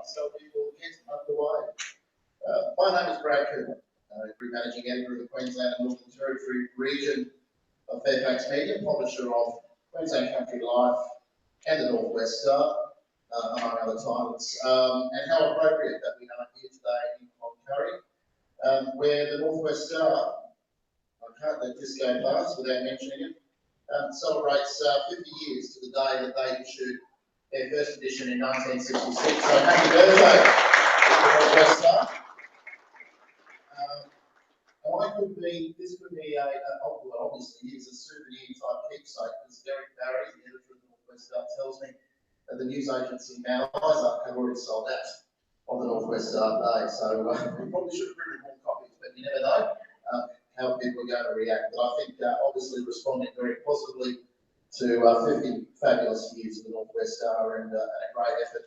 so we will get underway. My name is Brad Cooper, Group Managing Editor of the Queensland and Northern Territory region of Fairfax Media, publisher of Queensland Country Life and the North West Star, among other titles. And how appropriate that we are here today in Cloncurry, where the North West Star, I can't let this go past without mentioning it, celebrates 50 years to the day that they issued their first edition in 1966. So happy birthday to the North West Star. This could be well, obviously it's a souvenir type keepsake, because Derek Barry, the editor of the North West Star, tells me that the news agency Mount Isa have already sold out of the North West Star Day. So we probably should have printed more copies, but you never know how people are going to react. But I think obviously responding very positively to 50 fabulous years of the North West Star and a great effort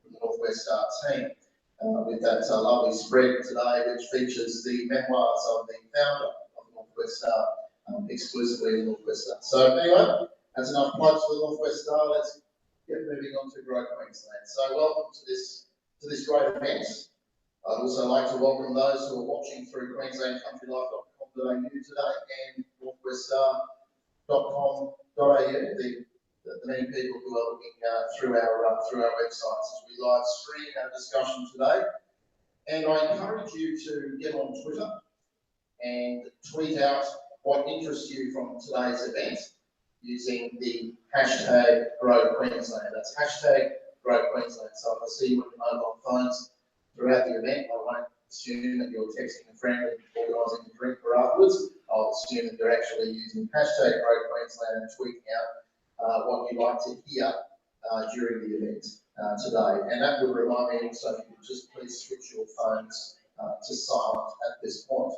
from the North West Star team. With that lovely spread today, which features the memoirs of the founder of the North West Star, exclusively the North West Star. So anyway, that's enough plugs for the North West Star. Let's get moving on to Grow Queensland. So welcome to this great event. I'd also like to welcome those who are watching through QueenslandCountryLife.com.au today and northweststar.com.au. The many people who are looking through our websites as we live stream our discussion today. And I encourage you to get on Twitter and tweet out what interests you from today's event using the hashtag Grow Queensland. That's hashtag Grow Queensland. So if I see you on your mobile phones throughout the event, I won't assume that you're texting a friend and organising a drink for afterwards. I'll assume that you're actually using hashtag Grow Queensland and tweeting out what you'd like to hear during the event today. And that would remind me also, if you could just please switch your phones to silent at this point.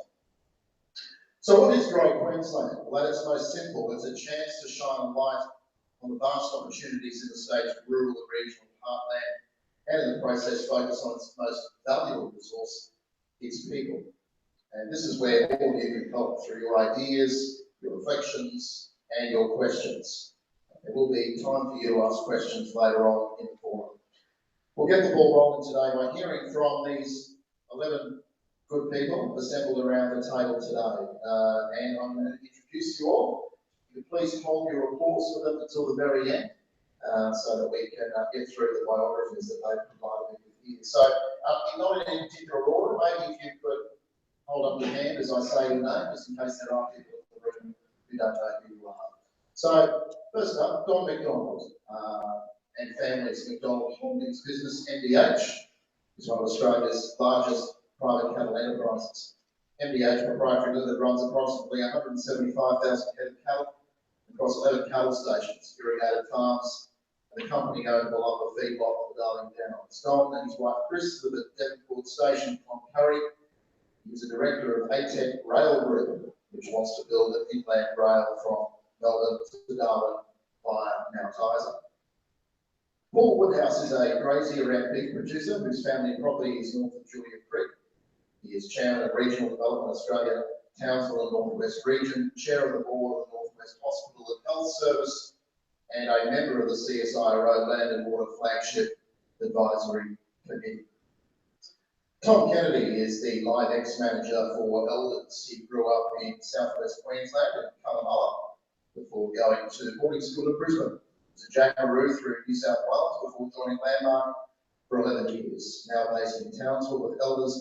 So what is Grow Queensland? Well, at its most simple, it's a chance to shine a light on the vast opportunities in the state's rural and regional heartland, and in the process focus on its most valuable resource, its people. And this is where all of you can help through your ideas, your reflections, and your questions. There will be time for you to ask questions later on in the forum. We'll get the ball rolling today by hearing from these 11 good people assembled around the table today. And I'm going to introduce you all. If you please hold your applause for them until the very end, so that we can get through the biographies that they've provided me with here. So, not in any particular order, maybe if you could hold up your hand as I say your name, just in case there are people in the room who don't know who you are. So, first up, Don McDonald and family's McDonald Holdings business, MDH, is one of Australia's largest private cattle enterprises. MDH Proprietary Limited runs approximately 175,000 head of cattle across 11 cattle stations, irrigated farms, and the company-owned Malumba feedlot on the Darling Downs. Don and his wife Chris live at Devonport Station, Cloncurry. He is a director of ATEC Rail Group, which wants to build an inland rail from Melbourne to Darwin via Mount Isa. Paul Woodhouse is a grazier and beef producer whose family property is north of Julia Creek. He is chairman of Regional Development Australia, Townsville and North West Region, chair of the board of the North West Hospital and Health Service, and a member of the CSIRO Land and Water Flagship Advisory Committee. Tom Kennedy is the LiveX manager for Elders. He grew up in southwest Queensland in Cunnamulla before going to boarding school in Brisbane. He was a jackaroo through New South Wales before joining Landmark for 11 years. Now based in Townsville with Elders,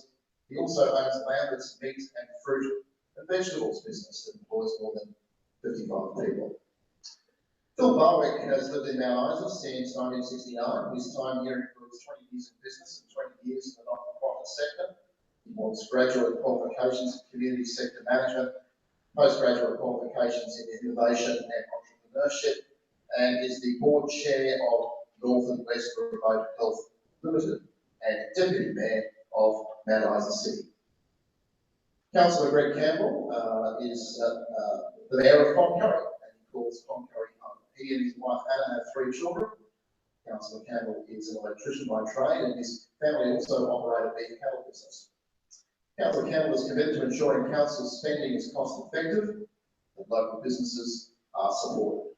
he also owns Lambert's meat and fruit and vegetables business that employs more than 55 people. Phil Barwick has lived in Mount Isa since 1969. His time here includes 20 years in business and 20 years in the not-for-profit sector. He holds graduate qualifications in community sector management, postgraduate qualifications in innovation and entrepreneurship, and is the board chair of North and West Remote Health Limited and deputy mayor of Mount Isa City. Councillor Greg Campbell is the mayor of Cloncurry, and he calls Cloncurry home. He and his wife Anna have 3 children. Councillor Campbell is an electrician by trade, and his family also operate a beef cattle business. Councillor Campbell is committed to ensuring council's spending is cost effective and local businesses are supported.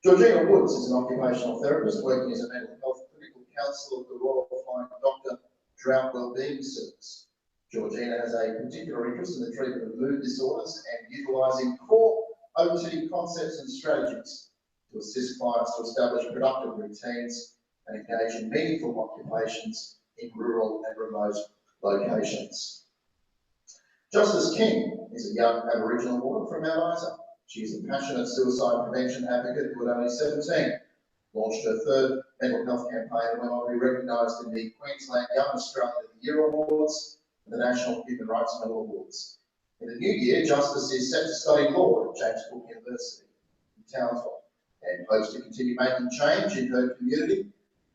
Georgina Woods is an occupational therapist working as a mental health clinical counsellor of the Royal qualifying doctor drought wellbeing service. Georgina has a particular interest in the treatment of mood disorders and utilising core OT concepts and strategies to assist clients to establish productive routines and engage in meaningful occupations in rural and remote locations. Justice King is a young Aboriginal woman from Mount Isa. She is a passionate suicide prevention advocate who at only 17 launched her third mental health campaign and went on to be recognised in the Queensland Young Australian of the Year Awards and the National Human Rights Medal Awards. In the new year, Justice is set to study law at James Cook University in Townsville and hopes to continue making change in her community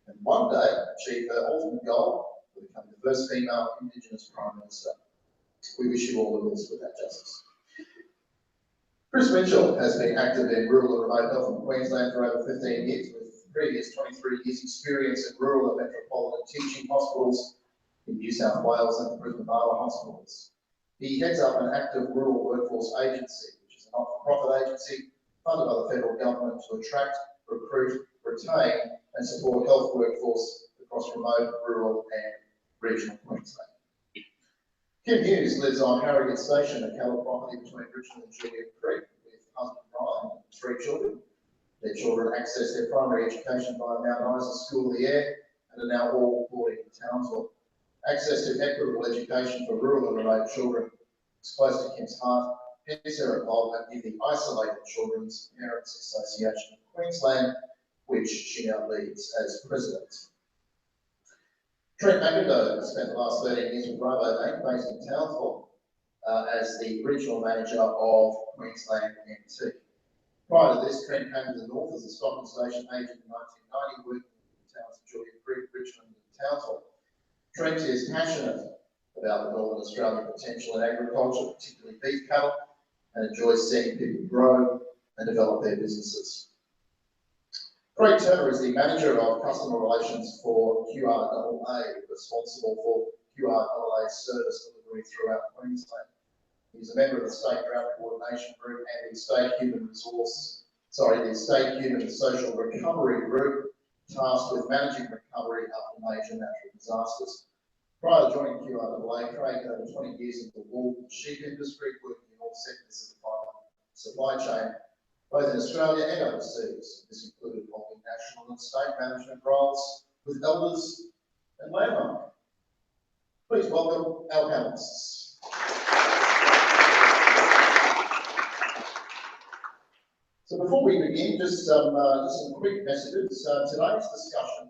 and one day achieve her ultimate goal of becoming the first female Indigenous Prime Minister. We wish you all the best with that, Justice. Chris Mitchell has been active in rural and remote health in Queensland for over 15 years, with previous 23 years experience in rural and metropolitan teaching hospitals in New South Wales and the Brisbane Barwon hospitals. He heads up an active rural workforce agency, which is a not-for-profit agency funded by the federal government to attract, recruit, retain and support health workforce across remote, rural and regional Queensland. Kim Hughes lives on Harrogate Station, a cattle property between Richmond and Julia Creek, with husband Brian and 3 children. Their children access their primary education via Mount Isa School of the Air and are now all boarding in Townsville. Access to equitable education for rural and remote children is close to Kim's heart, hence her involvement in the Isolated Children's Parents Association of Queensland, which she now leads as president. Trent McIndoe spent the last 13 years with Rabobank, based in Townsville, as the regional manager of Queensland NT. Prior to this, Trent came to the north as a stocking station agent in 1990, working in the towns of Julia Creek, Richmond and Townsville. Trent is passionate about the Northern Australian potential in agriculture, particularly beef cattle, and enjoys seeing people grow and develop their businesses. Craig Turner is the Manager of Customer Relations for QRAA, responsible for QRAA service delivery throughout Queensland. He's a member of the State Drought Coordination Group and the State Human Social Recovery Group, tasked with managing recovery after major natural disasters. Prior to joining QRAA, Craig had over 20 years in the wool and sheep industry, working in all sectors of the supply chain, both in Australia and overseas. This included holding national and state management roles with elders and landmark. Please welcome our panelists. So before we begin, just some quick messages. Today's discussion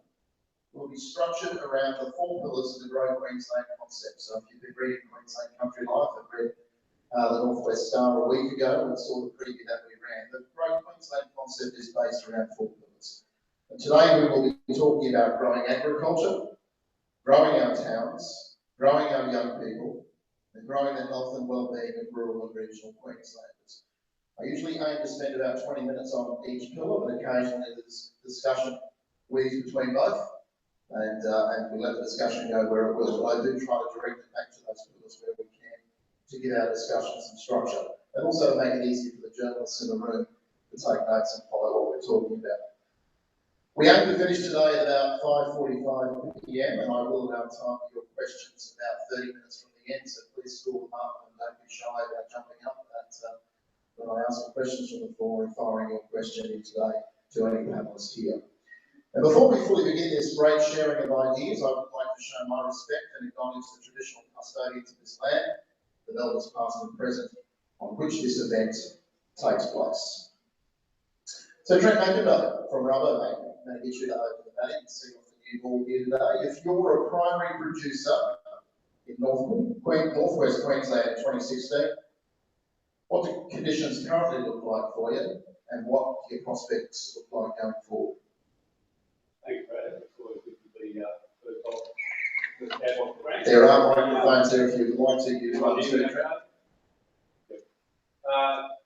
will be structured around the 4 pillars of the Grow Queensland concept. So if you've been reading Queensland Country Life, I've read the Northwest Star a week ago and saw the preview that we ran. The Grow Queensland concept is based around 4 pillars. And today we will be talking about growing agriculture, growing our towns, growing our young people, and growing the health and well-being of rural and regional Queenslanders. I usually aim to spend about 20 minutes on each pillar, but occasionally there's discussion weaves between both, and we let the discussion go where it will. But I do try to direct it back to those pillars where we can to give our discussions some structure, and also to make it easy for the journalists in the room to take notes and follow what we're talking about. We aim to finish today at about 5:45 p.m, and I will allow time for your questions about 30 minutes from the end, so please school them up and don't be shy about jumping up when I ask questions from the floor and firing your question in today to any panelists here. And before we fully begin this great sharing of ideas, I would like to show my respect and acknowledge the traditional custodians of this land, the elders past and present, on which this event takes place. So Trent McIndoe from Rabobank, I'm going to get you to open the batting and see what's the new ball here today. If you're a primary producer in Northwest Queensland in 2016, what do conditions currently look like for you, and what do your prospects look like going forward? Thanks, Brad. It's always good to be first off the rank. There are microphones there if you'd like to use one too.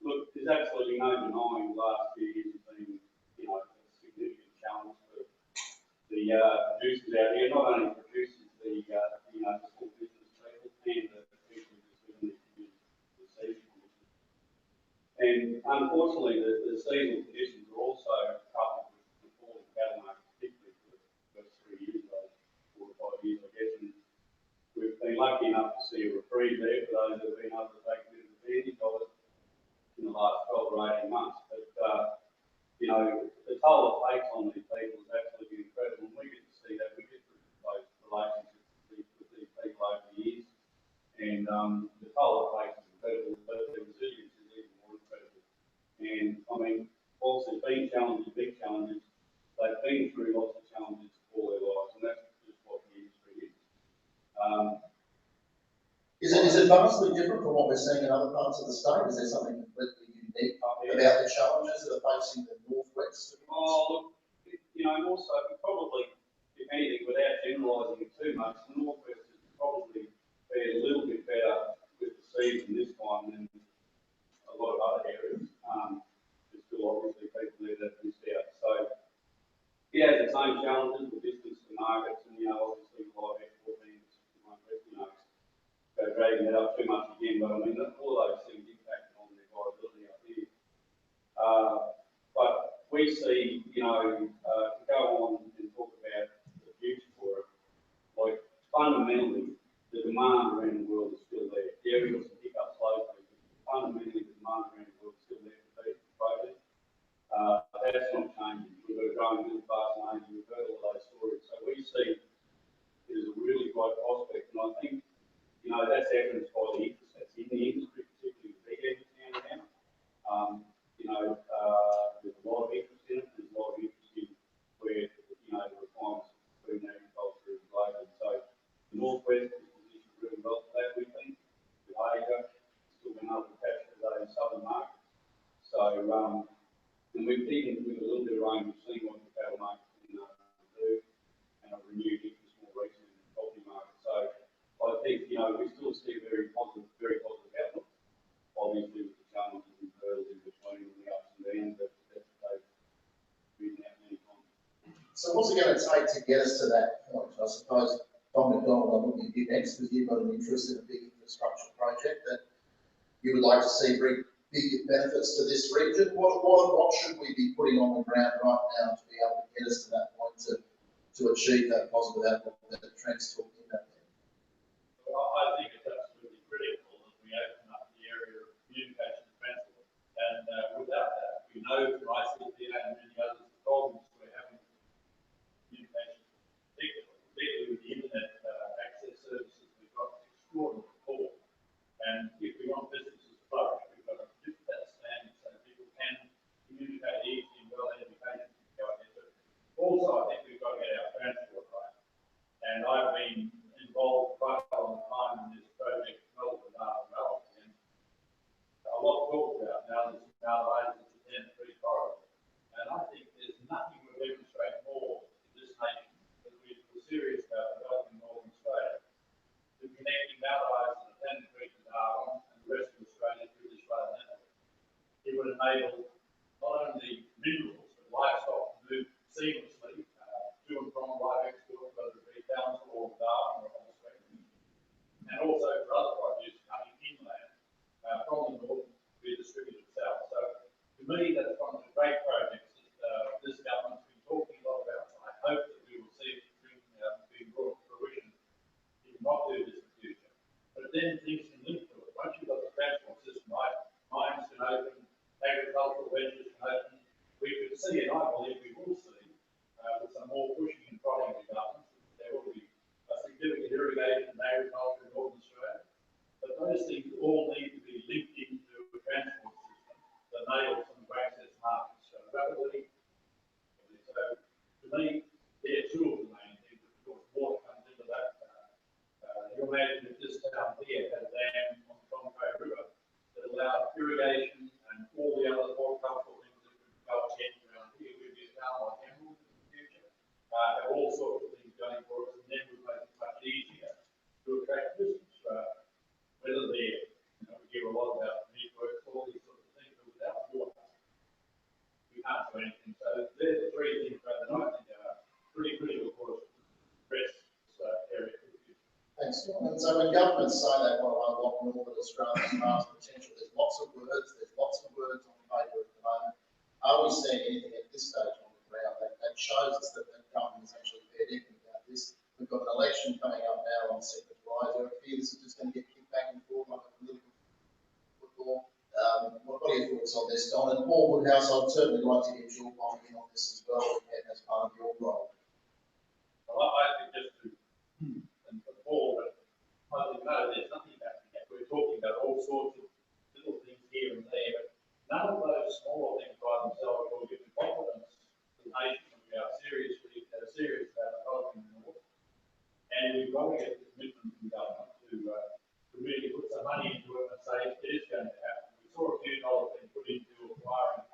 Look, there's absolutely no denying the last few years have been, a significant challenge for the producers out here. Not only producers, the small business people and the people who just live in these seasonal conditions. And unfortunately, the seasonal conditions are also coupled with the falling cattle market, particularly for the first 3 years of 4 to 5 see a reprieve there for those that have been able to take a bit of advantage of it in the last 12 or 18 months. But, you know, the toll it takes on these people is absolutely incredible. And we get to see that. We get to those relationships with these people over the years. And the toll it takes is incredible, but the resilience is even more incredible. And, I mean, whilst there's been challenges, big challenges, they've been through lots of challenges all their lives, and that's just what the industry is. Is it vastly different from what we're seeing in other parts of the state? Is there something completely unique about the challenges that are facing the northwest? Oh, look, you know, also probably, if anything, without generalising it too much, the northwest is probably fared a little bit better with the season this time than a lot of other areas. There's still obviously people there that missed out. So it has its own challenges, the distance to markets, and, you know, obviously a lot of export means, you know, go dragging that up too much again, but I mean, all those things impact on the viability up here. But we see, you know, to go on and talk about the future for it, like fundamentally, the demand around the world is still there. Yeah, we've got some hiccups locally, but fundamentally, the demand around the world is still there for beef and protein. That's not changing. We've got a growing middle class nation. We've heard all those stories. So we see it as a really bright prospect. And I think, you know, that's evidenced by the interest that's in the industry, particularly the big end of town now. You know, there's a lot of interest in it. There's a lot of interest in where, you know, the requirements for food and agriculture is global. So the northwest is positioned really well for that, we think. With Asia, still been able to capture those southern markets. So, and we've taken with a little bit of rain, we've seen what the cattle market can do, and a renewed interest more recently in the property market. So I think, you know, we still see a very positive outlook. Obviously, with the challenges and hurdles in between and the ups and downs that they've written out many times. So what's it going to take to get us to that point? I suppose, Tom McDonald, I'm looking at you next, because you've got an interest in a big infrastructure project that you would like to see bring big benefits to this region. What should we be putting on the ground right now to be able to get us to that point to achieve that positive outlook that Trent's talking about there? Well, I think it's absolutely critical that we open up the area of communication and transport. And without that, we know from ICT and many others the problems we're having with communication, particularly with the internet access services we've got extraordinarily poor. And if we want businesses to flourish, we've got to lift that standard so that people can communicate easily and well educated to go ahead. But also, I think we've got to get our transport right. And I've been involved quite a long time in this project, Melbourne, and a lot talked about now. This nowadays is the 10-3 corridor. And I think there's nothing will demonstrate more in this nation that we're serious about developing Northern Australia. To connecting Maldives and the 10-3 to Darwin and the rest of Australia through this rail network. It would enable not only minerals but livestock to move seamlessly to and from live export, whether it be Townsville or Darwin or elsewhere, and also for other produce coming inland from the north to be distributed south. So to me, that's one of the great projects that this government's been talking a lot about. I hope that we will see it being brought to fruition. You cannot do this in the future. But then things can link to it. Once you've got the transport system right, mines can open, agricultural ventures can open. We could see, and I believe we will see, with some more pushing and prodding of the government, there will be a significant irrigation and agriculture in Northern Australia. But those things all need to be linked into a transport system that enables them to access markets rapidly. So to me, they're two of the main things. Of course, water comes into that. You imagine if this town here had a dam on the Cloncurry River that allowed irrigation and all the other horticultural things that would go ahead around here, we'd be a town like Emerald in the future. Have all sorts of things going for us, and then we'd make it much easier to attract business. Whether they're, you know, we hear a lot about networks, all these sorts of things, but without water, we can't do anything. So they're the three things that I think are pretty critical for us to address this area for the future. Thanks, John. And so when governments say they want to unlock Northern Australia's vast potential, there's lots of words on paper at the moment. Are we seeing anything at this stage on the ground that shows us that the government is actually fair dinkum about this? We've got an election coming up now on 2nd of July. Do you fear this is just going to get Paul Woodhouse, I'd certainly like to get your opinion on this as well, as part of your role. Well, I think just to, and before, but I think no, there's nothing backing it. We're talking about all sorts of little things here and there, but none of those smaller things by themselves will give the confidence to the nation that we are serious about developing the North. And we've got to get the commitment from government to really put some money into it and say it is going to happen. We saw a few dollars being put into acquiring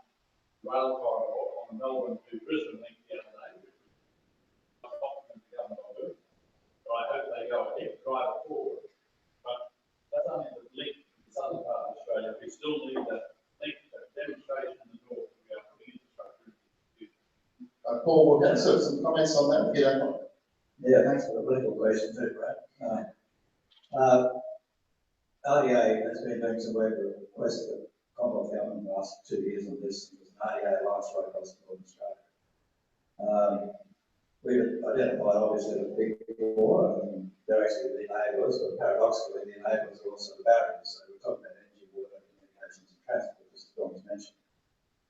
rail corridor on the Melbourne to Brisbane link the other day, which was not the government will do. But I hope they go ahead, drive it forward. But that's only the link to the southern part of Australia. We still need that link, that demonstration in the north that we are putting infrastructure into the future. Paul Woodhouse, some comments on that, if you don't mind. Yeah, thanks for the political question too, Brad. RDA has been doing some work with the Commonwealth Government in the last 2 years on this. There's an RDA Alliance right across the Northern Australia. We've identified obviously the big four, and they're actually the enablers, but paradoxically the enablers are also the barriers. So we're talking about energy, water, communications and transport, as John was mentioned.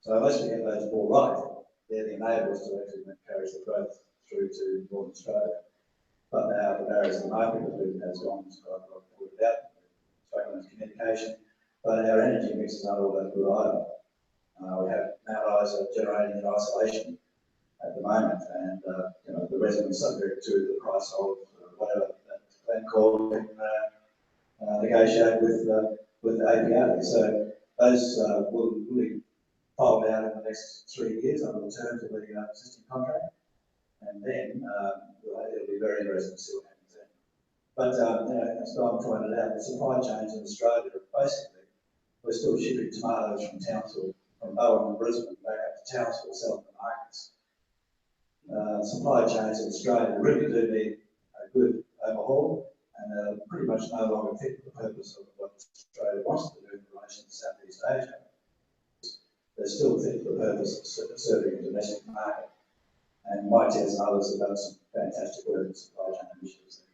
So unless we get those four right, they're the enablers to actually encourage the growth through to Northern Australia. But now the barriers to the market has gone pointed out, struggling with communication, but our energy mix is not all that good either. We have Mount Isa generating in isolation at the moment, and the residents subject to the price of whatever that Glencore can negotiate with the APA. So those will really fold out in the next 3 years under the terms of the existing contract. And then it'll be very interesting to see what happens then. But as Don pointed out, the supply chains in Australia are basically, we're still shipping tomatoes from Townsville, from Bowen and Brisbane back up to Townsville, selling to markets. Supply chains in Australia really do need a good overhaul, and they're pretty much no longer fit for the purpose of what Australia wants to do in relation to Southeast Asia. They're still fit for the purpose of serving the domestic market. And Mites and others have done some fantastic work in supply chain initiatives.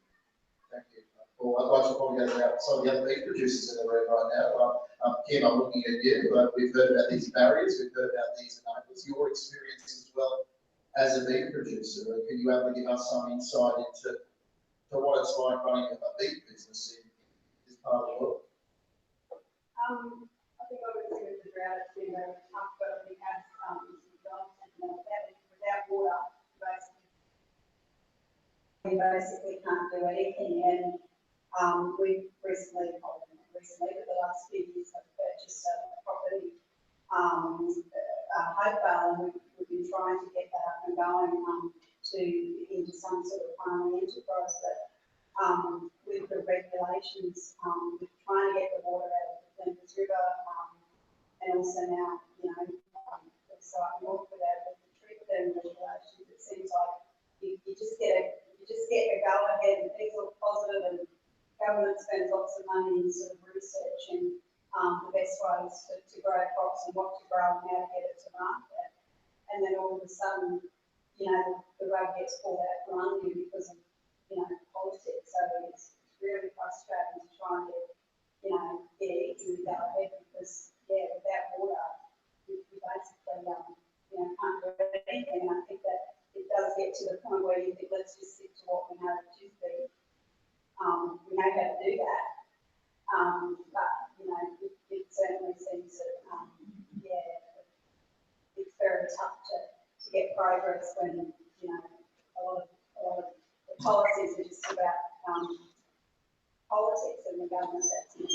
Thank you. Well, I'd like to probably go to some of the other beef producers in the room right now. Kim, I'm looking at you. We've heard about these barriers, we've heard about these enablers. Your experience as well as a beef producer, can you able to give us some insight into what it's like running a beef business in this part of the world? I think obviously with the drought, it's been very tough, but we have some jobs and without water, we basically can't do anything. And we've recently, but the last few years, have purchased a property, Hopevale, and we've been trying to get that up and going into some sort of farming enterprise. But with the regulations, we're trying to get the water out of the Flinders River, and also now, the site north without the treatment regulations. It seems like you just get a go ahead and things look positive, and government spends lots of money in sort of researching the best ways to grow crops and what to grow and how to get it to market. And then all of a sudden, the rug gets pulled out from under you because of, politics. So it's really frustrating to try and get it easily go ahead because, without water, you basically, can't do anything. And I think that it does get to the point where you think, let's just stick to what we know to be. We know how to do that. But, it certainly seems that, it's very tough to get progress when, a lot of the policies are just about politics and the government that's in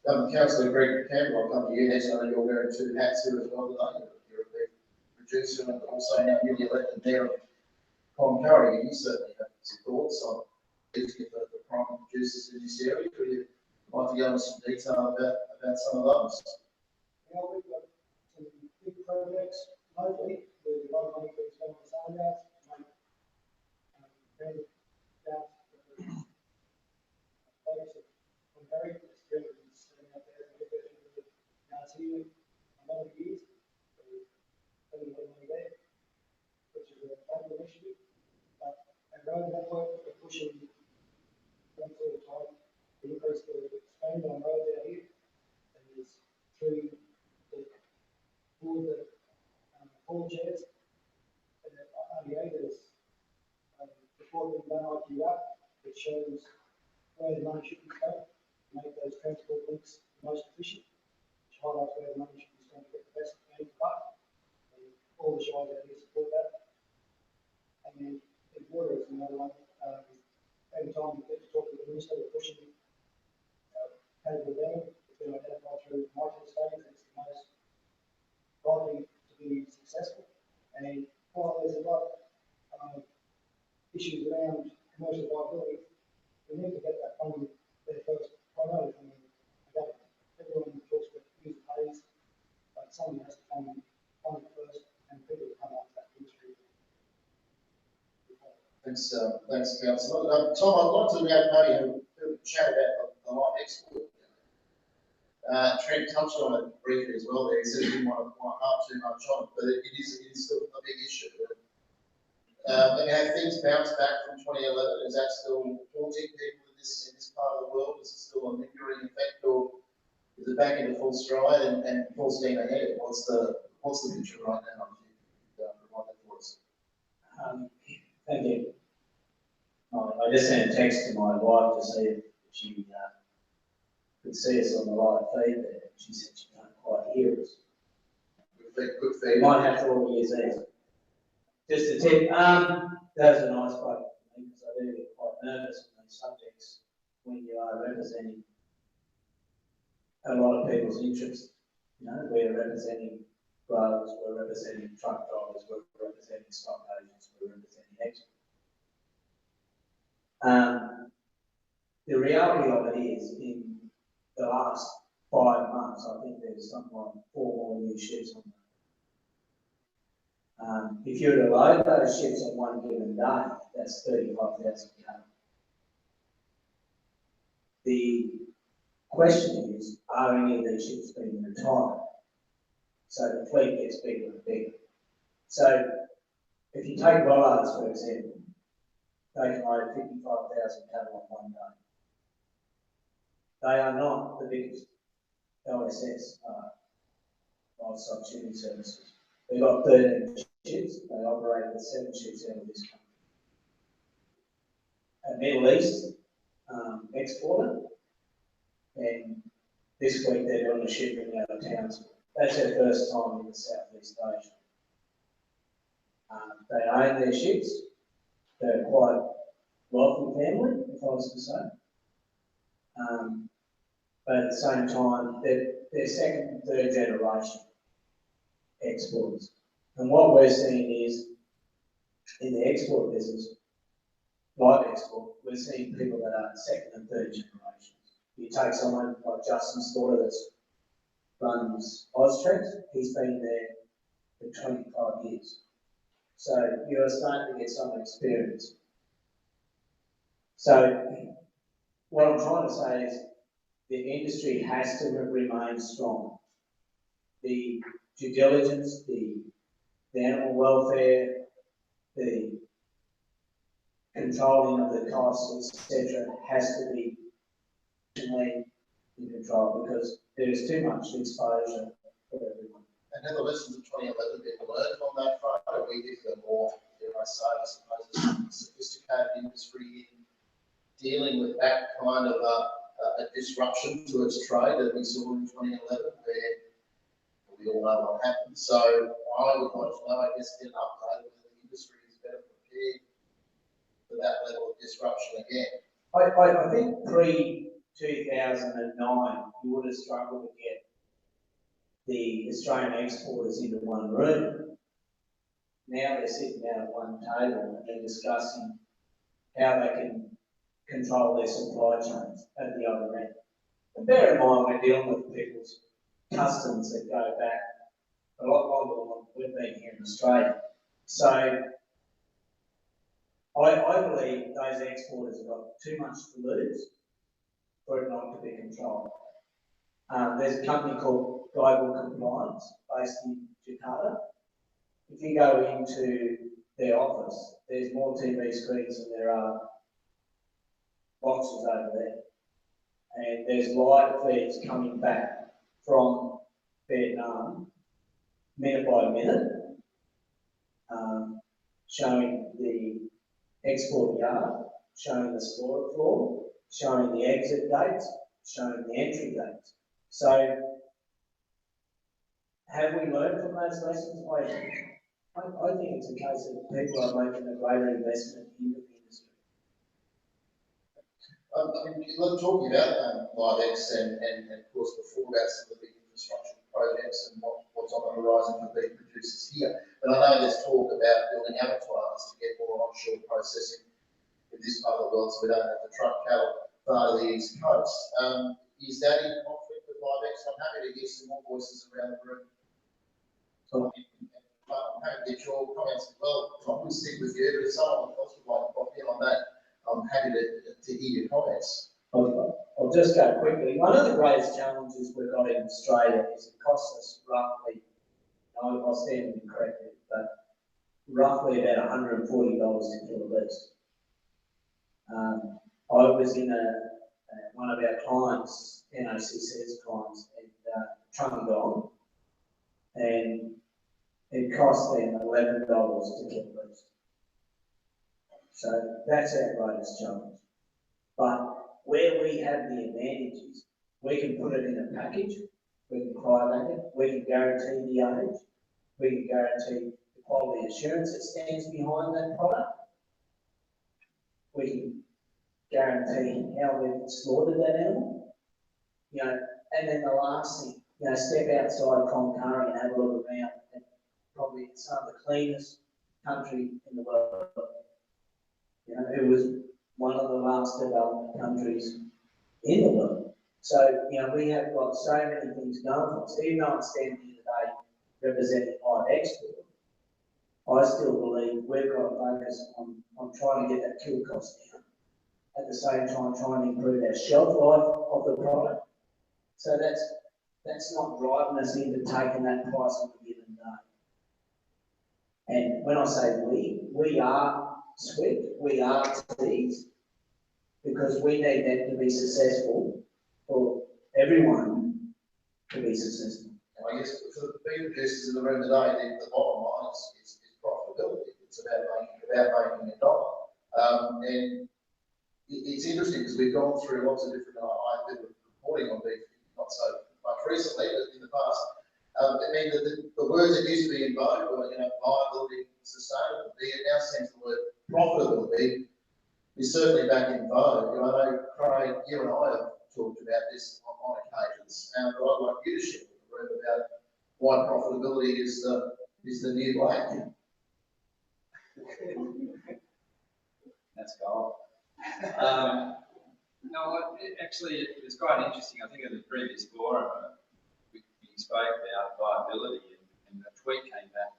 the Councillor Greg Campbell, I'll come to you next. I know you're wearing two hats here as well today. You're a beef producer and also now newly elected mayor of Cloncurry. You certainly have some thoughts on the primary producers in this area. Would you like to go into some detail about some of those? Yeah, we've got some big projects locally with a lot of money being spent on sandbags, down the place of Cloncurry. It's really been sitting out there and we've yards here a lot of years. So we're spending a lot of money there, which is a local initiative. But our road network, we're pushing one sort of time to increase the spend on roads out here. And there's through the for the board chairs. RDA, there's before we've done IQR, it shows where the money should be spent, make those transport links most efficient, which highlights where the money should be spent to get the best bang for buck. And all the shires out here support that. And then in water is another one. Every time we get to talk to the minister, we're pushing Cable Dam. It's been identified through my studies as the most likely to be successful. And while there's a lot of issues around commercial viability, we need to get that funding there first. Primarily from the government. Everyone talks about user pays, but someone has to fund it first, and people come up to that industry. Thanks, Councillor. Tom, I'd like to maybe have a chat about the live export. Trent touched on it briefly as well there. He said he didn't want to harp too much on it, but it is still a big issue. And have things bounced back from 2011? Is that still haunting people in this part of the world? Is it still a lingering effect, or is it back into full stride and full steam ahead? What's the picture right now? Provide that for us. Thank you. I just sent a text to my wife to see if she could see us on the live feed there. She said she can't quite hear us. Good feed. We might have to all use these. Just a tip. That was a nice quote for me because I do get quite nervous on these subjects when you are representing a lot of people's interests. You know, we're representing growers, we're representing truck drivers, we're representing stock agents, we're representing exporters. The reality of it is, in the last 5 months, I think there's something like 4 more new ships on there. If you were to load those ships on one given day, that's 35,000 tonnes. The question is, are any of these ships being retired? So the fleet gets bigger and bigger. So if you take bollards, for example, they can load 55,000 cattle on one day. They are not the biggest LSS, livestock shipping services. They've got 13 ships. They operate with 7 ships out of this country. A Middle East exporter, and this week they're doing a shipment out of Townsville. That's their first time in the Southeast Asia. They own their ships. They're quite wealthy family, if I was to say. But at the same time, they're second and third generation exporters. And what we're seeing is, in the export business, live export, we're seeing people that are second and third generations. You take someone like Justin Slaughter that runs Oztrex, he's been there for 25 years. So you're starting to get some experience. So what I'm trying to say is the industry has to remain strong. The due diligence, the animal welfare, the controlling of the costs, etc., has to be in control because there is too much exposure for everyone. And have the lessons of 2011 been learned on that front? Or we give them more, dare I say, I suppose, a sophisticated industry in dealing with that kind of a disruption to its trade that we saw in 2011, where we all know what happened. So I would like to know, I guess, get an update whether the industry is better prepared for that level of disruption again. I think pre-2009, you would have struggled to get the Australian exporters into one room. Now they're sitting down at one table and they're discussing how they can control their supply chains at the other end. And bear in mind, we're dealing with people's customs that go back a lot longer than what we've been here in Australia. So I believe those exporters have got too much to lose for it not to be controlled. There's a company called Qld Compliance based in Jakarta. If you go into their office, there's more TV screens than there are boxes over there. And there's live feeds coming back from Vietnam minute by minute, showing the export yard, showing the store floor, showing the exit dates, showing the entry dates. So, have we learned from those lessons? I think it's a case of people are making a greater investment into the industry. Let's talk about LiveX and of course before about some of the big infrastructure projects and what's on the horizon for beef producers here. But I know there's talk about building abattoirs to get more offshore processing in this part of the world, so we don't have to truck cattle far to the east coast. Is that in conflict with LiveX? I'm happy to hear some more voices around the room. So I'm happy to get your comments as well. I will stick with you, but if someone else would like to pop in on that, I'm happy to hear your comments. I'll just go quickly. One of the greatest challenges we've got in Australia is it costs us roughly, I'll stand to be corrected, but roughly about $140 to kill a beast. I was in one of our clients, NOCC's clients, at Trungong, and it cost them $11 to kill a beast. So that's our greatest challenge. But where we have the advantages, we can put it in a package, we can cryobank it, we can guarantee the age, we can guarantee the quality assurance that stands behind that product, we can guarantee how we've slaughtered that animal, and then the last thing, step outside Cloncurry and have a look around at probably some of the cleanest country in the world. It was one of the last developed countries in the world. So, we have got so many things going for us. Even though I'm standing here today representing live export, I still believe we've got to focus on trying to get that kill cost down. At the same time, trying to improve our shelf life of the product. So that's not driving us into taking that price on a given day. And when I say we are Swift, we are Tees, because we need them to be successful for everyone to be successful. I guess for the beef producers in the room today, the bottom line is profitability. It's about making a dollar. And it's interesting because we've gone through lots of different, I've been reporting on beef, not so much recently, but in the past. It means that the words that used to be in vogue were, viability, sustainable. It now seems the word profitability is certainly back in vogue. And I know, Craig, you and I have talked about this on occasions, but I'd like you to share with the room about why profitability is the new black. That's gold. No, it's quite interesting. I think in the previous forum, we spoke about viability, and the tweet came back.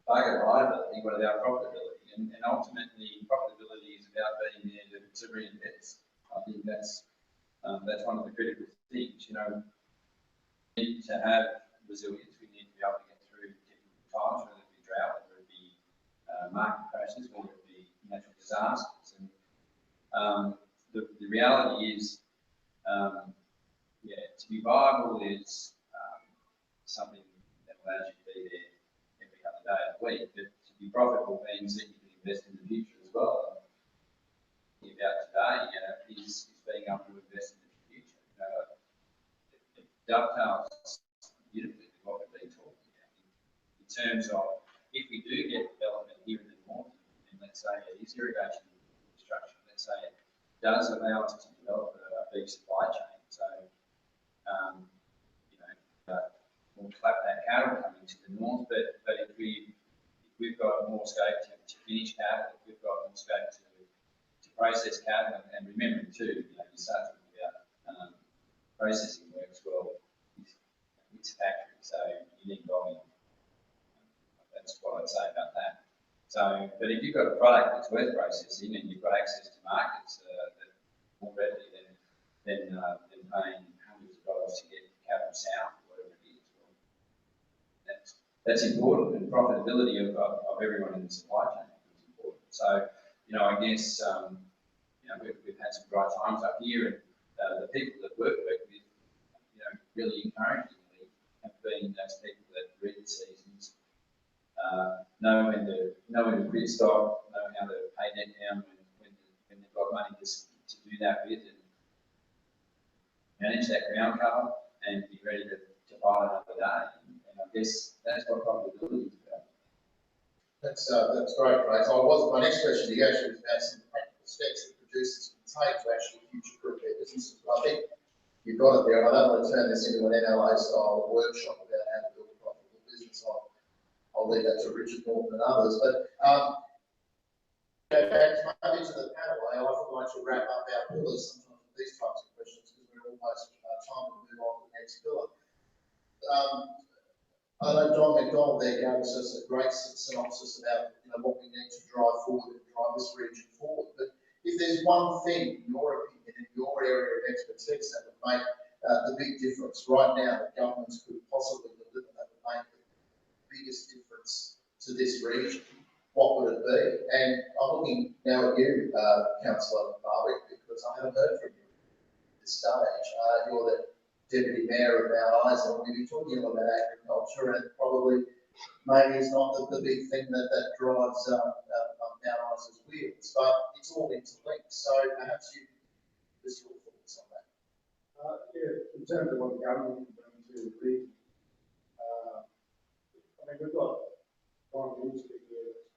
Target viability, what about profitability? And ultimately, profitability is about being there to reinvest. I think that's one of the critical things. We need to have resilience. We need to be able to get through difficult times, whether it be drought, whether it be market crashes, whether it be natural disasters. And the reality is, to be viable is something that allows you to be there every other day of the week. But to be profitable means that you can invest in the future as well. And about today, is being able to invest in the future. It dovetails beautifully with what we've been talking about in terms of if we do get development here in the north, and let's say it is irrigation infrastructure, let's say it does allow us to develop a big supply chain. So, we'll clap that cattle coming to the north, but if we've got more scope to finish cattle, if we've got more scope to process cattle, and remembering too, you start talking about processing works well. It's a factory, so you need volume. That's what I'd say about that. So, but if you've got a product that's worth processing and you've got access to markets that more readily than paying hundreds of dollars to get cattle south, or whatever it is, that's important. And profitability of everyone in the supply chain is important. So, I guess we've had some dry times up here, and the people that work with, really encouragingly have being those people that read the seasons, know when to quit stock, know how to pay that down when they've got money to do that with, and manage that ground cover and be ready to buy another day. And I guess that's what profitability is about. That's great, Craig. So my next question to you actually was about some practical steps that producers can take to actually future-proof their businesses. But I think you've got it there, and I don't want to turn this into an NLA style workshop about how to build a profitable business. I'll leave that to Richard Norton and others. But maybe to the panel, I often like to wrap up our pillars sometimes with these types of questions because we're almost time to move on to the next pillar. I know Don McDonald there gave us a great synopsis about what we need to drive forward and drive this region forward. But if there's one thing, in your opinion, in your area of expertise that would make the big difference right now that governments could possibly deliver that would make the biggest difference to this region, what would it be? And I'm looking now at you, Councillor Barwick, because I haven't heard from you at this stage. You're the Deputy Mayor of Mount Isa, and we've been talking a lot about agriculture, and probably maybe it's not the big thing that drives Mount Isa's wheels, but it's all interlinked. So perhaps you give us your thoughts on that. Yeah, in terms of what the government can bring to the region, I mean, we've got one industry here that,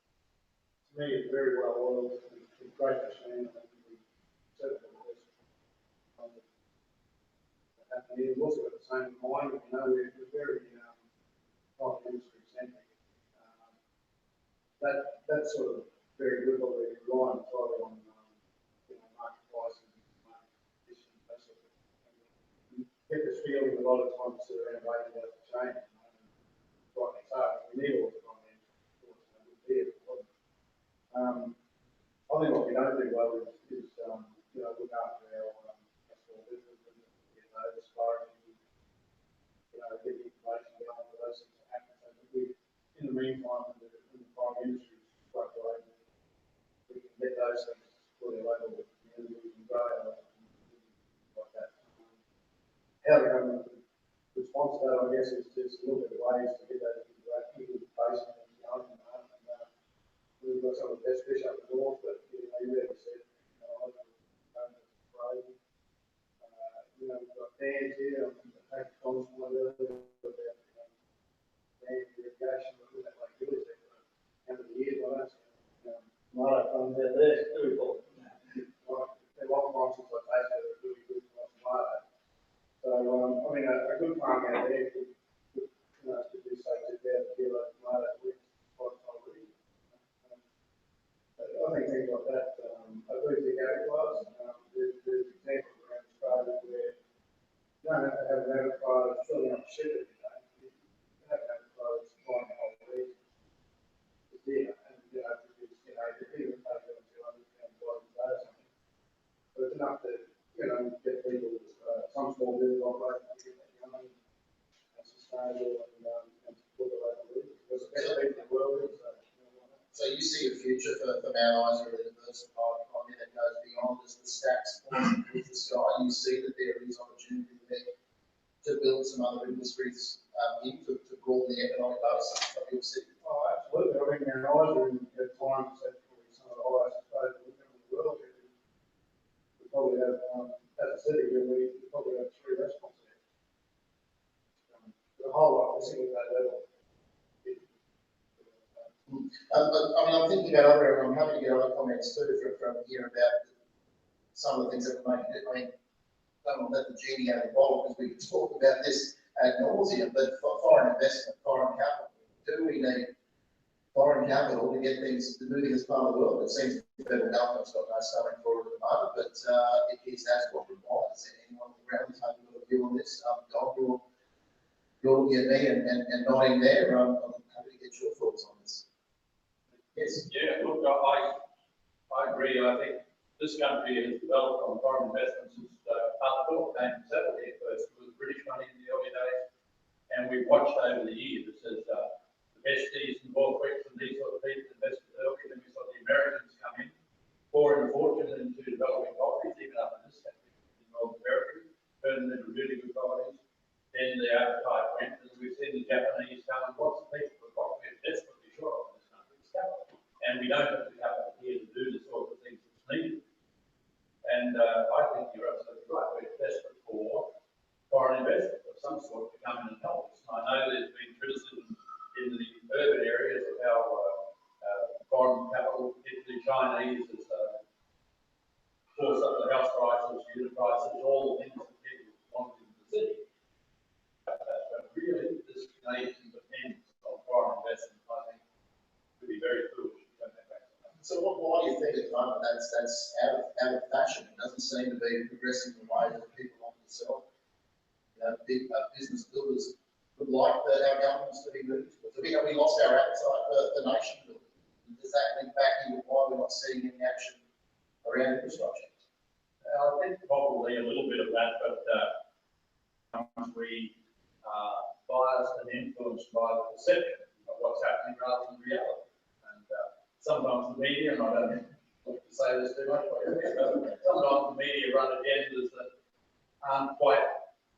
to me, is very well oiled, with great machine, and we certainly and we've also got the same mind, we're very private industry centric. That's sort of very good, but we rely entirely on market prices, market conditions, that sort of thing. You get this feeling a lot of times around waiting out the chain. Right, it's hard. We need all the private industry, of course, and be a problem. I think what we don't do well is look after our small business and get those exploring. Get the information going for those things to happen. So that in the meantime, when the private industry is fluctuating, we can get those things for the local community and grow our local community like that. How the government responds to that, I guess, is just look at the ways to get those into the basin and going. We've got some of the best fish up the north, but you really said, we've got dams here, and take the comments from earlier about dam irrigation, but that like really take how many years on that. Right, from there, very cool. They're long prices like that, they're really good for tomato. So, I mean, a good farm out there could do say $2,000 a kilo of tomato with quite I think things like that, I do think agriculture, there's examples around Australia where you don't have to have an agriculture filling up shit every day. You have an agriculture supplying the whole region. It's there, and you even pay them £200 or something. But it's enough to, get people, some small business operations to get that going and sustainable and support the local region. Because the best people in the world is, So you see a future for Mount Isa, a diversified economy that goes beyond just the stacks with the sky. You see that there is opportunity there to build some other industries to broaden the economic base of your city. oh, absolutely. I mean, Mount Isa at times is probably some of the highest paid in the world. We probably have, as a city, we probably have 3 restaurants there. The whole lot, we're sitting at that level. I'm thinking about other, I'm happy to get other comments too from here about some of the things that we're making. I mean, don't want to let the genie out of the bottle because we can talk about this ad nauseum, but for foreign investment, foreign capital, do we need foreign capital to get things moving as part of the world? It seems the federal government's got no selling for it at the moment, but that's what we want. Is there anyone around the table got a view on this? Don, you're looking at me and nodding there. I'm happy to get your thoughts on this. Yes. Yeah, look, I agree. I think this country has developed on foreign investments since passport came from 70. First, it was British money in the early days, and we've watched over the years. It says the besties and Borquicks and these sort of people invested early. Then we saw the Americans come in, pouring a fortune into developing colonies, even up in this country, in North America, turning them into really good colonies. Then the appetite went, and we we've seen the Japanese come and lots of people, but what we're desperately short of in this country is capital. And we don't have the capital here to do the sort of things that's needed. And I think you're absolutely right. We're desperate for foreign investment of some sort to come in and help us. And I know there's been criticism in the urban areas of how foreign capital, particularly Chinese, has forced up the house prices, unit prices, all the things that people want in the city. But really, this nation depends on foreign investment. I think would be very foolish to turn that back. So why do you think at the moment that's out of fashion? It doesn't seem to be progressing the way that people want to sell. Big business builders would like our governments to be moved. Have we lost our appetite for nation building? Does that link back into why we're not seeing any action around infrastructure? I think probably a little bit of that, but we are biased and influenced by the perception of what's happening rather than reality. And sometimes the media, and I don't like to say this too much, but sometimes the media run agendas that aren't quite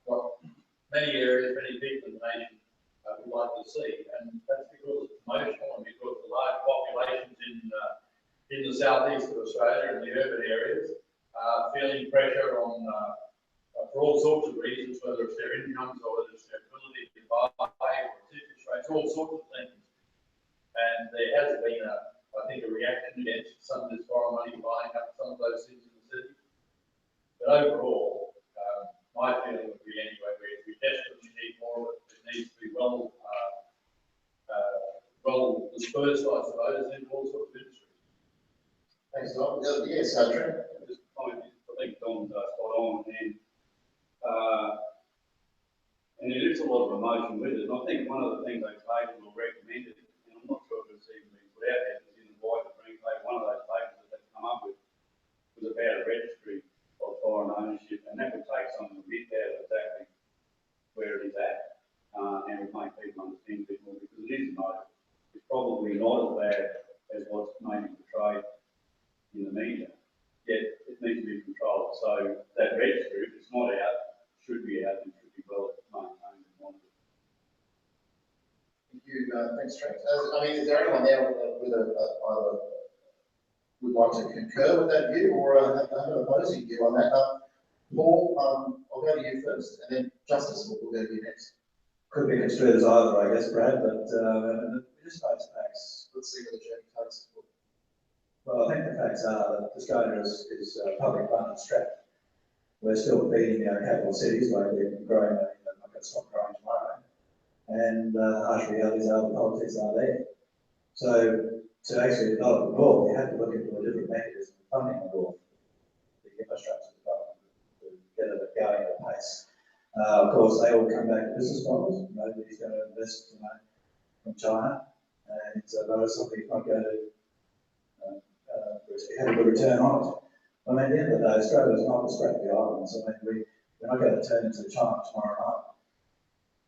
what many areas, many people in the nation would like to see. And that's because it's emotional and because the large populations in the southeast of Australia and the urban areas are feeling pressure on for all sorts of reasons, whether it's their incomes or whether it's their ability to buy or interest rates, all sorts of things. And there has been, I think, a reaction against some of this foreign money buying up some of those things in the city. But overall, my feeling would be anyway, we desperately need more of it. It needs to be well dispersed, I suppose, in all sorts of industries. Thanks, Don. Yes, Trent. Just comment, I think Don's spot on, and it is a lot of emotion with it. And I think one of the things they tabled or recommended, and I'm not sure if it's even been put out there, is in the wider green paper, one of those papers that they've come up with was about a registry of foreign ownership, and that would take some of the bit out of exactly where it is at, and would make people understand a bit more, because it is emotive. It's probably not as bad as what's maybe portrayed in the media, yet it needs to be controlled. So that registry, if it's not out, should be out and should be well maintained and monitored. Thank you. Thanks, Trent. Is there anyone there with either would like to concur with that view or have an opposing view on that? Paul, I'll go to you first, and then Justice will go to you next. Could be construed as either, I guess, Brad, but just face facts. Let's see where the journey takes us. Well, I think the facts are that Australia is public funded strapped. We're still feeding our capital cities like they're growing, not going to stop growing tomorrow. And harsh realities are the politics are there. So to actually develop the North, you have to look into a different mechanism of funding the North, the infrastructure development, to get it going at a pace. Of course, they all come back to business models. Nobody's going to invest, from China, and so somebody's not going to have a good return on it. I mean, at the end of the day, Australia is not the scrappy islands. I mean, we're not going to turn into China tomorrow night.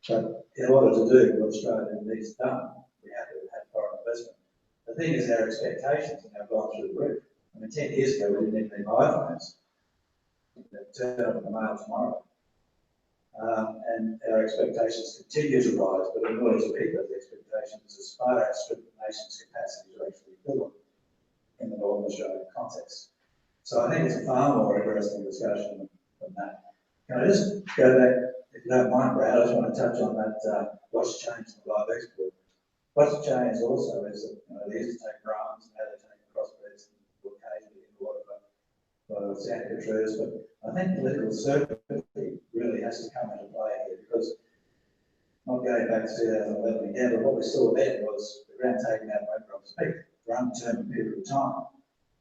But in order to do what Australia needs done, we have to have foreign investment. The thing is, our expectations have gone through the roof. I mean, 10 years ago, we didn't even need iPhones. They'll turn up in the mail tomorrow. And our expectations continue to rise, but in order to meet those expectations, it's far outstrip the nation's capacity to actually fill them in the Northern Australian context. So I think it's a far more interesting discussion than that. Can I just go back, if you don't mind, Brad, I just want to touch on that, what's changed in the live export. What's changed also is that they used to take grams, now they take crossbreeds and occasionally in water for Santa Cruz, but I think political certainty really has to come into play here, because not going back to 2011 again, but what we saw then was the ground taken out by Rob Speak for undetermined period of time.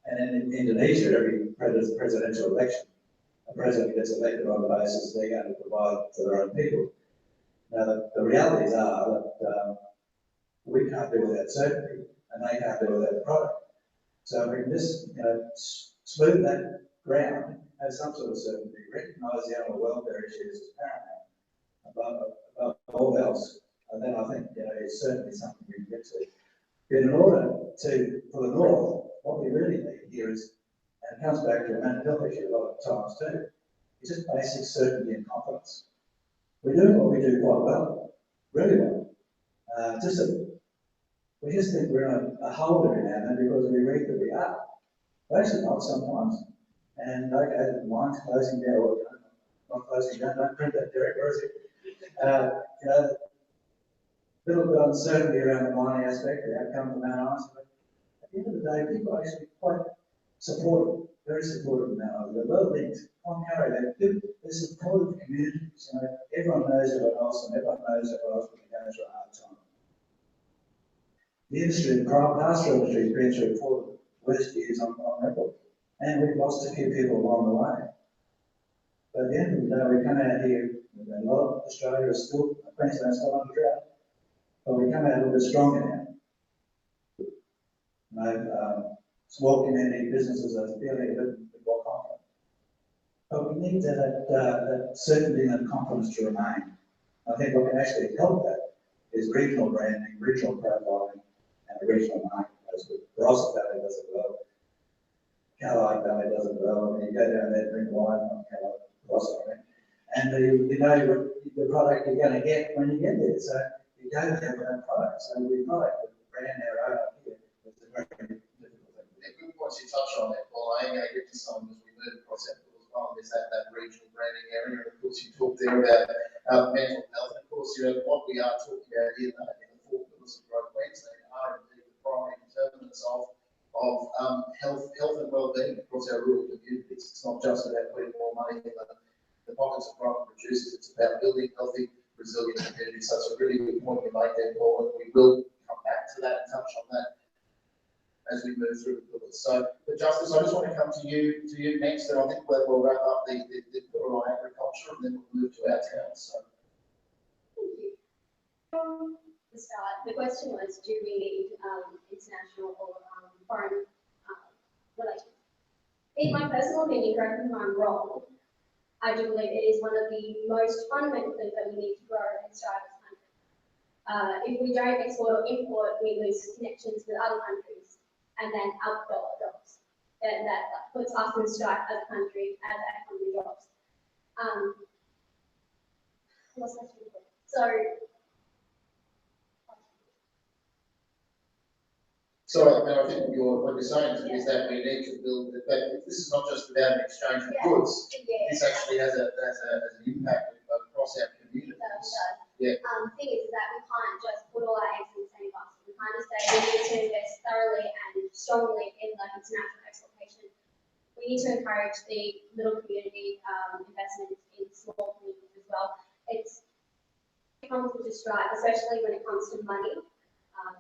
And in Indonesia, every presidential election, a president gets elected on the basis they're going to provide for their own people. Now, the realities are that we can't do without certainty, and they can't do without the product. So if we can just, smooth that ground, have some sort of certainty, recognise the animal welfare issues as paramount above all else, and then I think, it's certainly something we can get to. But in order for the North, what we really need here is, and it comes back to a mental health issue a lot of times too, it's just basic certainty and confidence. We're doing what we do quite well. really well. We just think we're in a hole every now and then because we read that we are. But actually not sometimes. And okay, the mine's closing down, or not closing down, don't print that, Derek, where is it? You know, a little bit of uncertainty around the mining aspect, the outcome of Mount Isa, but at the end of the day, people are actually quite supportive, very supportive of Mount Isa. They're well linked. Cloncurry, they're supportive communities. You know, everyone knows everyone else, and everyone knows everyone else when they're going through a hard time. The industry, the pastoral industry, has been through 4 worst years on record, and we've lost a few people along the way. But at the end of the day, we come out here, a lot of Australia is still, Queensland is still under drought, but we come out a little bit stronger now. You know, small community businesses are feeling a bit more confident. But we need that certainty and confidence to remain. I think what can actually help that is regional branding, regional profiling, and a regional marketplace. Barossa Valley does it well. Qld Valley does it well. I mean, you go down there, drink wine, not Qld, Barossa, I mean, and you know the product you're going to get when you get there. So you go there with that product. So we product the brand our own up here. It's a very difficult thing. Yeah, good points you touched on there, Paul. I'm going to get to some as we move across that as well. There's that regional branding area. And of course, you talked there about mental health. And of course, you know, what we are talking about here in the 4 pillars of growth Queensland are indeed the primary determinants of health and well-being across our rural communities. It's not just about putting more money in the pockets of private producers. It's about building healthy, resilient communities. So it's a really good point you make there, Paul, and we will come back to that and touch on that as we move through the pillars. So, but Justice, I just want to come to you next, and I think we'll wrap up the pillar on agriculture, and then we'll move to our towns. So. Thank you. To start, the question was, do we need international or foreign relations? In my personal opinion, correct me if I'm wrong, I do believe it is one of the most fundamental things that we need to grow and strive as a country. If we don't export or import, we lose connections with other countries, and then our dollar drops. And that puts us in strife as a country, as our economy drops. So I think what you're saying is that we need to build that. This is not just about an exchange of goods. Yeah. This actually has an impact across our communities. It does. Yeah. The thing is that we can't just put all our eggs in the same basket. We can't just say we need to invest thoroughly and strongly in international exploitation. We need to encourage the little community investments in small communities as well. It comes into strife, especially when it comes to money.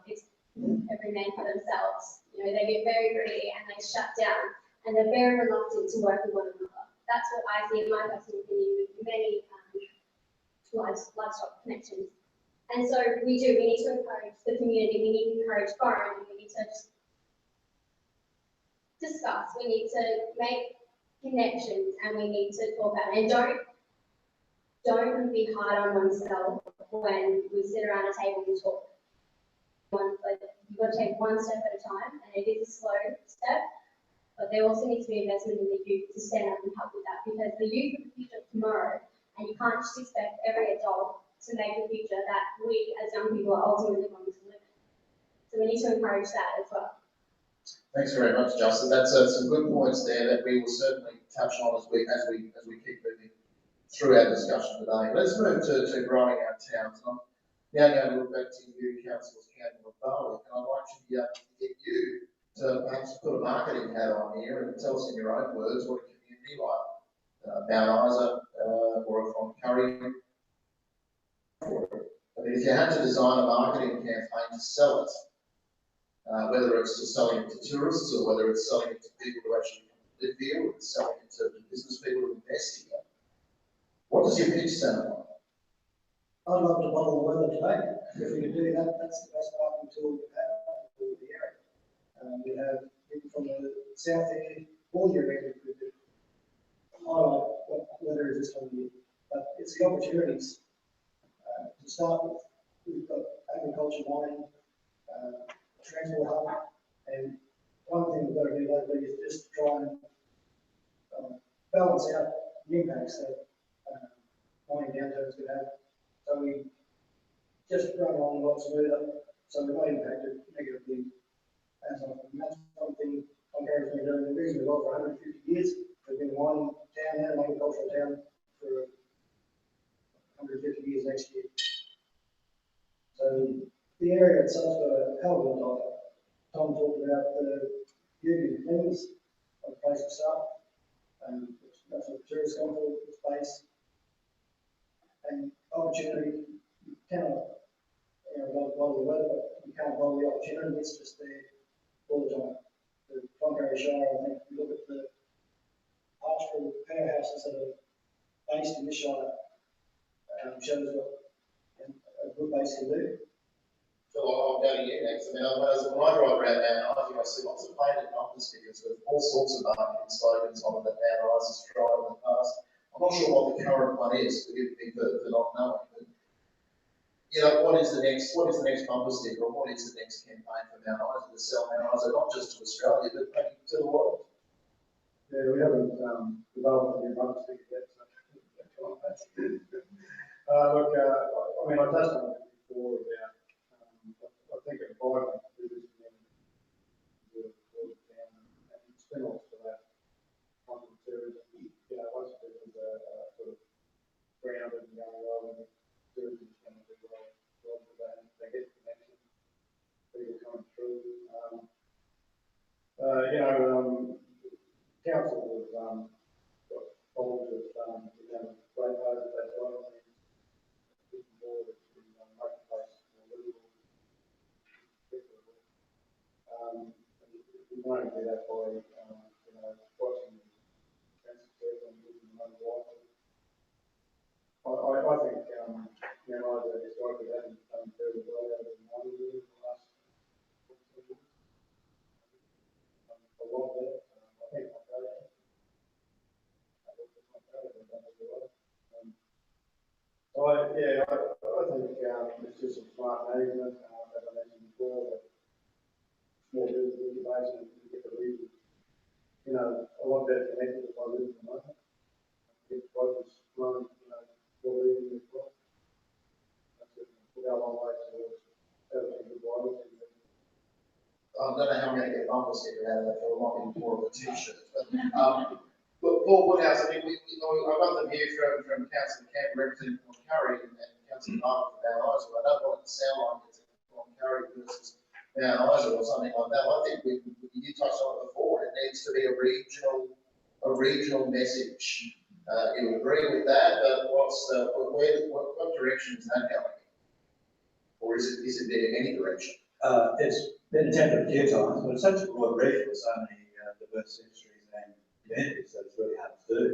It's every man for themselves. You know, they get very greedy and they shut down, and they're very reluctant to work with one another. That's what I see in my personal opinion with many livestock connections. And so we need to encourage the community, we need to encourage foreign, and we need to just discuss, we need to make connections, and we need to talk about it. And don't be hard on oneself when we sit around a table and talk. You've got to take one step at a time, and it is a slow step, but there also needs to be investment in the youth to stand up and help with that, because the youth are the future of tomorrow, and you can't just expect every adult to make the future that we as young people are ultimately going to live in. So we need to encourage that as well. Thanks very much, Justin. That's some good points there that we will certainly touch on as we keep moving through our discussion today. Let's move to growing our towns. Now going to look back to you, Councillors Campbell and Barwick, and I'd like to get you to perhaps put a marketing hat on here and tell us in your own words what a community like Mount Isa or a Cloncurry. I mean, if you had to design a marketing campaign to sell it, whether it's to selling it to tourists or whether it's selling it to people who actually live here or it's selling it to business people who invest here, what does your pitch sound like? I'd love to model the weather today. If we could do that, that's the best marketing tool we have for the area. We have people from the south end, all year round, we could highlight what weather is this time of year. But it's the opportunities to start with. We've got agriculture, mining, transport hub, and one thing we've got to do lately is just try and balance out the impacts that mining downturns could have. So we just run along a lot smoother, so we're not impacted negatively as often. That's something Cloncurry's been doing reasonably well for 150 years. We've been a mining town now, an agricultural town for 150 years next year. So the area itself's got a hell of a lot of. Tom talked about the beauty of things, a place to start. That's what tourists come for, the space. And opportunity, you cannot, not bother the weather, but you can't bother the opportunity, it's just there all the time. The Cloncurry Shire, I think, if you look at the pastoral powerhouses that are based in this shire, shows what a good base can do. So I'll go to you next. I mean, when I drive around Mount Isa, I see lots of painted bumper stickers with all sorts of marketing slogans on it that Mount Isa's tried in the past. I'm not sure what the current one is, forgive me for not knowing, but what is the next bumper sticker, or what is the next campaign for Mount Isa to sell Mount Isa, not just to Australia, but maybe to the world? Yeah, we haven't developed a new bumper sticker yet, so that's good. Look, I mean, I touched on it before about, I think a vibrant business community will down and spin-offs for that kind of tourism. Once people are sort of grounded and going well, and tourism is going to do well for that, they get connection, people coming through. Council was got involved with great part of that side of things. More to marketplace more livable. We want to do that by watching the census and using the money wisely. I think Mount Isa historically hasn't done very well over the mining years in the last 14 years. A lot better. I think I think it's just some smart management, as I mentioned before, that small business incubation, you get the region, a lot better connected with my living in the moment. Get focus on, more region as well. That's it. We'll go a long way towards developing good wireless. I don't know how I'm going to get a bumper sticker out of that, so it might be more of a t-shirt. But Paul Woodhouse, I mean, I got them here from Councillor Camp representing Cloncurry and Councillor Martin from Mount Isa. I don't want it to sound like it's Cloncurry versus Mount Isa or something like that. I think you did touch on it before. It needs to be a regional message. You would agree with that, but what direction is that going? Or is it there in any direction? It's been attempted a few times, but it's such a broad region with so many diverse industries and communities that it's really hard to do.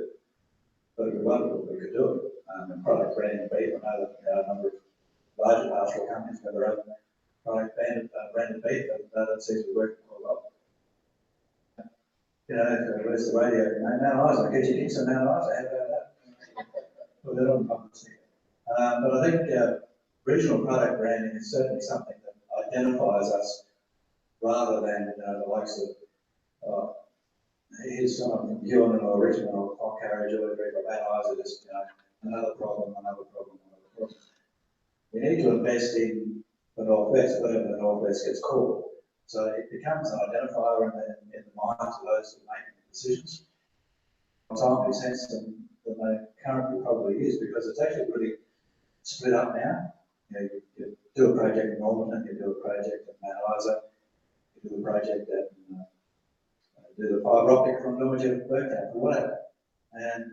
But it'd be wonderful if we could do it. And product branding beef, I know that a number of larger pastoral companies have their own product branded beef, and that seems to be working quite well. Where's the radio? Mount Isa, get your kicks on Mount Isa, how about that? Put that on public sector. But I think regional product branding is certainly something that identifies us rather than the likes of here's someone from Huon or Richmond or Cloncurry or Mount Isa, just another problem. We need to invest in the Northwest, whatever the Northwest gets called. So it becomes an identifier in the minds of those that make decisions. Time is sense than they currently probably is, because it's actually really split up now. You do a project in Normanton, you do a project in Mount Isa, you do a project at do the fibre optic from Normanton, or whatever. And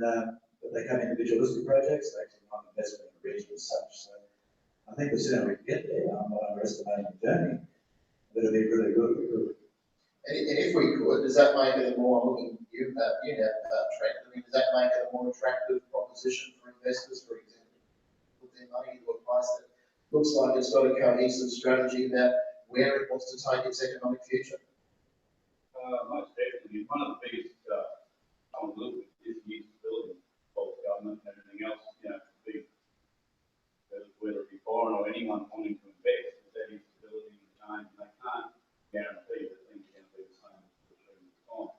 but they come individualistic projects, they actually want investment in the region as such. So I think the sooner we can get there, I'm not underestimating the journey, but it'll be really good if we could. And if we could, does that make it a more, I'm looking at you, Trent, I mean, does that make it a more attractive proposition for investors, for example, put their money into a place that looks like it's got a cohesive strategy about where it wants to take its economic future? Most definitely. One of the biggest vulnerabilities is the instability of government and everything else, whether it be foreign or anyone wanting to invest, with that instability and change, they can't guarantee that things are going to be the same for a period of time.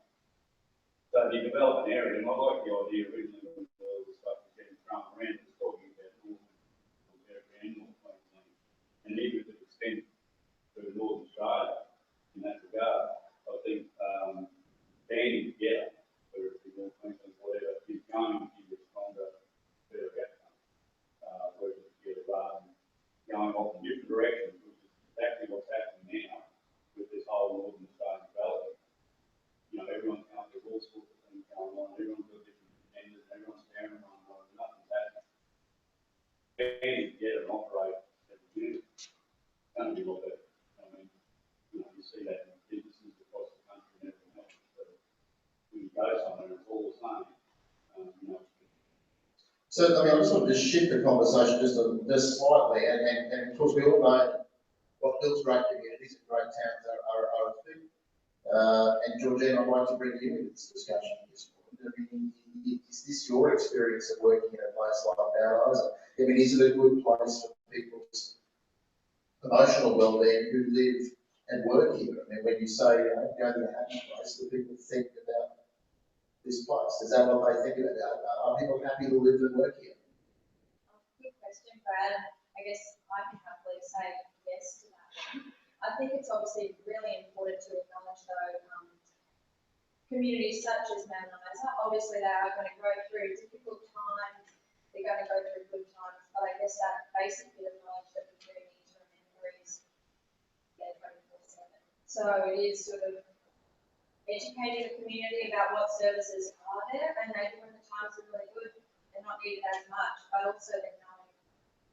So if you develop an area, and I like the idea originally when all this stuff was getting thrown around, it's talking about Northern Territory and North Queensland, And even if it extends to North Australia in that regard, I think banding together, whether it be North Queensland, whatever, is going to give a stronger, better outcome, working together rather than going off in different directions, which is exactly what's happening now with this whole Northern Australian development. You know, everyone's got their all sorts of things going on, everyone's got different agendas, everyone's staring on one another, nothing's happening. Banding together and operate as a unit, it's going to be a lot better. I mean, you know, you see that in businesses across the country and everything else. So when you go somewhere, it's all the same. You know. So, I mean, I just want to shift the conversation just slightly, and of course we all know what builds great communities and great towns are people. And Georgine, I'd like to bring you into this discussion at this point. I mean, is this your experience of working in a place like ours? I mean, is it a good place for people's emotional well-being who live and work here? I mean, when you say, you know, go to a happy place, do people think about this place? Is that what they think about? Are people happy to live and work here? Good question, Brad. I guess I can happily say yes to that one. I think it's obviously really important to acknowledge, though, communities such as Mount Isa, obviously they are going to go through difficult times, they're going to go through good times, but I guess that basic bit of knowledge that we do need to remember is 24/7. So it is sort of educating the community about what services are there, and maybe when the times are really good, they're not needed as much, but also then knowing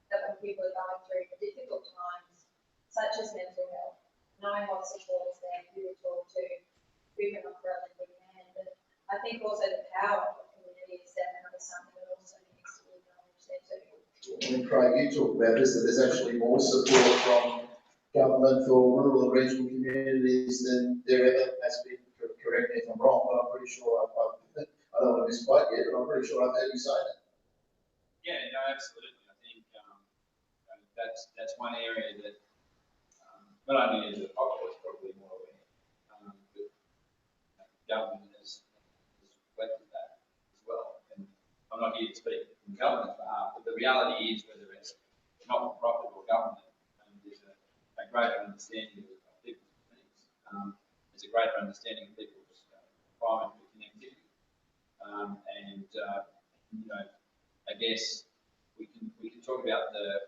that when people are going through difficult times, such as mental health, knowing what support is there, who to talk to, who can offer a listening hand. But I think also the power of the community is definitely something that also needs to be acknowledged there too. And Craig, you talk about this, that there's actually more support from government for rural and regional communities than there ever has been. Correct me if I'm wrong, but I'm pretty sure I don't want to misquote you, but I'm pretty sure I've heard you say that. Yeah, no, absolutely. I think that's one area that not only is the populace probably more aware, but government has reflected that as well. And I'm not here to speak on government's behalf, but the reality is, whether it's not-for-profit or government, there's a greater understanding of people's needs. There's a greater understanding of people's requirement for connectivity, and you know, I guess we can talk about the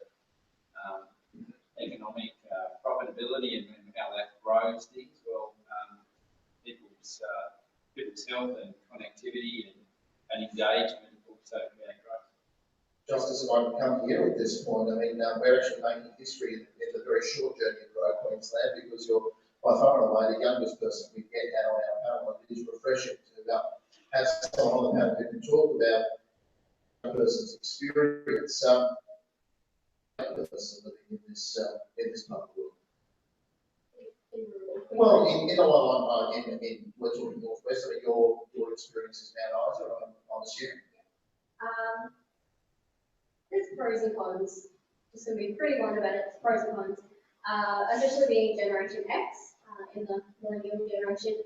economic profitability and how that grows things. Well, people's health and connectivity and engagement also create growth. Justice, if I can come here at this point, I mean, we're actually making history in the very short journey of Grow Queensland, because you're by far and away the youngest person we get out on our panel. It is refreshing to have someone on the panel who can talk about a person's experience, person living in this part of the world. Well, we're talking northwest, so your experience is Mount Isa, I'm assuming. There's pros and cons. Just going to be pretty blunt about it. It's pros and cons. Especially being Generation X in the millennial generation.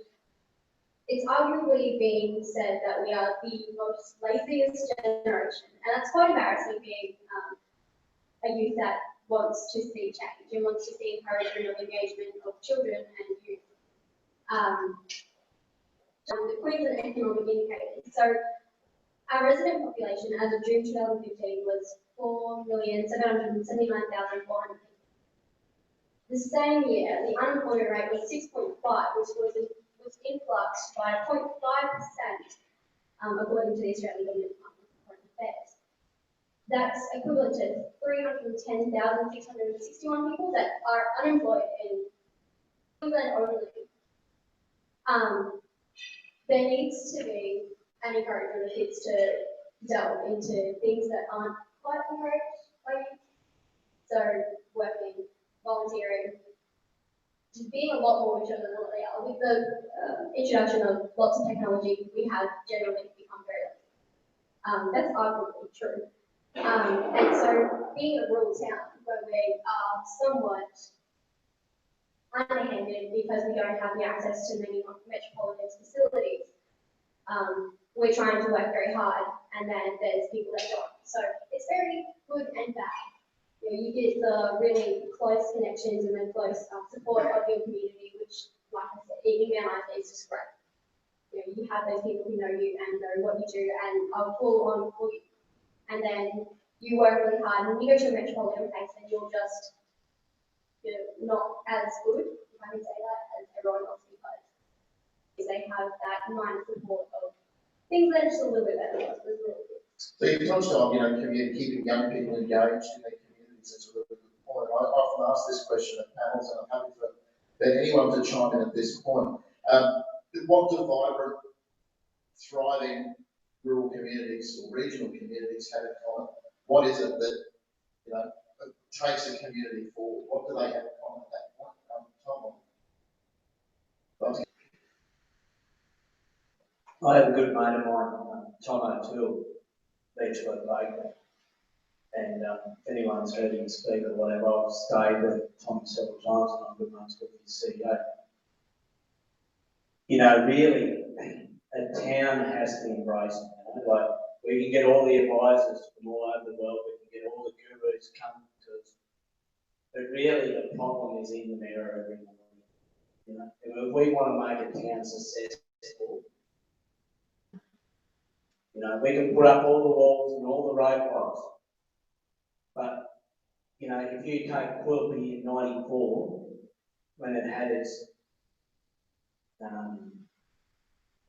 It's arguably being said that we are the most laziest generation, and that's quite embarrassing being a youth that wants to see change and wants to see encouragement of engagement of children and youth. The Queensland Economic Indicators. So our resident population as of June 2015 was 4,779,400 people. The same year, the unemployment rate was 6.5, which was influxed by 0.5%, according to the Australian Government Department of Foreign Affairs. That's equivalent to 310,661 people that are unemployed in Queensland only. There needs to be an encouragement of kids to delve into things that aren't quite encouraged by youth. So working, volunteering, just being a lot more mature than what they are. With the introduction of lots of technology, we have generally become very lazy. That's arguably true. And so being a rural town where we are somewhat underhanded because we don't have the access to many metropolitan facilities, we're trying to work very hard, and then there's people that don't. So it's very good and bad. you get the really close connections and the close support of your community, which, like I said, in our life is just great. You have those people who know you and know what you do and are full on for you. And then you work really hard and you go to a metropolitan place and you're just, not as good, if I can say that, as everyone else because they have that mind support of things that are just a little bit better. So it's really good. So you touched on, keeping young people engaged in their communities. It's a really good point. I often ask this question at panels, and I'm happy for anyone to chime in at this point. What do vibrant, thriving rural communities or regional communities have in common? What is it that, takes a community forward? What do they have in common at that point? Tom? I have a good mate of mine, Tom O'Toole, Beechwood Baker. And if anyone's heard him speak or whatever, I've stayed with Tom several times and I'm good mates with his CEO. Really, a town has to embrace it. Like, we can get all the advisors from all over the world, we can get all the gurus coming to us. But really, the problem is in the mirror every morning. If we want to make a town successful, we can put up all the walls and all the roadblocks. But, if you take Quilpie in 94, when it had its, I don't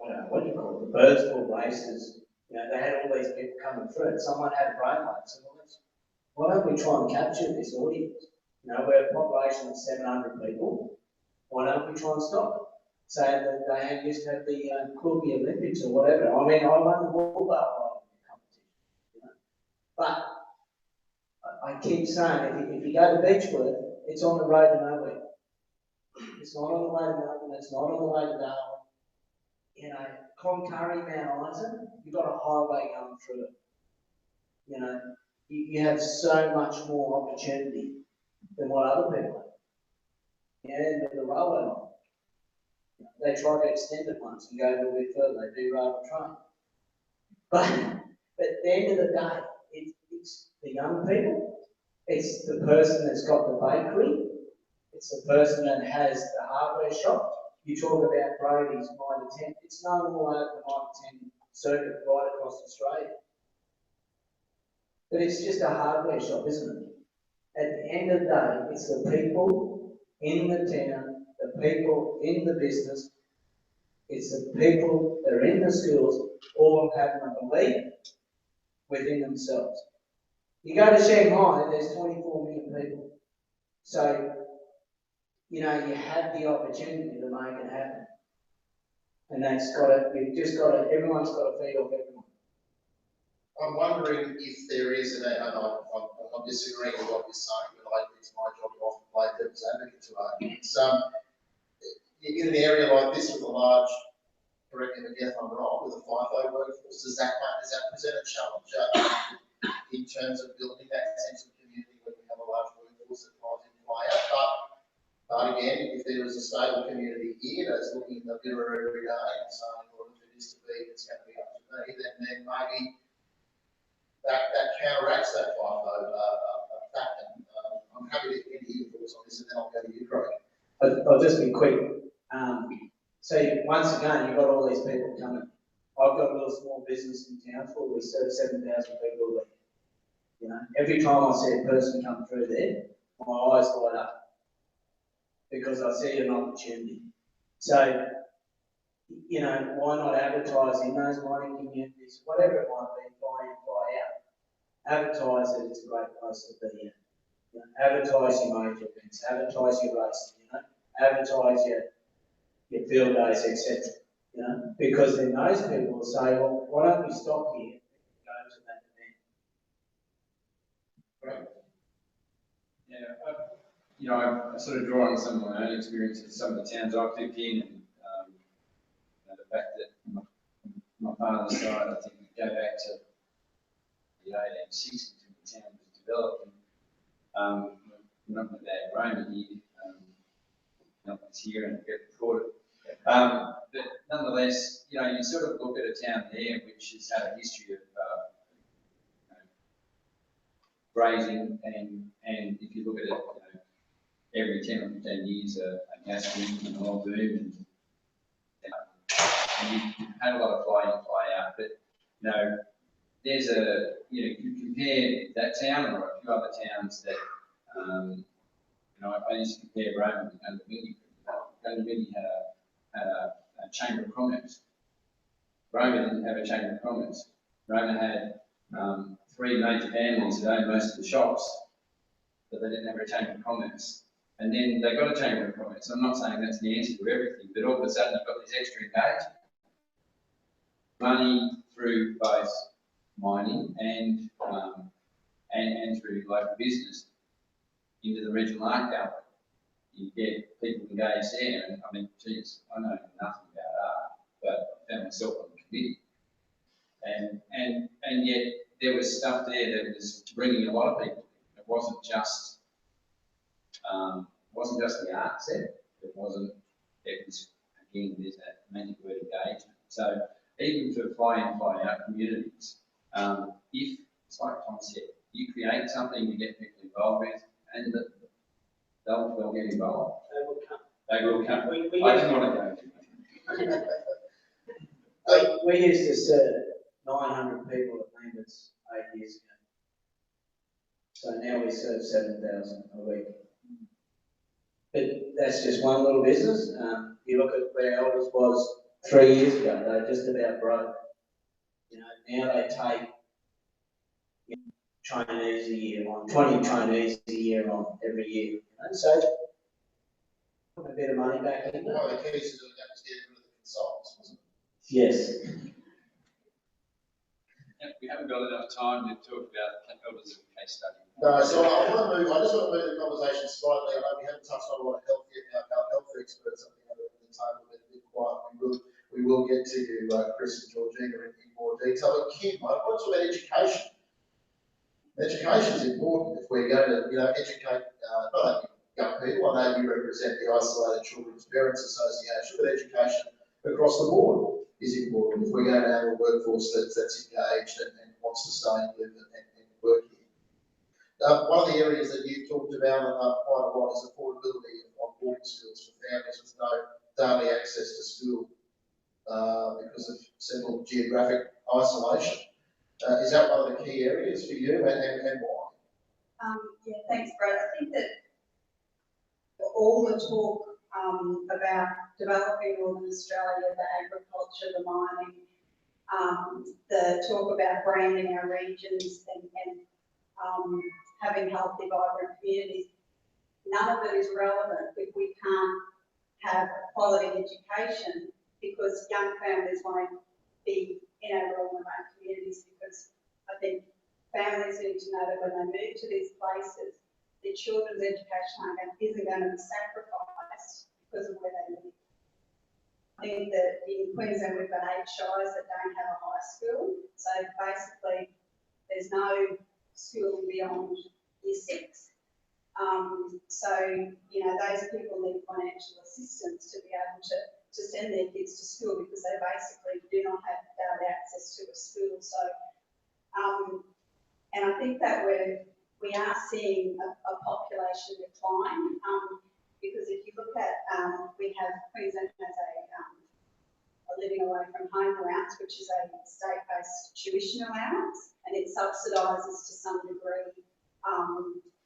know, what do you call it, the birdsville races, they had all these people coming through it. Someone had a brainwave and said, well, why don't we try and capture this audience? We're a population of 700 people. Why don't we try and stop it? So that they used to have the Quilpie Olympics or whatever. I mean, I won the ball competition, But I keep saying, if you go to Beechwood, it's on the road to nowhere. It's not on the way to Melbourne, it's not on the way to Darwin. Cloncurry, Mount Isa, you've got a highway going through it. You have so much more opportunity than what other people have. And the railway line. They try to extend it once and go a little bit further, they do rail train. But at the end of the day, it's the young people, it's the person that's got the bakery, it's the person that has the hardware shop. You talk about Brady's 9 to 10, it's known all over the 9 to 10 circuit right across Australia. But it's just a hardware shop, isn't it? At the end of the day, it's the people in the town, the people in the business, it's the people that are in the schools, all having a belief within themselves. You go to Shanghai, there's 24 million people. So, you have the opportunity to make it happen. And everyone's got to feed off everyone. I'm wondering if there is, and I'm disagreeing with what you're saying, but it's my job to often play devil's advocate to arguments. In an area like this with a large, correct me if I'm wrong, with a FIFO workforce, does that present a challenge in terms of building that sense of community when we have a large workforce that tries to fly out? But again, if there is a stable community here that's looking in the mirror every day and saying, well, if it is to be, it's going to be up to me, then maybe that counteracts that FIFO fact. I'm happy to hear your thoughts on this, and then I'll go to you, Craig. I'll just be quick. So once again, you've got all these people coming. I've got a little small business in Townsville. We serve 7,000 people a week. Every time I see a person come through there, my eyes light up because I see an opportunity. So, why not advertise in those mining communities, whatever it might be, fly in, fly out. Advertise that it's a great place to be in. Advertise your major events, advertise your racing, advertise your field days, etc. Because then those people will say, well, why don't we stop here and go to that event? Yeah, I sort of draw on some of my own experiences, some of the towns I've lived in, and the fact that my father's side, I think we go back to the 1860s when the town was developed. Not my dad Roman, he was here and get recorded. But nonetheless, you sort of look at a town there which has had a history of grazing, and if you look at it, every 10 or 15 years, a gas boom and an oil boom, and you've had a lot of fly in, fly out, but, there's you compare that town or a few other towns that, I used to compare Rome with Gundabilly. Gundabilly had a chamber of commerce. Roma didn't have a chamber of commerce. Roma had 3 major families that owned most of the shops, but they didn't have a chamber of commerce. And then they got a chamber of commerce. I'm not saying that's the answer to everything, but all of a sudden you've got this extra engagement. Money through both mining and through local business into the regional art gallery. You get people engaged there, and I mean, geez, I know nothing about art, but I found myself on the committee. And yet there was stuff there that was bringing a lot of people. It wasn't just the art set. It was, again, there's that magic word engagement. So even for fly in, fly out communities, if, it's like Tom said, you create something to get people involved with, and they'll get involved. They will come. I didn't want to go. We used to serve 900 people at Lambeth's 8 years ago. So now we serve 7,000 a week. But that's just one little business. You look at where Elders was 3 years ago, they were just about broke. Now they take trainees a year on, 20 trainees a year on every year. So put a bit of money back in. One of the keys to doing that was getting rid of the consultants, wasn't it? Yes. We haven't got enough time to talk about Elders as a case study. No, so I just want to move the conversation slightly. I know we haven't touched on a lot of health yet. Our health experts, I think, are at the table a bit quiet. We will get to you, Chris and Georgina, in more detail. But Kim, I want to talk about education. Education is important if we're going to, educate not only young people. I know you represent the Isolated Children's Parents Association, but education across the board is important if we're going to have a workforce that's engaged and wants to stay and live and work here. One of the areas that you've talked about quite a lot is affordability of boarding schools for families with no daily access to school because of simple geographic isolation. Is that one of the key areas for you, and why? Yeah, thanks, Brad. I think that all the talk about developing Northern Australia, the agriculture, the mining, the talk about branding our regions and having healthy, vibrant communities, none of it is relevant if we can't have quality education, because young families won't be in our rural and remote communities, because I think families need to know that when they move to these places, their children's education isn't going to be sacrificed because of where they live. I think that in Queensland we've got 8 shires that don't have a high school, so basically there's no school beyond year 6. So, those people need financial assistance to be able to send their kids to school, because they basically do not have daily access to a school. So, and I think that we are seeing a population decline, because if you look at, Queensland has a living away from home allowance, which is a state-based tuition allowance, and it subsidises to some degree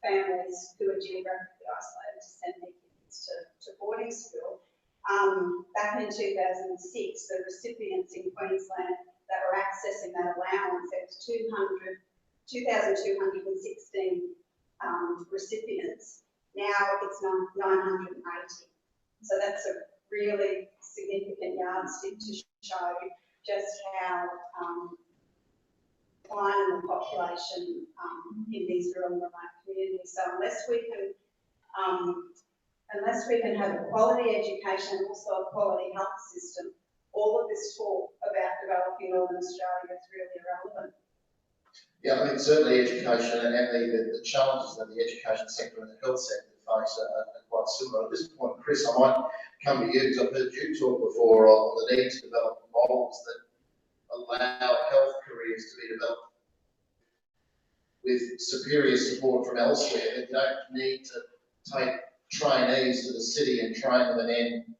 families who are geographically isolated to send their kids to boarding school. Back in 2006, the recipients in Queensland that were accessing that allowance, there was 2,216 recipients. Now it's 980. So that's a really significant yardstick to show just how decline in the population in these rural and remote communities. So unless we can have a quality education and also a quality health system, all of this talk about developing Northern Australia is really irrelevant. Yeah, I mean, certainly education and the challenges that the education sector and the health sector face are quite similar. At this point, Chris, I might come to you, because I've heard you talk before on the need to develop models that allow health careers to be developed with superior support from elsewhere, then you don't need to take trainees to the city and train them and then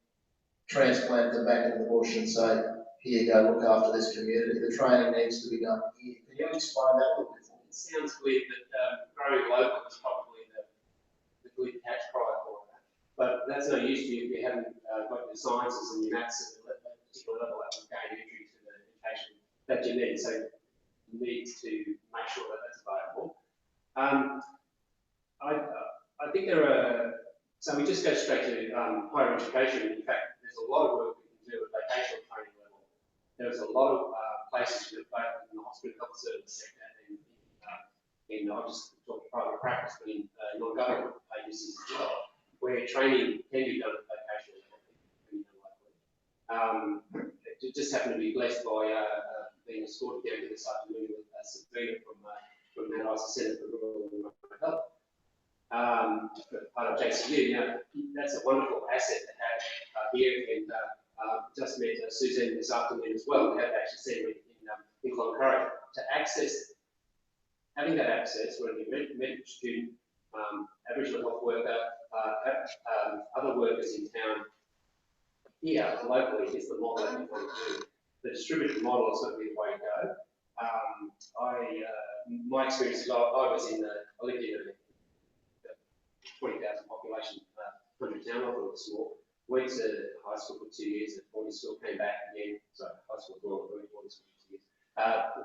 transplant them back into the bush and say, here you go, look after this community. The training needs to be done here. Can you explain that a little bit for me? It sounds weird that growing local is probably the good catch cry for that. But that's no use to you if you haven't got your sciences and your maths at a particular level that will gain entry to the education that you need. So you need to make sure that that's available. I think there are, so we just go straight to higher education. In fact, there's a lot of work we can do at vocational training level. There's a lot of places with both in the hospital health service sector and I'll just talk private practice, but in non-government agencies as well, where training can be done at vocational level. It just happened to be blessed by being escorted down to this afternoon with Sabrina from Mount Isa Centre for Rural and Remote Health. Part of JCU, that's a wonderful asset to have here, and just met Suzanne this afternoon as well. We have actually seen her in Cloncurry to access, having that access, whether it be medical student, Aboriginal health worker, other workers in town here locally is the model that we want to do. The distributed model is going to be the way to go. My experience is I lived in a 20,000 population, 100 town, I thought it was small. Went to high school for 2 years at boarding school, came back again, sorry, high school, boarding school for 2 years.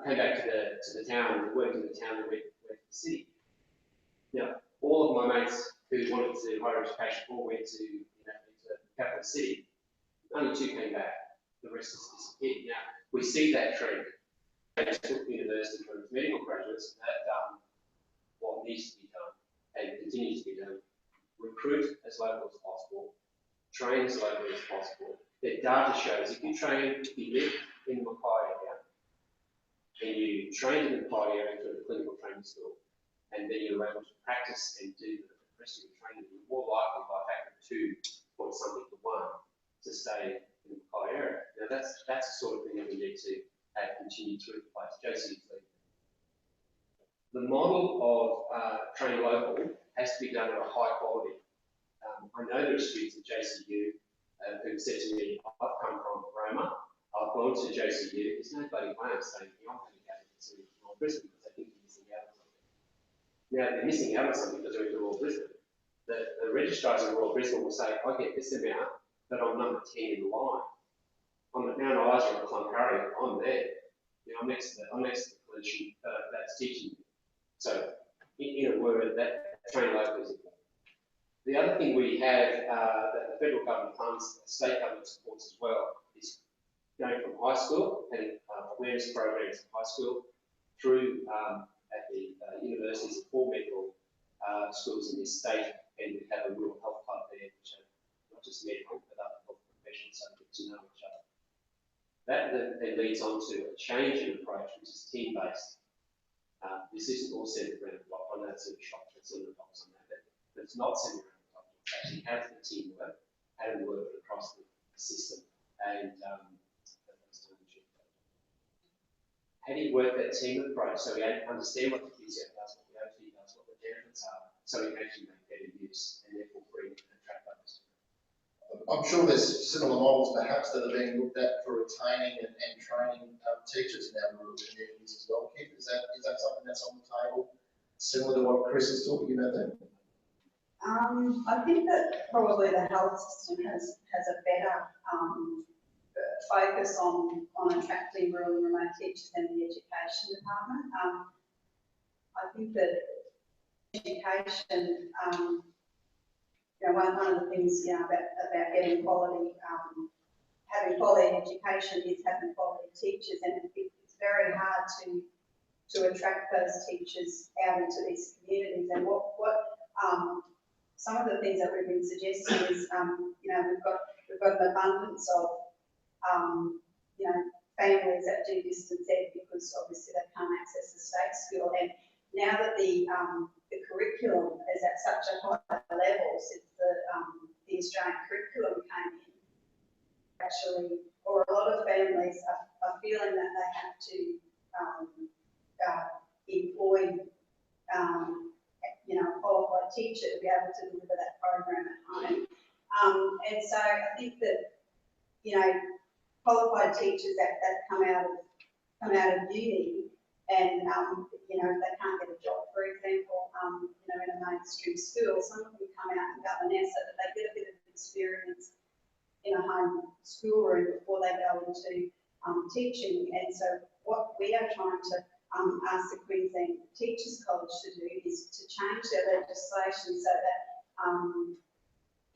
Came back to the town, worked in the town, and went to the city. Now, all of my mates who wanted to do higher education all went to the capital city. Only 2 came back, the rest has disappeared. Now, we see that trend. University for medical graduates have done what needs to be done and continues to be done. Recruit as local as possible, train as locally as possible. The data shows if you live in the Mackay area, and you train in the Mackay area through the clinical training school, and then you're able to practice and do the rest of your training, you're more likely by a factor of 2 or something to 1 to stay in the Mackay area. Now that's the sort of thing that we need to have continued through the place. JCU. The model of training local has to be done at a high quality. I know there are students at JCU who said to me, I've come from Roma, I've gone to JCU, there's no bloody way I'm staying here, I'm coming out to Royal Brisbane because I think they're missing out on something. Now, they're missing out on something because they're into Royal Brisbane. The registrars in Royal Brisbane will say, I get this amount, but I'm number 10 in the line. I'm at Mount Isa or Cloncurry, I'm there. I'm next to the clinician that's teaching me. So, in a word, that train local is important. The other thing we have that the federal government funds, state government supports as well, is going from high school, having awareness programs in high school, through at the universities and 4 medical schools in this state, and we have a rural health club there, which are not just medical, but other health professionals so get to know each other. That then leads on to a change in approach, which is team-based. This isn't all centered around the block. I know it's in the shop, it's in the box on that, but it's not centered around the block. It actually has the teamwork and work across the system. And how do you work that team approach so we understand what the QCF does, what the OT does, what the benefits are, so we can actually make better use and therefore bring and attract others? I'm sure there's similar models perhaps that are being looked at for retaining and training teachers in our rural communities as well. Keith, is that something that's on the table, similar to what Chris is talking about there? I think that probably the health system has a better focus on attracting rural and remote teachers than the education department. I think that education, one of the things about getting quality, having quality education is having quality teachers, and it's very hard to attract those teachers out into these communities. And what some of the things that we've been suggesting is, we've got an abundance of families that do distance ed because obviously they can't access the state school. And now that the curriculum is at such a high level since the Australian curriculum came in, actually, or a lot of families are feeling that they have to employ you know, a qualified teacher to be able to deliver that program at home. And so I think that, you know, qualified teachers that come out of uni and, you know, if they can't get a job, for example, you know, in a mainstream school, some of them come out and governess so that they get a bit of experience in a home schoolroom before they go into teaching. And so what we are trying to ask the Queensland Teachers College to do is to change their legislation so that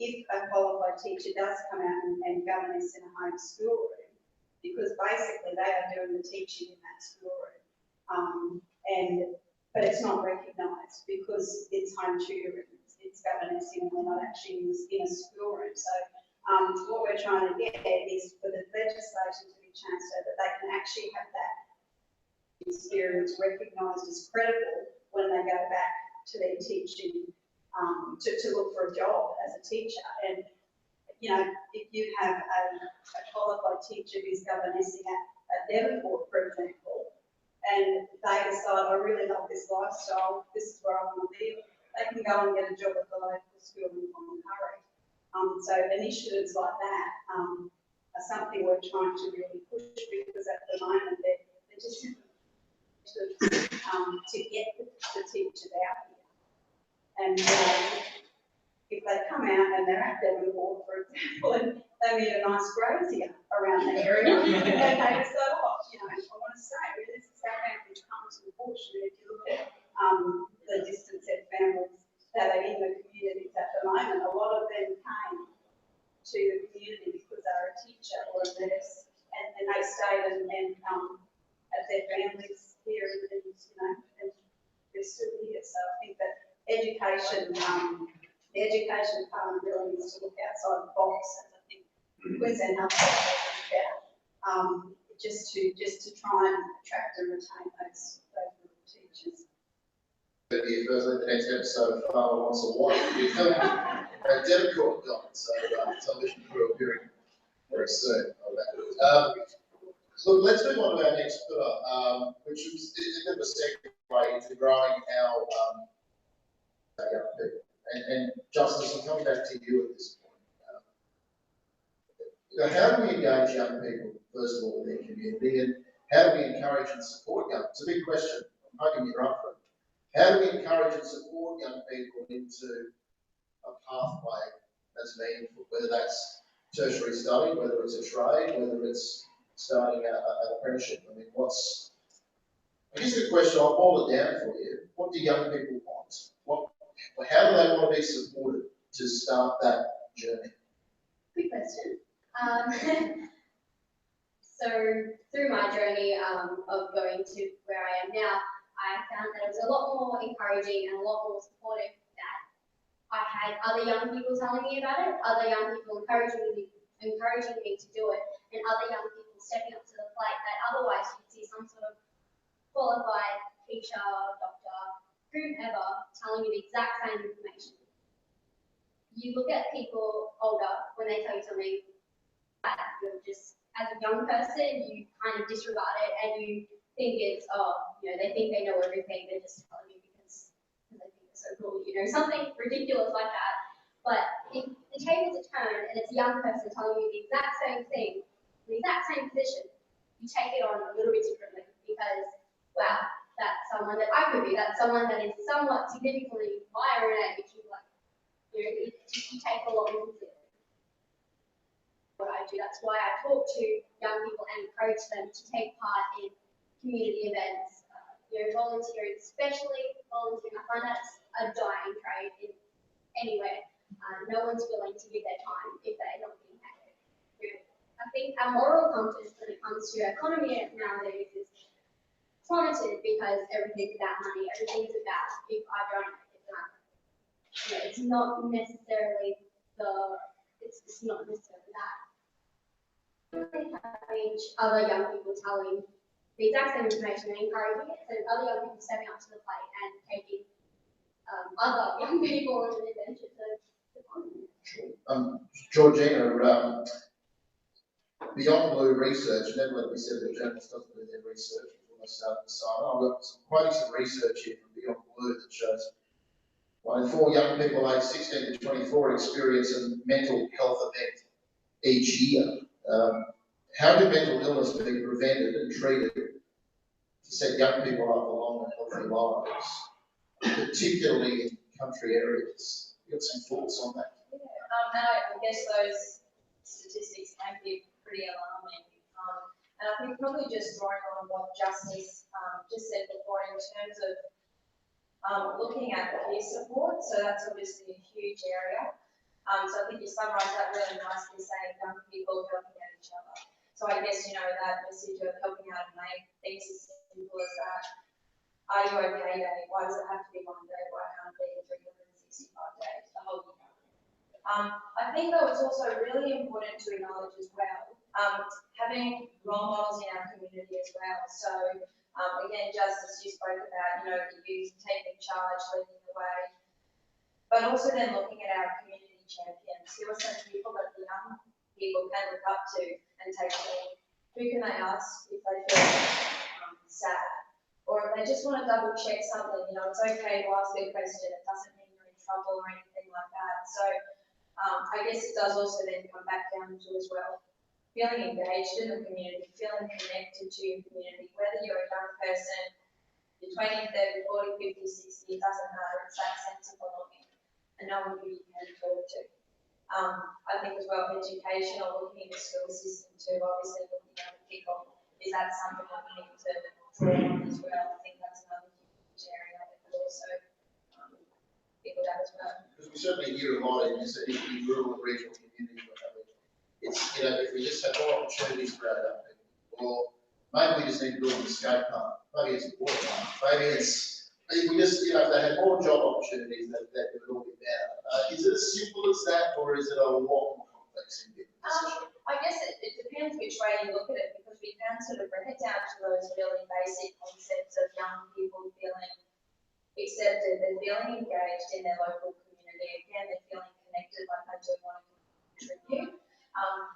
if a qualified teacher does come out and governess in a home schoolroom, because basically they are doing the teaching in that schoolroom. But it's not recognised because it's home tutoring, it's governessing, and we're not actually in a schoolroom. So what we're trying to get is for the legislation to be changed so that they can actually have that experience recognised as credible when they go back to their teaching, to look for a job as a teacher. And, you know, if you have a qualified teacher who's governessing at Devonport, for example, and they decide, I really love this lifestyle, this is where I want to live, they can go and get a job at the local school in Cloncurry. So initiatives like that are something we're trying to really push, because at the moment they're just to get the teachers out here. And if they come out and they're at Devonport, for example, and they meet a nice grazier around the area, and they decide, oh, you know, I want to stay. This is how families come to the bush. And if you look at the distance ed families that are in the communities at the moment, a lot of them came to the community because they're a teacher or a nurse, and they stayed and as their families here, and you know, and they're still here. So I think that education, the education department really needs to look outside the box, and I think Queensland Health is about just to try and attract and retain those little teachers. Firstly, the next episode of Farmer Wants a Wife will be filmed at Devonport, so television crew will be appearing very soon. Look, let's move on to our next pillar, which is a bit of a segue into growing our young people. And Justice, I'm coming back to you at this point. You know, how do we engage young people, first of all, in their community, and how do we encourage and support young? It's a big question. I'm hoping you're up for it. How do we encourage and support young people into a pathway that's meaningful, whether that's tertiary study, whether it's a trade, whether it's starting an apprenticeship? I mean, I guess the question, I'll boil it down for you. What do young people want? How do they want to be supported to start that journey? Good question. So through my journey of going to where I am now, I found that it was a lot more encouraging and a lot more supportive that I had other young people telling me about it, other young people encouraging me to do it, and other young people stepping up to the plate that otherwise you'd see some sort of qualified teacher, doctor, whomever telling you the exact same information. You look at people older when they tell you something that you're just, as a young person, you kind of disregard it and you think it's, oh, you know, they think they know everything, they're just telling you because they think they're so cool, you know, something ridiculous like that. But if the tables are turned and it's a young person telling you the exact same thing, the exact same position, you take it on a little bit differently because, wow, that's someone that I could be, that's someone that is somewhat significantly higher in age, like, you know, you take a lot more seriously. What I do, that's why I talk to young people and encourage them to take part in community events, you know, volunteering, especially volunteering. I find that's a dying trade in anywhere. No one's willing to give their time if they're not being paid. You know, I think our moral compass when it comes to economy nowadays is plummeted because everything's about money. Everything's about if I don't, it's not. You know, it's not necessarily it's not necessarily that. Encourage other young people telling the exact same information and encouraging it, and other young people stepping up to the plate and taking other young people on an adventure to Georgina, Beyond Blue research, never let me say that journalists doesn't do their research, when I started the site. I've got some quoting some research here from Beyond Blue that shows 1 in 4 young people aged 16 to 24 experience a mental health event each year. How can mental illness be prevented and treated to set young people up for long and healthy lives, particularly in country areas? You got some thoughts on that? Yeah, and I guess those statistics can be pretty alarming. And I think probably just drawing on what Justice just said before in terms of looking at peer support, so that's obviously a huge area. So I think you summarised that really nicely, saying young people helping out each other. So I guess, you know, that message of helping out and make things as simple as that. Are you okay day? Why does it have to be 1 day? Why can't it be 365 days, the whole year? I think though it's also really important to acknowledge as well, having role models in our community as well. So again, Justice, you spoke about, you know, the youth taking charge, leading the way, but also then looking at our community champions. Who are some people that the young people can look up to and take lead? Who can they ask if they feel sad? Or if they just want to double check something, you know, it's okay to ask a question. It doesn't mean you're in trouble or anything like that. So I guess it does also then come back down to as well, feeling engaged in the community, feeling connected to your community, whether you're a young person, you're 20, 30, 40, 50, 60, it doesn't matter. It's that sense of belonging and knowing who you can talk to. I think as well, education or looking at the school system too, obviously looking at the kick-off, is that something that we need to draw on as well? I think that's another huge area that could also think of that as well. Because we certainly hear a lot in this, in rural and regional communities. It's, you know, if we just have more opportunities for our young people, or maybe we just need to build an escape park, maybe it's a water park, maybe it's, we just, you know, if they had more job opportunities, that would all be better. Is it as simple as that, or is it a lot more complex in business? I guess it depends which way you look at it, because we can sort of bring it down to those really basic concepts of young people feeling accepted, they're feeling engaged in their local community, again, they're feeling connected, like I do want to contribute.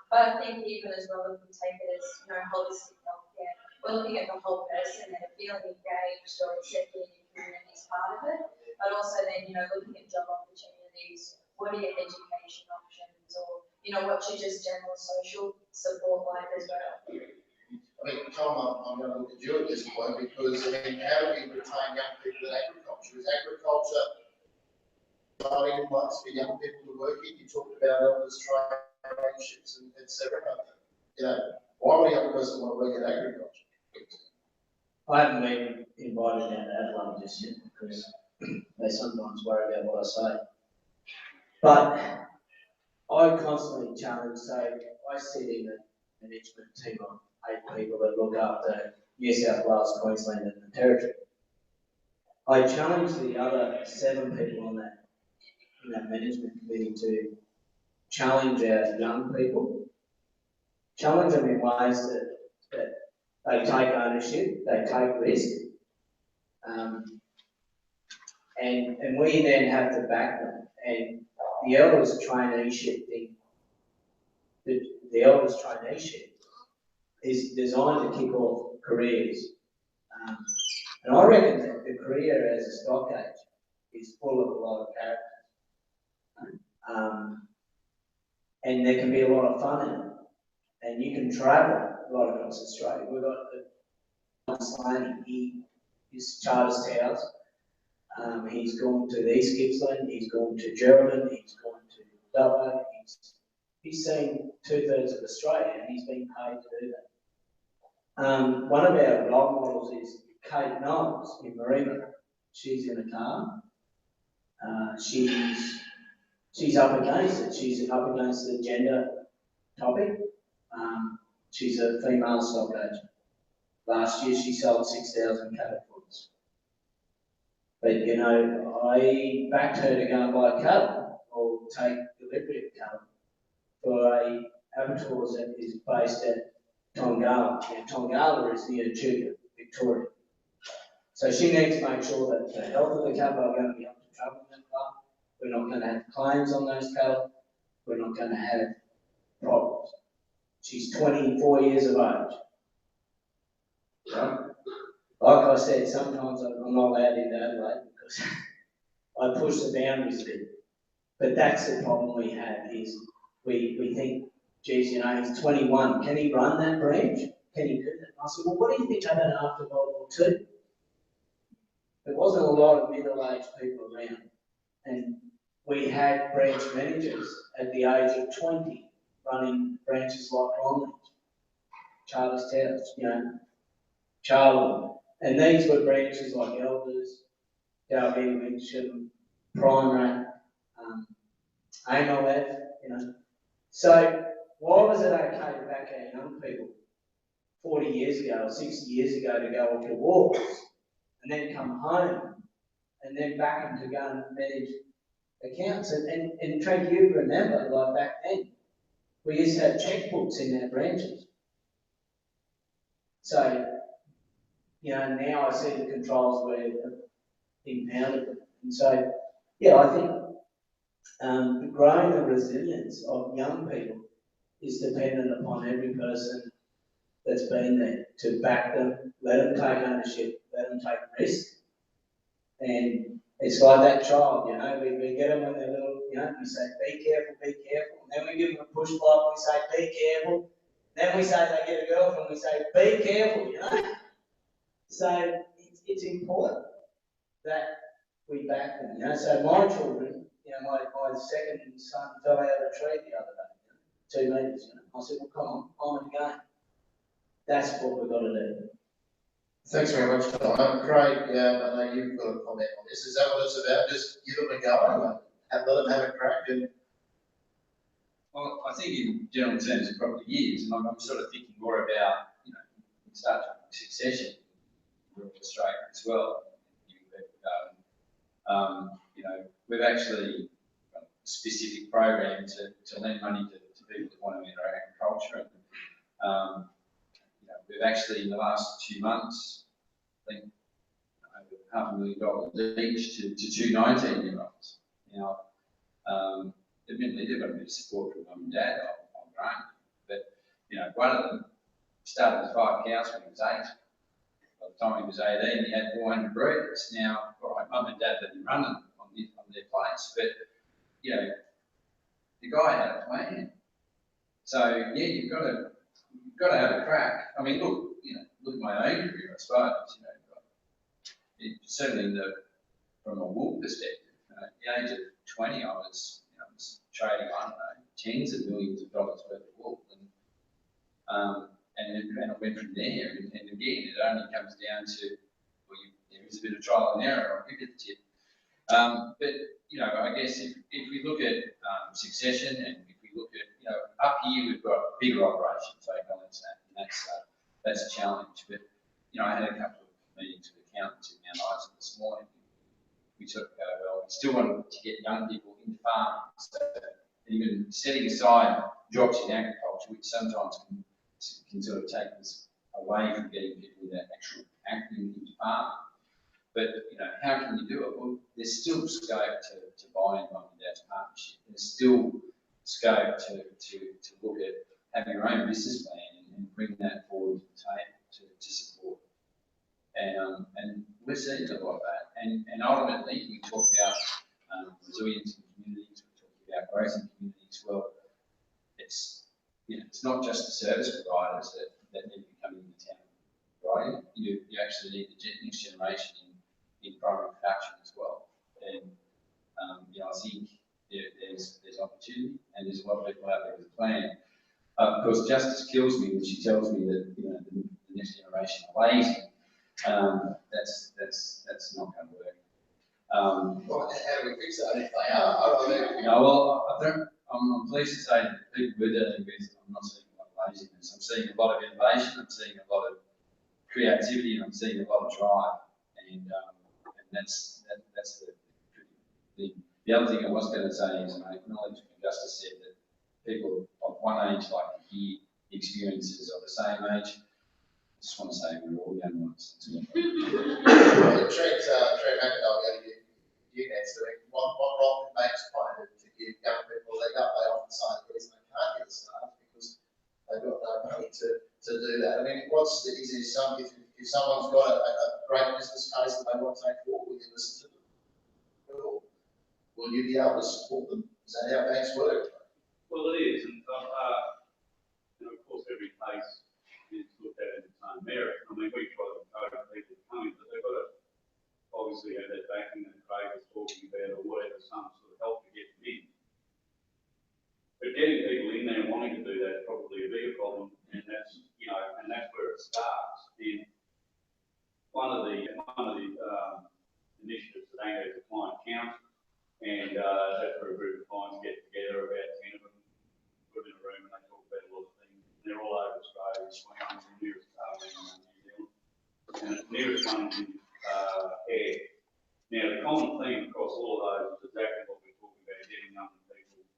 But I think even as well, if we take it as, you know, holistic healthcare, we're looking at the whole person, they're feeling engaged or accepted in your community as part of it, but also then, you know, looking at job opportunities, what are your education options, or, you know, what's your just general social support like as well. I mean, Tom, I'm going to look at you at this point, because, I mean, how do we retain young people in agriculture? Is agriculture providing place for young people to work in? You talked about elders traineeships and etc. You know, why would a young person want to work in agriculture? I haven't been invited down to Adelaide just yet because they sometimes worry about what I say. But I constantly challenge, so I sit in a management team of 8 people that look after New South Wales, Queensland and the Territory. I challenge the other 7 people on that, in that management committee to challenge our young people, challenge them in ways that they take ownership, they take risk, and we then have to back them. And the elders traineeship thing, the elders traineeship is designed to kick off careers. And I reckon that the career as a stock agent is full of a lot of characters. And there can be a lot of fun in it. And you can travel right across Australia. We've got Slaney, he's Charters Towers. He's gone to the East Gippsland, he's gone to Geraldton, he's gone to Dubbo, he's seen 2/3 of Australia and he's been paid to do that. One of our role models is Kate Knowles in Marina. She's in a car. She's up against it. She's up against the gender topic. She's a female stock agent. Last year she sold 6,000 cattle foods. But you know, I backed her to go and buy cattle or take delivery of cattle for a abattoir that is based at Tongala. Now, Tongala is near Echuca, Victoria. So she needs to make sure that the health of the cattle are going to be able to travel that far. We're not going to have claims on those cattle. We're not going to have problems. She's 24 years of age. Right? Like I said, sometimes I'm not allowed into Adelaide because I push the boundaries a bit. But that's the problem we have is we think, geez, you know, he's 21, can he run that branch? Can he do that? I said, well, what do you think happened after World War II? There wasn't a lot of middle-aged people around. And we had branch managers at the age of 20 running branches like Longreach, Charles Towers, you know, Charlton. And these were branches like Elders, Dalby, Winsham, Primary, Amolev, you know. So why was it okay to back our young people 40 years ago or 60 years ago to go off to wars and then come home and then back them to go and manage accounts? And Trent, you remember, like back then, we used to have checkbooks in our branches. So, you know, now I see the controls where impounded them. And so, yeah, I think growing the resilience of young people is dependent upon every person that's been there to back them, let them take ownership, let them take risk. And it's like that child, you know, we get them when they're little, you know, we say, be careful, and then we give them a push block, we say, be careful, then we say they get a girlfriend, we say, be careful, you know. So it's important that we back them, you know. So my children, you know, my second son fell out of a tree the other day, 2 metres, you know. I said, well, come on the game. That's what we've got to do. Thanks very much, Tom. Craig, I know you've got a comment on this. Is that what it's about? Just give them a go and let them have a crack? And Well, I think in general terms it probably is, and I'm sort of thinking more about, you know, we start talking succession in rural Australia as well. You know, we've actually got a specific program to lend money to people that want to enter agriculture. And, you know, we've actually in the last 2 months, I think, over $500,000 each to 2 19-year-olds. Now, admittedly, they've got a bit of support from mum and dad on growing, but you know, one of them started with 5 cows when he was 8. By the time he was 18, he had 400 breeders. Now, all right, mum and dad let him run them on their place, but you know, the guy had a plan. So yeah, you've got to have a crack. I mean, look at my own career, I suppose. You know, certainly from a wool perspective, at the age of 20, I was trading, I don't know, tens of millions of dollars worth of wool, and I went from there. And again, it only comes down to, well, there is a bit of trial and error. I'll give you the tip. But you know, I guess if we look at succession, and if we look at, you know, up here we've got bigger operations, I acknowledge that, and that's a challenge. But you know, I had a couple of meetings with accountants in Mount Isa this morning. We sort of go, well, we still want to get young people into farming. So even setting aside jobs in agriculture, which sometimes can sort of take us away from getting people that actual acting into farming. But you know, how can you do it? Well, there's still scope to buy in mum and dad's partnership. There's still scope to look at having your own business plan and bring that forward to the table to support. And we're seeing a lot of that. And ultimately, we talk about resilience in communities, we talk about growth in communities. Well, it's, you know, it's not just the service providers that need to be coming into town, right? You actually need the next generation in primary production as well. And you know, I think there's opportunity, and there's a lot of people out there with a plan. Of course, justice kills me when she tells me that, you know, the next generation are lazy. That's not going to work. well, how do we fix that if they are? No, well, I'm pleased to say that the people we're dealing with, I'm not seeing a lot of laziness. I'm seeing a lot of innovation. I'm seeing a lot of creativity, and I'm seeing a lot of drive. And that's the thing. The other thing I was going to say is, I acknowledge when Justice said that people of one age like to hear the experiences of the same age. I just want to say we're all young ones. Trent McIntyre, you answer it. What role can banks play to give young people a leg up? They often say the reason they can't get a start because they've got no money to do that. I mean, if someone's got a great business case that they want to take forward, will you listen to them? Or will you be able to support them? Is that how banks work? Well, it is, and of course, every case is looked at in its own merit. I mean, we try to encourage people to come in, but they've got to obviously have that backing that Craig was talking about, or whatever, some sort of help to get them in. But getting people in there wanting to do that is probably a bigger problem, and that's, and that's where it starts. And one of the initiatives that aimed at the client council, and that's where a group of clients get together, about 10 of them, put in a room, and they talk about a lot of things. And they're all over Australia, Queensland, the nearest in New Zealand, and the nearest one is Air. Now, the common theme across all of those is exactly what we're talking about, getting young people.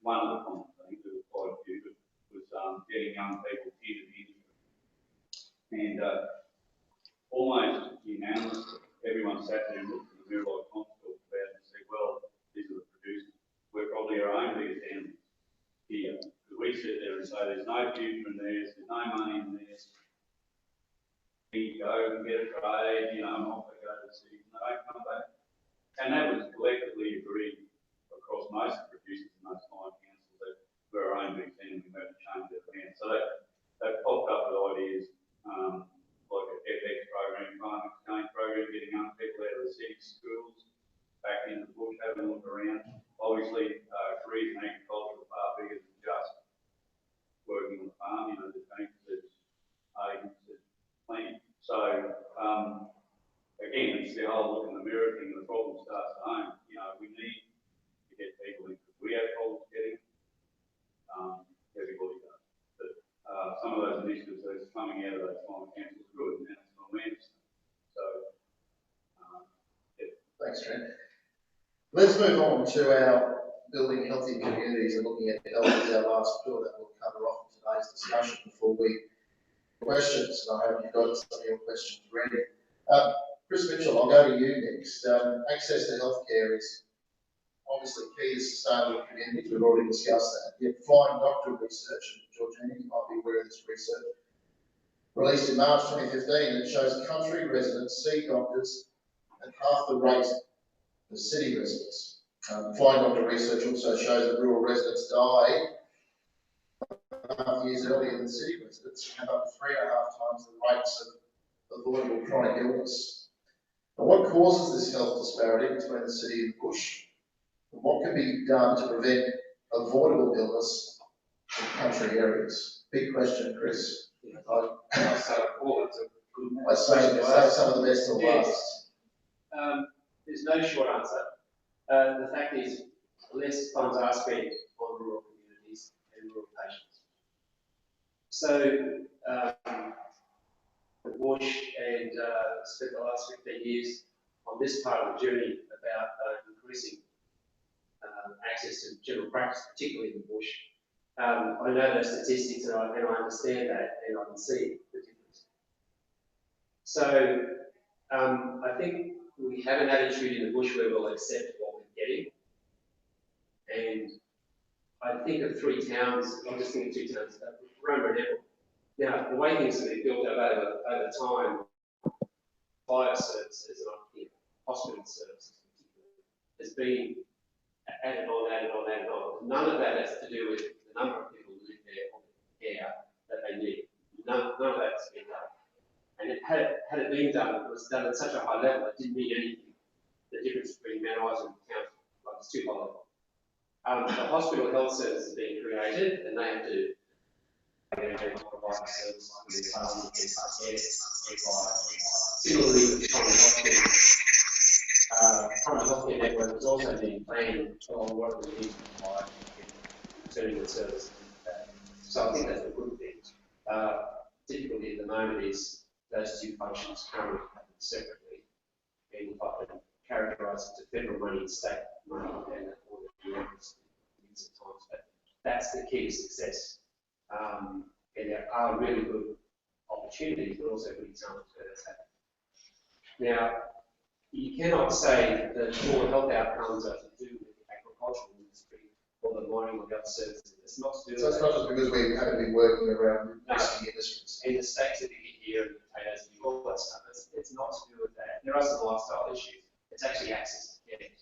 One of the common themes, there was quite a few, but was getting young people into the industry. And almost unanimously, everyone sat there and looked in the mirror like Tom talked about and said, well, these are the producers. We're probably our own biggest enemies here. Because we sit there and say, there's no future in this, there's no money in this. We go and get a trade, I'm off they go to the city, and they don't come back. And that was collectively agreed across most of the producers and most client councils that we're our own biggest enemy, we have to change that around. So they've popped up with ideas like a FX program, farm exchange program, getting young people out of the city schools, back into the bush, having a look around. Obviously, careers in agriculture are far bigger than just working on the farm, there's banks, there's agents, there's plenty. So, again, it's the whole look in the mirror thing, the problem starts at home. We need to get people in, because we have problems getting everybody does. But some of those initiatives that's coming out of those farm councils are good, and it's not managed. So, yeah. Thanks, Trent. Let's move on to our building healthy communities and looking at health as our last pillar that we'll cover off in today's discussion before we questions. And I hope you've got some of your questions ready. Chris Mitchell, I'll go to you next. Access to healthcare is obviously key to sustainable communities. We've already discussed that. Yet flying doctor research, and Georgina, you might be aware of this research, released in March 2015, that shows country residents see doctors at half the rate of city residents. Flying doctor research also shows that rural residents die 1.5 years earlier than city residents, and up to 3.5 times the rates of avoidable chronic illness. Now, what causes this health disparity between the city and the bush? And what can be done to prevent avoidable illness in country areas? Big question, Chris. I say some of the best till last. There's no short answer. The fact is, less funds are spent on rural communities and rural patients. So, the bush and spent the last 15 years on this part of the journey about increasing access to general practice, particularly in the bush. I know those statistics and I understand that, and I can see the difference. So I think we have an attitude in the bush where we'll accept what we're getting. And I think of 3 towns, I'm just thinking 2 towns, Roma and Apple. Now, the way things have been built up over time, fire services and hospital services has been added on. None of that has to do with the number of people who live there or the care that they need. None of that has been done. And had it been done, it was done at such a high level, it didn't mean anything. The difference between Mount Isa and Council, like it's too high level. The hospital health service has been created, and they have to provide service for their customers. Similarly, with the primary healthcare network has also been planning on what we need to provide turning the service. So I think that's a good thing. Difficulty at the moment is those 2 functions currently happen separately, and if I can characterise it to federal money and state money, and all the numbers at times, but that's the key to success. And there are really good opportunities, but also good examples where that's happened. Now, you cannot say that all the health outcomes are to do with the agricultural industry or the mining or the other services. It's not to do with So it's not just because we haven't been working around risky industries. And the states are gear and potatoes and all that stuff. It's not to do with that. There are some lifestyle issues. It's actually access to getting.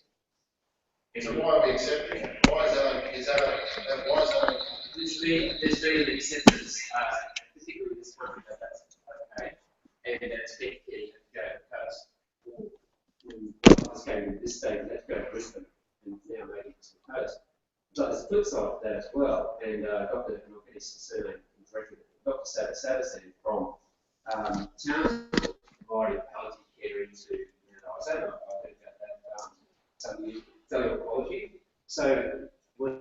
So why are we accepting it? Why is that, why is that? There's been an acceptance, particularly in this country, that that's okay. And it's been key to go to the coast. When I was going to this stage, let's go to Brisbane, and now maybe to the coast. But there's a flip side of that as well, and Dr. and I'll get his surname correctly, Dr. Savison from Townsville provided palliative care into, I was able to think about that, cellular quality. So, when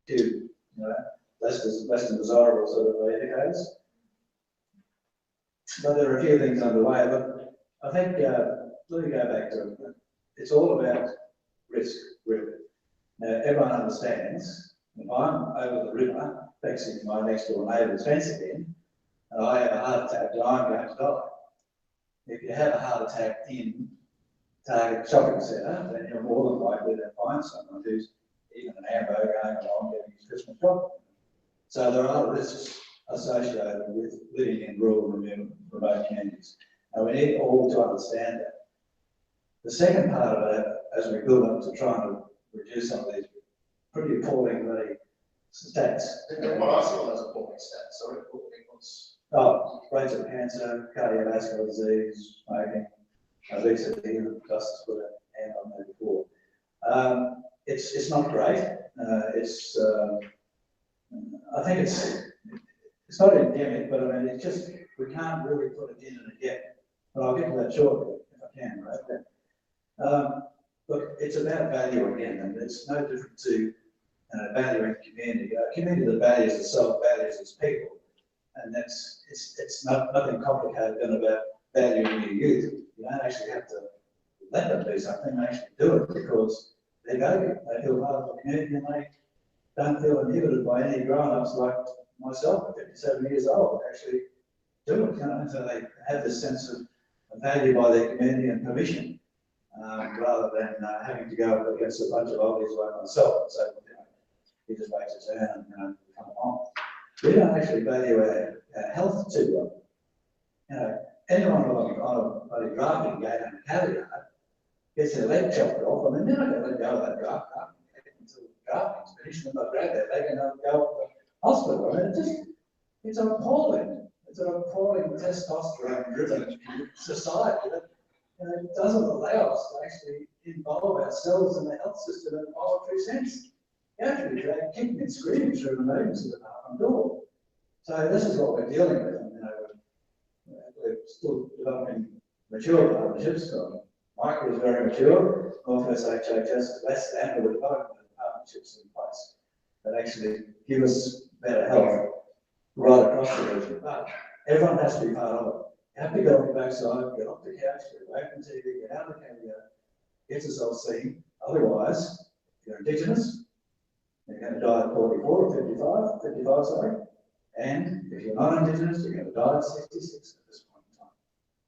few, less than desirable sort of indicators. But there are a few things underway. But I think, let me go back to it. It's all about risk, really. Now, everyone understands if I'm over the river fixing my next door neighbour's fence again, and I have a heart attack, then I'm going to die. If you have a heart attack in Target shopping centre, then you're more than likely to find someone who's eating an hamburger going along getting his Christmas shopping. So there are risks associated with living in rural and remote communities. And we need all to understand that. The second part of it, as we build up to trying to reduce some of these pretty appalling stats. What I saw as appalling stats, sorry, what's... Oh, rates of cancer, cardiovascular disease, smoking, obesity, and Justice put a hand on that before. It's not great. I think it's not endemic, but I mean, it's just, we can't really put it in and again. But I'll get to that shortly if I can, right? Look, it's about value again, and it's no different to valuing community. A community that values itself values its people, and it's nothing complicated than about valuing your youth. You don't actually have to let them do something; they actually do it because they value it. They feel part of the community, and they don't feel inhibited by any grown-ups like myself at 57 years old. Actually, do it, so they have this sense of value by their community and permission. Rather than having to go up against a bunch of oldies like myself and say, well, he just makes a turn and come on. We don't actually value our health too well. Anyone on a drafting gate in a caveat gets their leg chopped off. I mean, they're not going to let go of that draft until the drafting's finished, and they'll grab their leg and they'll go to the hospital. I mean, it's appalling. It's an appalling testosterone-driven society. It doesn't allow us to actually involve ourselves in the health system in a voluntary sense. You have to be dragged, kicking and screaming through an emergency department door. So this is what we're dealing with. We're still developing mature partnerships. Micro is very mature. Northwest HHS is less than, but we're developing partnerships in place that actually give us better health right across the region. But everyone has to be part of it. You have to get on the backside, get off the couch, get away from TV, get out of the patio, get yourself seen. Otherwise, if you're Indigenous, you're going to die at 44 or 55, sorry. And if you're not Indigenous, you're going to die at 66 at this point in time.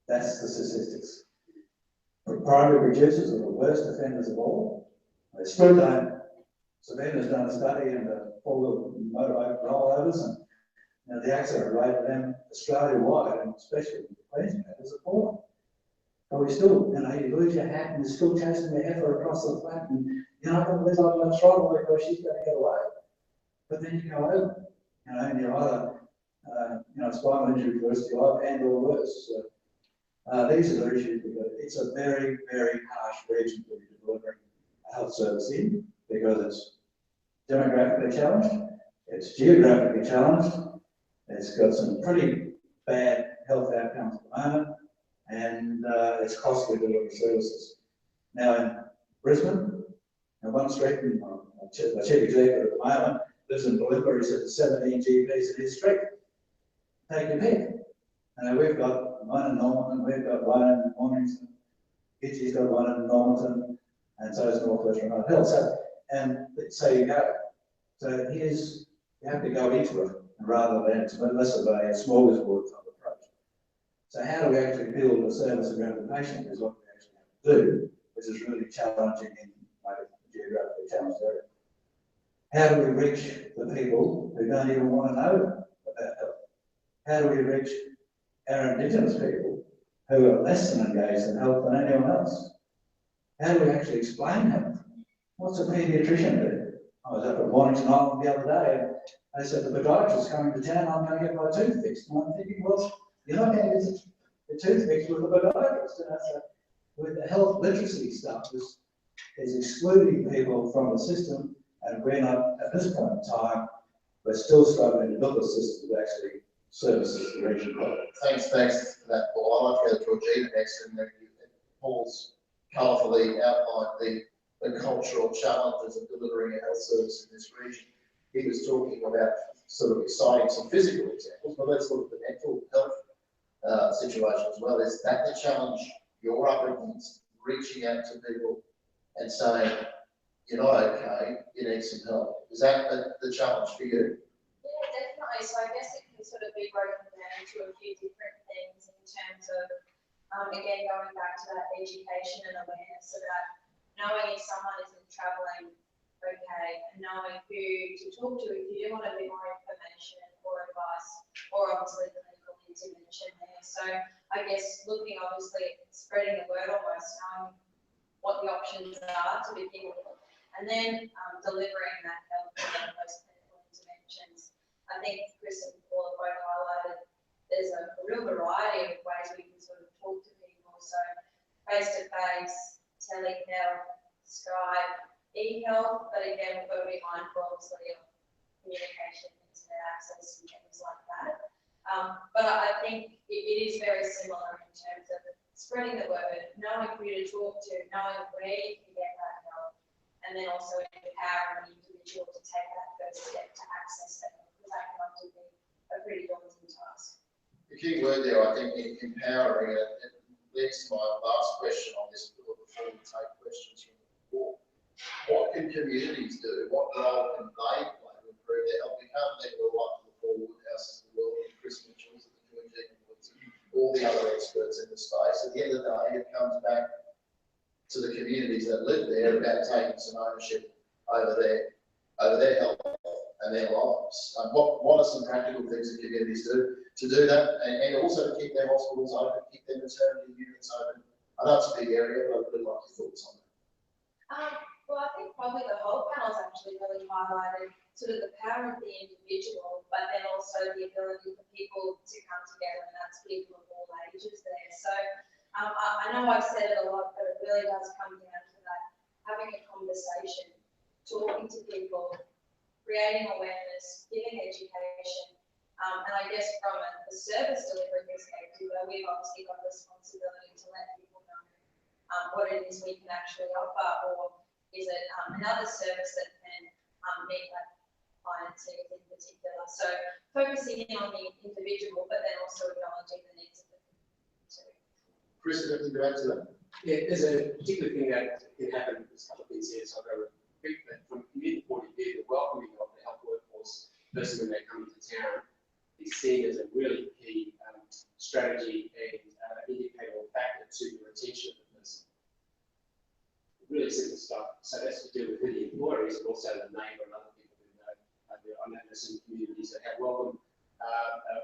That's the statistics. Primary producers are the worst offenders of all. They still don't. Savannah's done a study into all the motorbike rollovers, and the accident rate of them Australia-wide, and especially in Queensland, is appalling. But we still, you lose your hat and you're still chasing the heifer across the flat, and you're not going to live on the throttle because she's going to get away. But then you go over, and you're either, spinal injury for the rest of your life and or worse. So, these are the issues because it's a very, very harsh region to be delivering a health service in because it's demographically challenged, it's geographically challenged, it's got some pretty bad health outcomes at the moment, and it's costly to deliver services. Now in Brisbane, one street, my chief executive at the moment lives in Bulimba, he's at 17 GPs in his street. Take your pick. We've got one in Normanton, we've got one in Mornington, Gidgey's got one in Normanton, and so is Northwest Remote Health. So you go. So you have to go into it rather than it's less of a smorgasbord type approach. So how do we actually build a service around the patient is what we actually have to do, which is really challenging in a geographically challenged area. How do we reach the people who don't even want to know about health? How do we reach our Indigenous people who are less than engaged in health than anyone else? How do we actually explain health? What's a paediatrician do? I was up at Mornington Island the other day, and they said the podiatrist is coming to town, I'm going to get my tooth fixed. And I'm thinking, well, you're not going to get the tooth fixed with a podiatrist. So with the health literacy stuff is excluding people from the system, and we're not, at this point in time, we're still struggling to build a system that actually services the region. Thanks for that, Paul. I'd like to go to Georgina next, and Paul's colourfully outlined the cultural challenges of delivering a health service in this region. he was talking about sort of citing some physical examples, but let's look at the mental health situation as well. Is that the challenge you're up against, reaching out to people and saying, you're not okay, you need some help? Is that the challenge for you? Yeah, definitely. So I guess it can sort of be broken down into a few different things in terms of, again, going back to that education and awareness about knowing if someone isn't travelling okay and knowing who to talk to if you do want a bit more information or advice, or obviously the medical intervention there. So I guess looking obviously at spreading the word almost, knowing what the options are to begin with, and then delivering that help and those medical interventions. I think Chris and Paul have both highlighted there's a real variety of ways we can sort of talk to people. So face-to-face, telehealth, Skype, e-health, but again, we've got to be mindful obviously of communication, internet access and things like that. But I think it is very similar in terms of spreading the word, knowing who to talk to, knowing where you can get that help, and then also empowering the individual to take that first step to access that, because that can often be a pretty daunting task. The key word there, I think, in empowering it, it leads to my last question on this before we take questions from the floor. What can communities do? What role can they play to improve their health? We can't leave it all up to the four Woodhouses of the world, and Chris Mitchell's and the Georgina Woods, and all the other experts in the space. At the end of the day, it comes back to the communities that live there about taking some ownership over their health and their lives. What are some practical things that communities do to do that, and also to keep their hospitals open, keep their maternity units open? I know it's a big area, but I'd really like your thoughts on that. Well, I think probably the whole panel's actually really highlighted sort of the power of the individual, but then also the ability for people to come together, and that's people of all ages there. So I know I've said it a lot, but it really does come down to that, having a conversation, talking to people, creating awareness, giving education, and I guess from a service delivery perspective, we've obviously got a responsibility to let people know what it is we can actually offer, or is it another service that can meet that client's needs in particular. So focusing in on the individual, but then also acknowledging the needs of the community too. Chris, anything to add to that? Yeah, there's a particular thing that can happen, there's a couple of things here, so I'll go repeat that. From a community point of view, the welcoming of the health workforce, first when they come into town, is seen as a really key strategy and indicator or factor to the retention of the person. Really simple stuff. So that's to do with who the employer is, but also the neighbour and other people who know. I know there's some communities that have welcome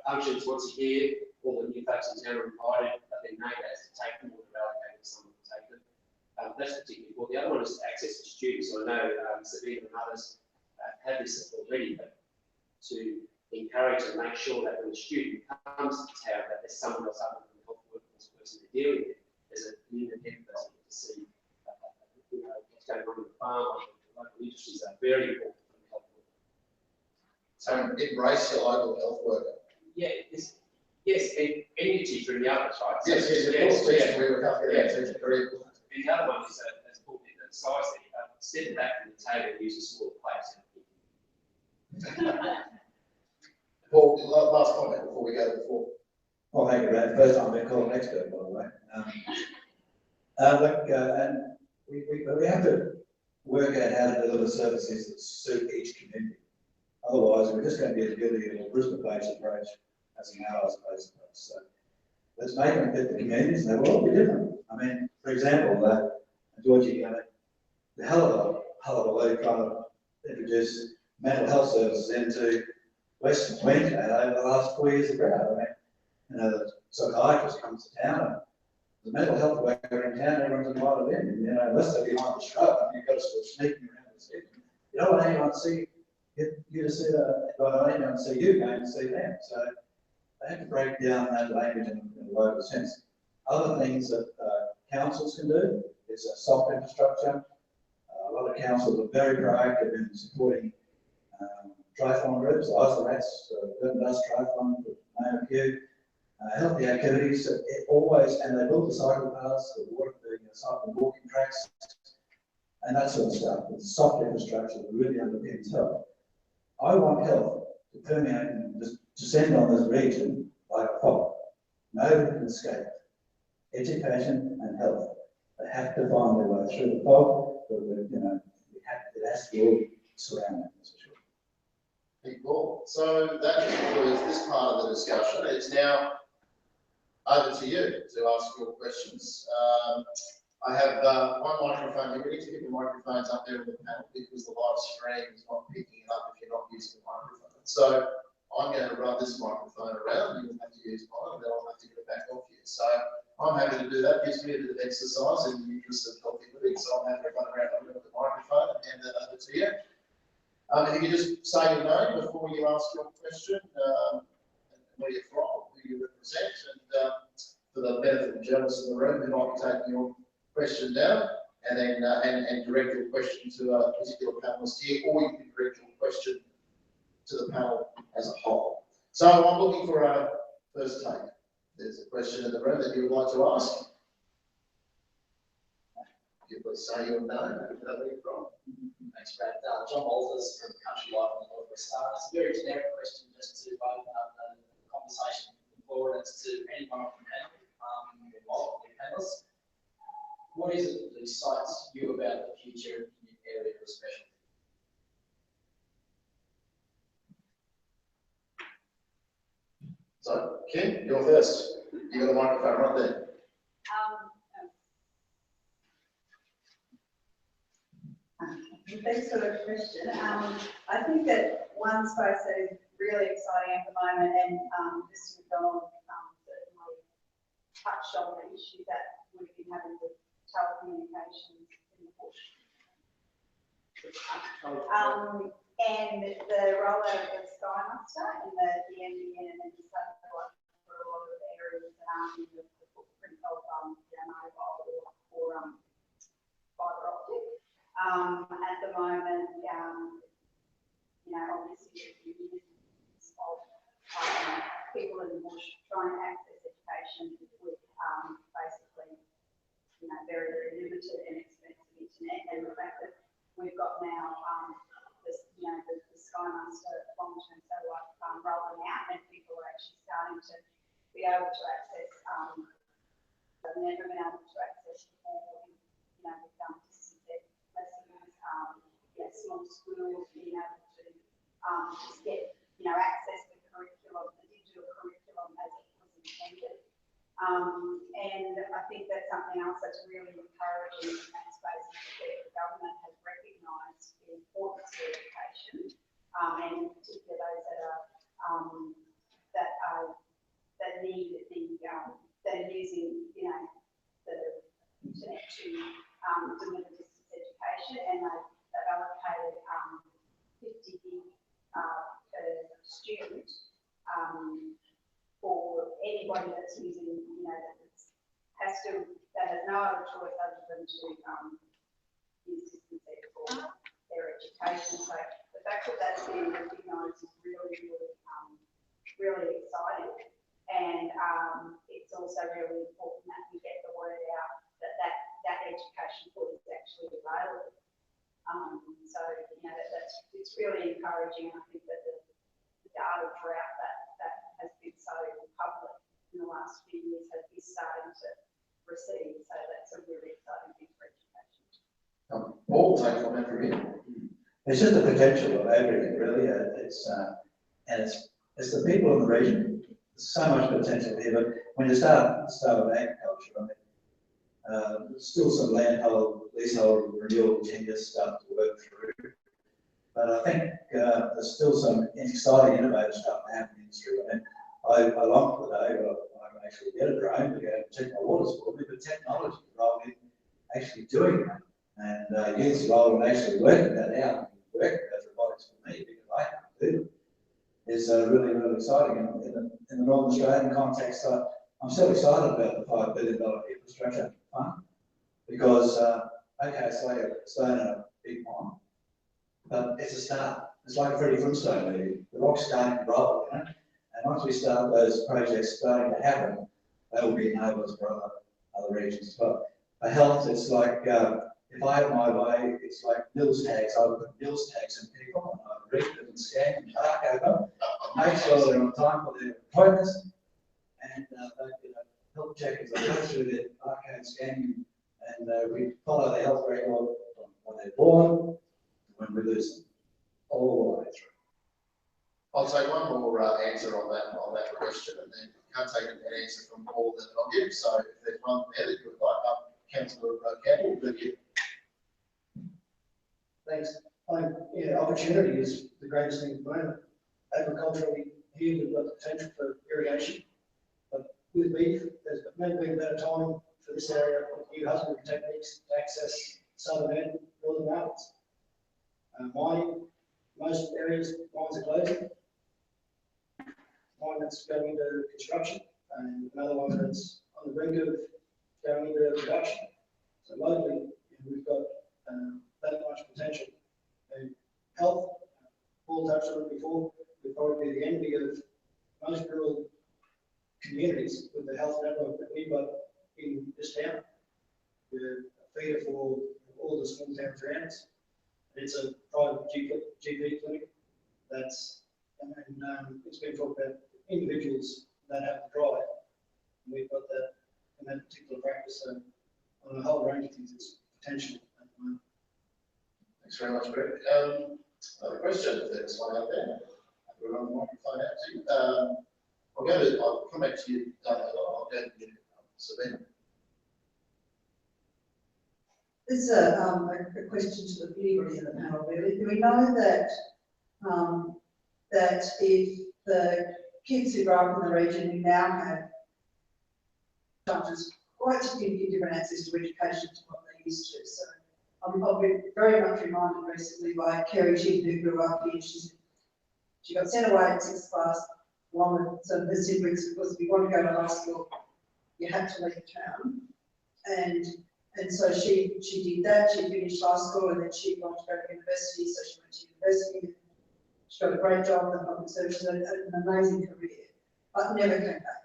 functions once a year. All the new folks in town are invited, but their neighbour has to take them, or they're allocated to someone to take them. That's particularly important. The other one is access to students. So I know Sabine and others have this already, but to encourage and make sure that when a student comes to town, that there's someone else other than the health workforce person they're dealing with. There's a community emphasis to see what's going on in the farm, local industries are very important for the health worker. So embrace your local health worker. Yeah, yes, and any teacher in the others, right? Yes, of course, teaching, we were covering that teaching very important. And the other one is, as Paul did, the size there, step back from the table and use a smaller plate. Paul, last comment before we go to the floor. Well, thank you, Brad. First time being called an expert, by the way. And we have to work out how to deliver services that suit each community. Otherwise, we're just going to be guilty of a Brisbane-based approach as an hours-based approach. So let's make them fit the communities, and they will all be different. I mean, for example, Georgie, the hell of a load trying to introduce mental health services into Western Queensland over the last 4 years of drought. I mean, the psychiatrist comes to town, and the mental health worker in town, everyone's invited in. Unless they're behind the shrub, and you've got to sort of sneaking around the city. You don't want anyone to see you to see anyone see you going to see them. So they have to break down that language in a local sense. Other things that councils can do is a soft infrastructure. A lot of councils are very proactive in supporting triathlon groups, ISORATs, Urban Dust Triathlon, name a few. Healthy activities, and they build the cycle paths, the cycle and walking tracks, and that sort of stuff. It's soft infrastructure that really underpins health. I want health to permeate and just descend on this region like a fog. Nobody can escape it. Education and health, they have to find their way through the fog, but it has to all surround them, that's for sure. Thank you, Paul. So that concludes this part of the discussion. It's now over to you to ask your questions. I have one microphone. You need to get the microphones up there in the panel because the live stream is not picking it up if you're not using the microphone. So I'm going to run this microphone around. You will have to use mine, and then I'll have to get it back off you. So I'm happy to do that. Gives me a bit of exercise in the interest of healthy living. So I'm happy to run around with the microphone and hand that over to you. If you could just say your name before you ask your question, and where you're from, who you represent, and for the benefit of the journalists in the room who might be taking your question down, and then and direct your question to a particular panelist here, or you can direct your question to the panel as a whole. So I'm looking for a first take. There's a question in the room that you would like to ask. You please say your name and where you're from. Thanks, Brad. John Walters from Country Life on the Northwest Star. It's a very generic question just to open up the conversation forward as to anyone on the panel, involved in panelists. What is it that excites you about the future in your area of specialty? So, Kim, you're first. You got a microphone right there. Thanks for the question. I think that one space that is really exciting at the moment, and Mr. McDonald certainly touched on the issue that we've been having with telecommunications in the bush. And the rollout of the Sky Muster and the NBN and then the satellite for a lot of areas that aren't in the footprint of mobile or fibre optic. At the moment, obviously the years of people in the bush trying to access education with basically, very, very limited and expensive internet, and the fact that we've got now the Sky Muster long-term satellite rolling out, and people are actually starting to be able to access, they've never been able to access before, with distance lessons, small schools being able to just get, access the curriculum, the digital curriculum as it was intended. And I think that's something else that's really encouraging in that space, that the government has recognised the importance of education, and in particular those that need that are using, the internet to deliver distance education, and they've allocated 50 gig per student for anybody that's using, that has no other choice other than to use distance ed for their education. So the fact that that's being recognised is really, really, really exciting. And it's also really important that we get the word out that education for is actually available. So it's really encouraging. I think that the data drought that has been so public in the last few years is starting to recede. So that's a really exciting thing for education. Paul, take on that from here. It's just the potential of everything, really. It's the people in the region. There's so much potential here, but when you start with agriculture, there's still some leasehold renewal tenure stuff to work through. But I think there's still some exciting, innovative stuff happening in the industry. I long for the day where I can actually get a drone to go and check my waters for me, but technology rather than actually doing that. And youth rather than actually working that out, working those robotics for me because I can't do them, is really, really exciting. And in the Northern Australian context, I'm so excited about the $5 billion infrastructure fund because, okay, it's like a stone in a big pond, but it's a start. It's like a Freddie Flintstone movie. The rock's starting to roll, And once we start those projects starting to happen, they will be enablers for other regions as well. For health, it's like, if I had my way, it's like nils tags. I would put nils tags in people, and I'd read them and scan and mark over, make sure they're on time for their appointments, and they get a health check as they go through their barcode scanning, and we follow the health record from when they're born to when we lose them, all the way through. I'll take one more answer on that question, and then can't take an answer from all that I'll give. So if there's one there that you would like, Councillor Campbell, thank you. Thanks. Yeah, opportunity is the greatest thing at the moment. Agriculturally, here we've got the potential for irrigation, but with beef, there's maybe been a better time for this area with new husbandry techniques to access southern and northern mountains. Most areas, mines are closing. One that's going into construction, and another one that's on the brink of going into production. So locally, we've got that much potential. And health, Paul touched on it before, would probably be the envy of most rural communities with the health network that we've got in this town. We're a feeder for all the small towns around us. And it's a private GP clinic that's, and it's been talked about individuals that have the drive. And we've got that in that particular practice. So on a whole range of things, it's potential at the moment. Thanks very much, Greg. Another question, if there's one out there. We're on the microphone out to you. I'll come back to you, I'll go to you, Sabina. There's a question to the anybody in the panel really. Do we know that that if the kids who grow up in the region who now have quite significant different access to education to what they used to? So I've been very much reminded recently by Kerry Chin, who grew up here. She got sent away in 6th class along with some of her siblings because if you want to go to high school, you had to leave town. And so she did that. She finished high school and then she wanted to go to university. So she went to university. She got a great job in the public service and an amazing career, but never came back.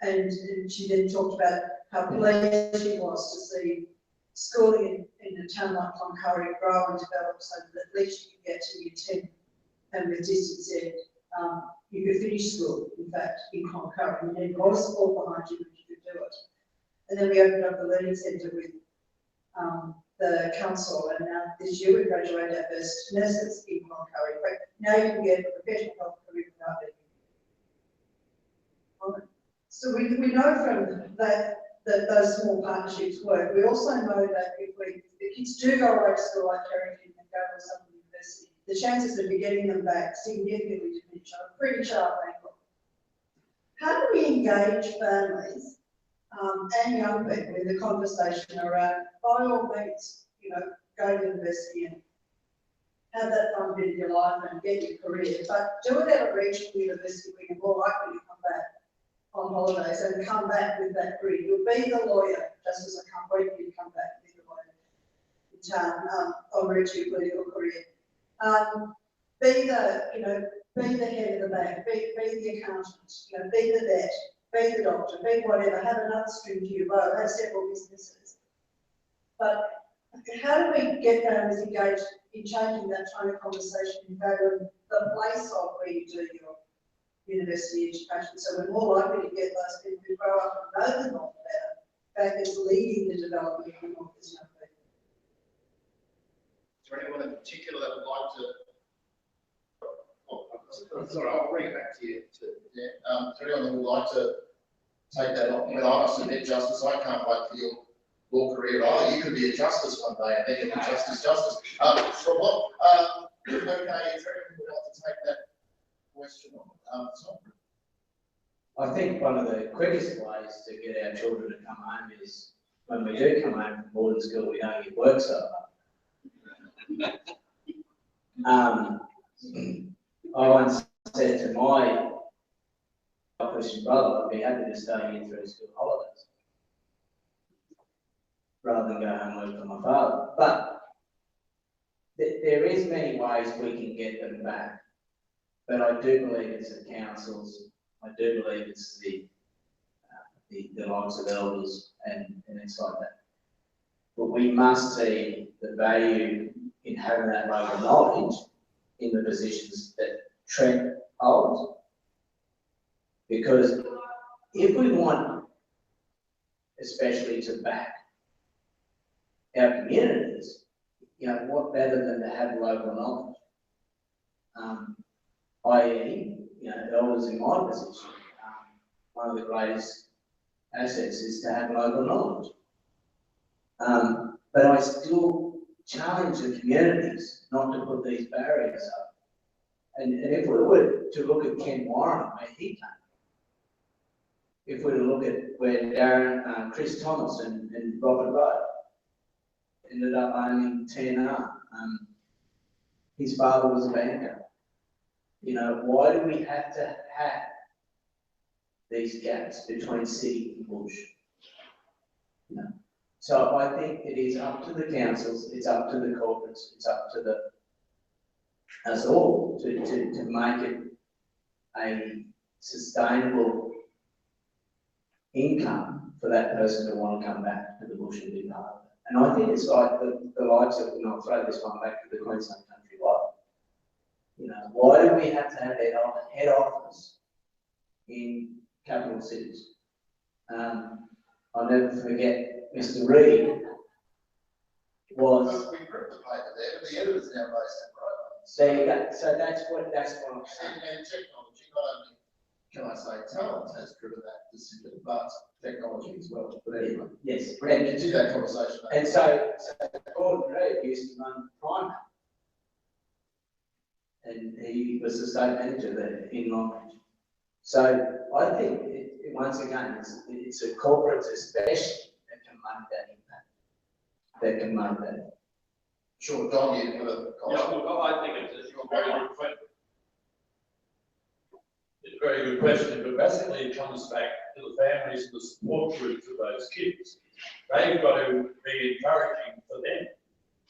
And she then talked about how pleased she was to see schooling in a town like Cloncurry grow and develop so that at least you could get to year 10 and with distance ed, you could finish school, in fact, in Cloncurry. You need a lot of support behind you, but you could do it. And then we opened up the Learning Centre with the council, and now this year we graduated our first nurses in Cloncurry. But now you can get a professional health career without it. So we know from that those small partnerships work. We also know that if the kids do go away to school like Carrington and go to some university, the chances of getting them back significantly diminish on a pretty sharp angle. How do we engage families and young people in the conversation around, by all means, go to university and have that fun bit of your life and get your career, but do it at a regional university where you're more likely to come back on holidays and come back with that career. You'll be the lawyer, just as I can't wait for you to come back and be the lawyer in town, on route to your political career. Be the head of the bank, be the accountant, be the vet, be the doctor, be whatever, have another string to your bow, have several businesses. But how do we get families engaged in changing that kind of conversation in favour of the place of where you do your university education? So we're more likely to get those people who grow up and know the North better back as leading the development of the North as young people. Is there anyone in particular that would like to? Sorry, I'll bring it back to you. Is there anyone that would like to take that on? I mean, I must admit, Justice, I can't wait for your law career either. You could be a justice one day, and then you'll be justice. From what? Okay, is there anyone who would like to take that question on? I think one of the quickest ways to get our children to come home is when we do come home from boarding school, we don't get work so hard. I once said to my Christian brother, I'd be happy to stay here through school holidays rather than go home and work for my father. But there is many ways we can get them back. But I do believe it's the councils, I do believe it's the likes of elders and it's like that. But we must see the value in having that local knowledge in the positions that Trent holds. Because if we want, especially to back our communities, you know, what better than to have local knowledge? I.e., you know, elders in my position, one of the greatest assets is to have local knowledge. But I still challenge the communities not to put these barriers up. And if we were to look at Ken Warren, where he came, if we were to look at where Darren, Chris Thomas and Robert Rowe ended up owning 10R, his father was a banker. You know, why do we have to have these gaps between city and bush? You know? So I think it is up to the councils, it's up to the corporates, it's up to us all to make it a sustainable income for that person to want to come back to the bush and be part of it. And I think it's like the likes of, and I'll throw this one back to the Queensland Country Life. You know, why do we have to have head office in capital cities? I'll never forget Mr. Reid was. We put the paper there, but the editor's now based in Brighton. There you go. So that's what I'm saying. And technology, not only can I say talent has driven that decision, but technology as well. But anyway, yes, we can continue that conversation. And so Gordon Reid used to run Primate, and he was the state manager there in Long Beach. So I think once again, it's a corporate especially that can make that impact. That can make that. Sure, Don, you have a comment? Yeah, look, I think it's a very good question. It's a very good question, but basically it comes back to the families and the support groups of those kids. They've got to be encouraging for them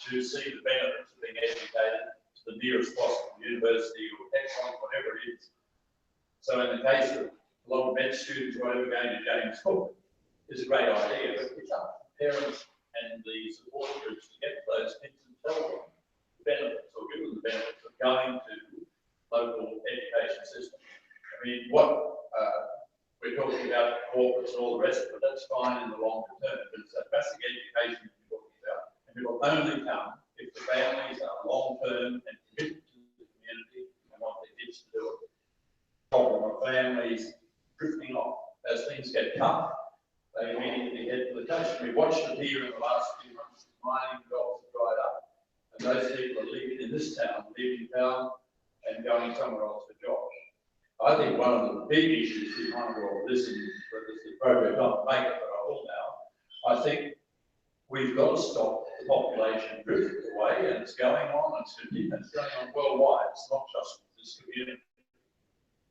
to see the benefits of being educated to the nearest possible university or tech college, whatever it is. So in the case of a lot of med students who are going to James Cook, it's a great idea, but it's up to parents and the support groups to get those kids and tell them the benefits or give them the benefits of going to local education system. I mean, what we're talking about corporates and all the rest of it, that's fine in the longer term, but it's that basic education we're talking about. And it will only come if the families are long-term and committed to the community and want their kids to do it. Problem of families drifting off as things get tough, they immediately head to the coast. We watched it here in the last few months. Mining jobs have dried up, and those people are leaving in this town, leaving town and going somewhere else for jobs. I think one of the big issues behind all of this, and this is appropriate not to make it, but I will now. I think we've got to stop the population drifting away, and it's going on. It's going on worldwide. It's not just this community.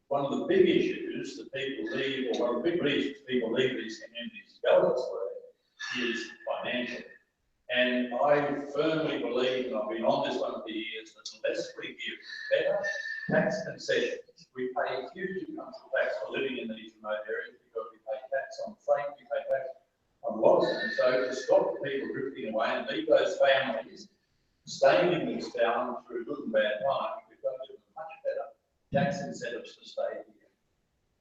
One of the big issues that people leave, or one of the big reasons people leave these communities to go elsewhere, is financial. And I firmly believe, and I've been on this one for years, that unless we give better tax concessions, we pay huge amounts of tax for living in these remote areas because we pay tax on freight, we pay tax on lots. And so to stop the people drifting away and leave those families staying in this town through good and bad times, we've got to give them much better tax incentives to stay here.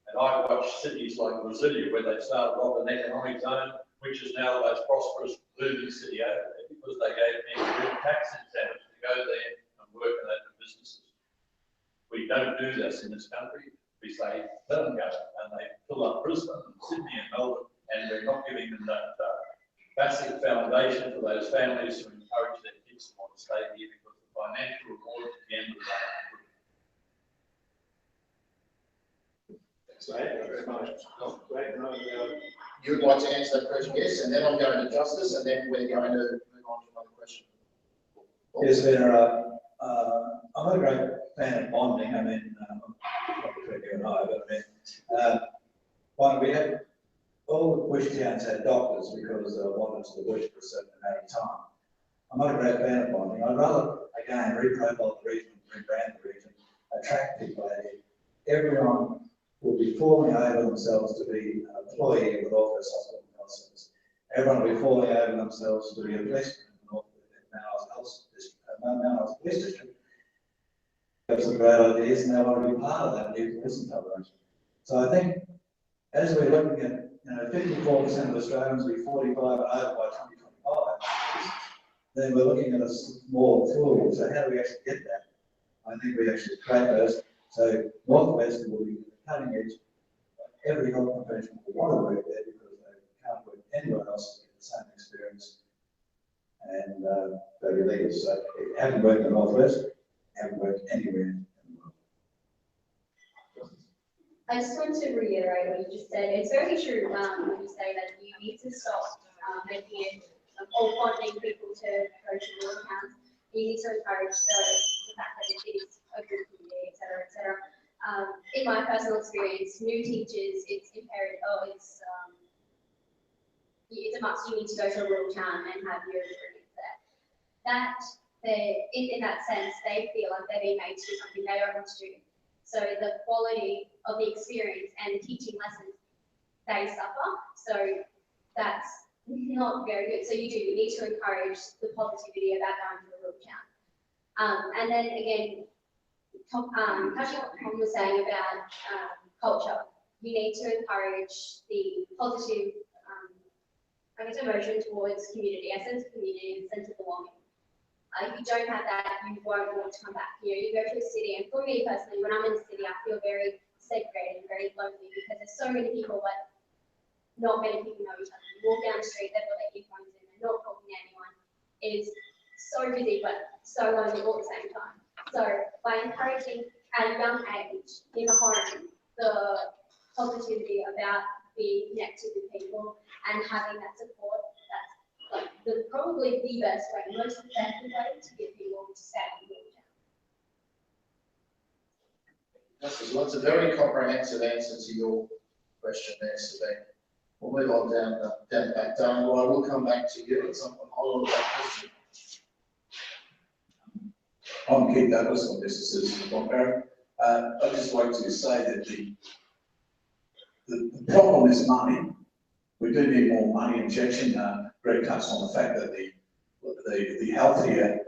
And I've watched cities like Brasilia, where they started off an economic zone, which is now the most prosperous booming city over there, because they gave people good tax incentives to go there and work and open businesses. We don't do this in this country. We say, let them go, and they fill up Brisbane and Sydney and Melbourne, and we're not giving them that basic foundation for those families to encourage their kids to want to stay here, because the financial reward at the end of the day. Thank you very much. You would like to answer that question? Yes, and then I'm going to Justice, and then we're going to move on to another question. Yes, I'm a great fan of bonding. I mean, not between you and I, but one, we had all the bush towns had doctors because they wanted to the bush for a certain amount of time. I'm not a great fan of bonding. I'd rather, again, reprofile the region, rebrand the region, attract people out here. Everyone will be falling over themselves to be an employee of the North West Hospital and Health Service. Everyone will be falling over themselves to be a policeman in the North West Police District. have some great ideas and they want to be part of that new tourism collaboration. So I think as we're looking at, 54% of Australians will be 45 and over by 2025, then we're looking at a more tool. So how do we actually get that? I think we actually create those. So Northwest will be the cutting edge. Every health professional will want to work there because they can't work anywhere else to get the same experience. And they'll be leaders. So if you haven't worked in the Northwest, haven't worked anywhere in the world. I just want to reiterate what you just said. It's very true when you say that you need to stop making it or wanting people to go to rural towns. You need to encourage the fact that it is a good community, et cetera, et cetera. In my personal experience, new teachers, it's imperative, it's a must, you need to go to a rural town and have your experience there. That, in that sense, they feel like they're being made to do something they don't want to do. So the quality of the experience and teaching lessons, they suffer. So that's not very good. So you need to encourage the positivity about going to a rural town. And then again, touching on what Tom was saying about culture, you need to encourage the positive, emotion towards community, a sense of community, a sense of belonging. If you don't have that, you won't want to come back. You go to a city, and for me personally, when I'm in a city, I feel very segregated and very lonely because there's so many people, but not many people know each other. You walk down the street, they've got their earphones in, they're not talking to anyone. It is so busy, but so lonely all at the same time. So by encouraging at a young age in the home the positivity about being connected with people and having that support, that's probably the best way, the most effective way to get people to stay in the town. That's a very comprehensive answer to your question there, Sabine. We'll move on down the back. Darren, well, I will come back to you at some point. I'll that question. I'm Keith Douglas, I'm Business Citizen Cloncurry. I'd just like to say that the problem is money. We do need more money injection. Greg touched on the fact that the health here,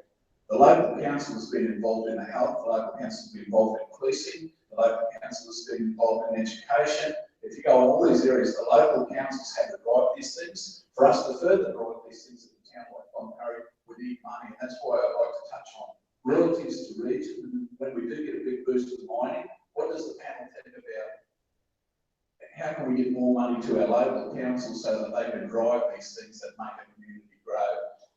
the local council has been involved in the health, the local council has been involved in policing, the local council has been involved in education. If you go in all these areas, the local councils have to drive these things. For us to further drive these things in a town like Cloncurry, we need money, and that's why I'd like to touch on royalties to region. When we do get a big boost of mining, what does the panel think about? How can we get more money to our local councils so that they can drive these things that make a community grow?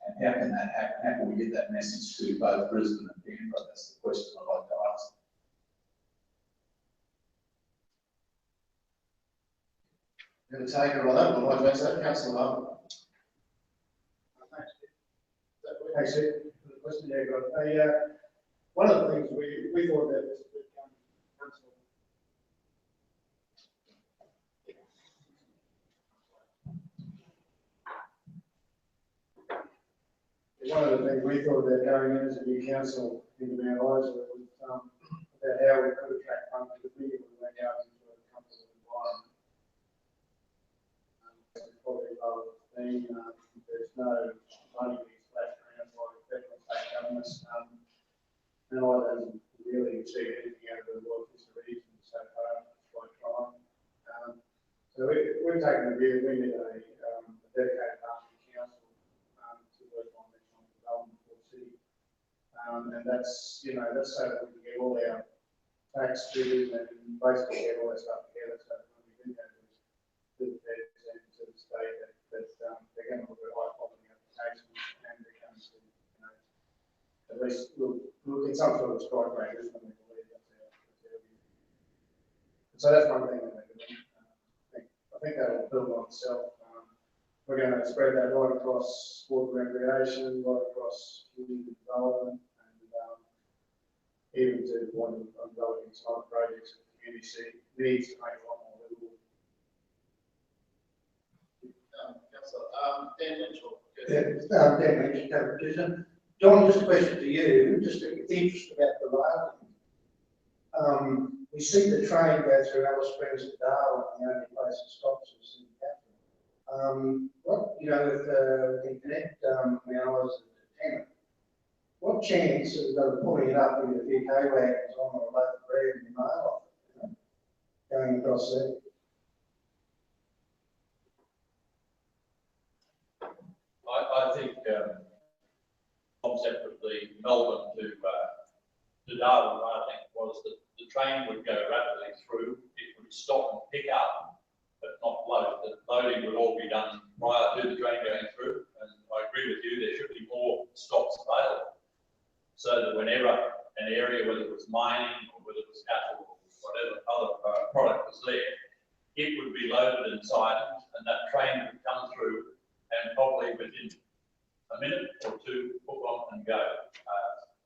And how can that happen? How can we get that message to both Brisbane and Canberra? That's the question I'd like to ask. Going to take it on that. I'd like to answer that, Councillor Martin. Thanks, Ed, for the question. Yeah, got one of the things we thought about this council. One of the things we thought about going in as a new council into our lives was about how we could attract funds to the community when we went out into a comfortable environment. Probably lower than there's no money being splashed around by federal and state governments. And I don't really achieve anything out of the Northeast region so far, by trying. So we've taken the view we need a dedicated army council to work on economic development for the city. And that's, that's so that we can get all our tax figures and basically get all that stuff together so that when we do go to the feds and to the state that they're going to look at high quality applications and they're going to, at least look at some sort of strike rate when we believe that's our view. So that's one thing that we're doing. I think that'll build on itself. We're going to spread that right across sport and recreation, right across community development, and even to the point of developing some other projects that the community needs to make a lot more livable. Dan Mitchell. Dan Mitchell, competition. John, just a question to you, just in the interest about the rail. We see the train go through Alice Springs to Darwin, the only place it stops is in Catherine. What, with the Connect, when I was a tenant, what chance is of pulling it up with a few K-wagons on a loaf of bread and your mail off, you know, going across there? I think, concept of the Melbourne to Darwin, I think, was that the train would go rapidly through, it would stop and pick up, but not load. The loading would all be done prior to the train going through, and I agree with you, there should be more stops available. So that whenever an area, whether it was mining or whether it was cattle or whatever other product was there, it would be loaded inside and that train would come through and probably within a minute or two, hook on and go.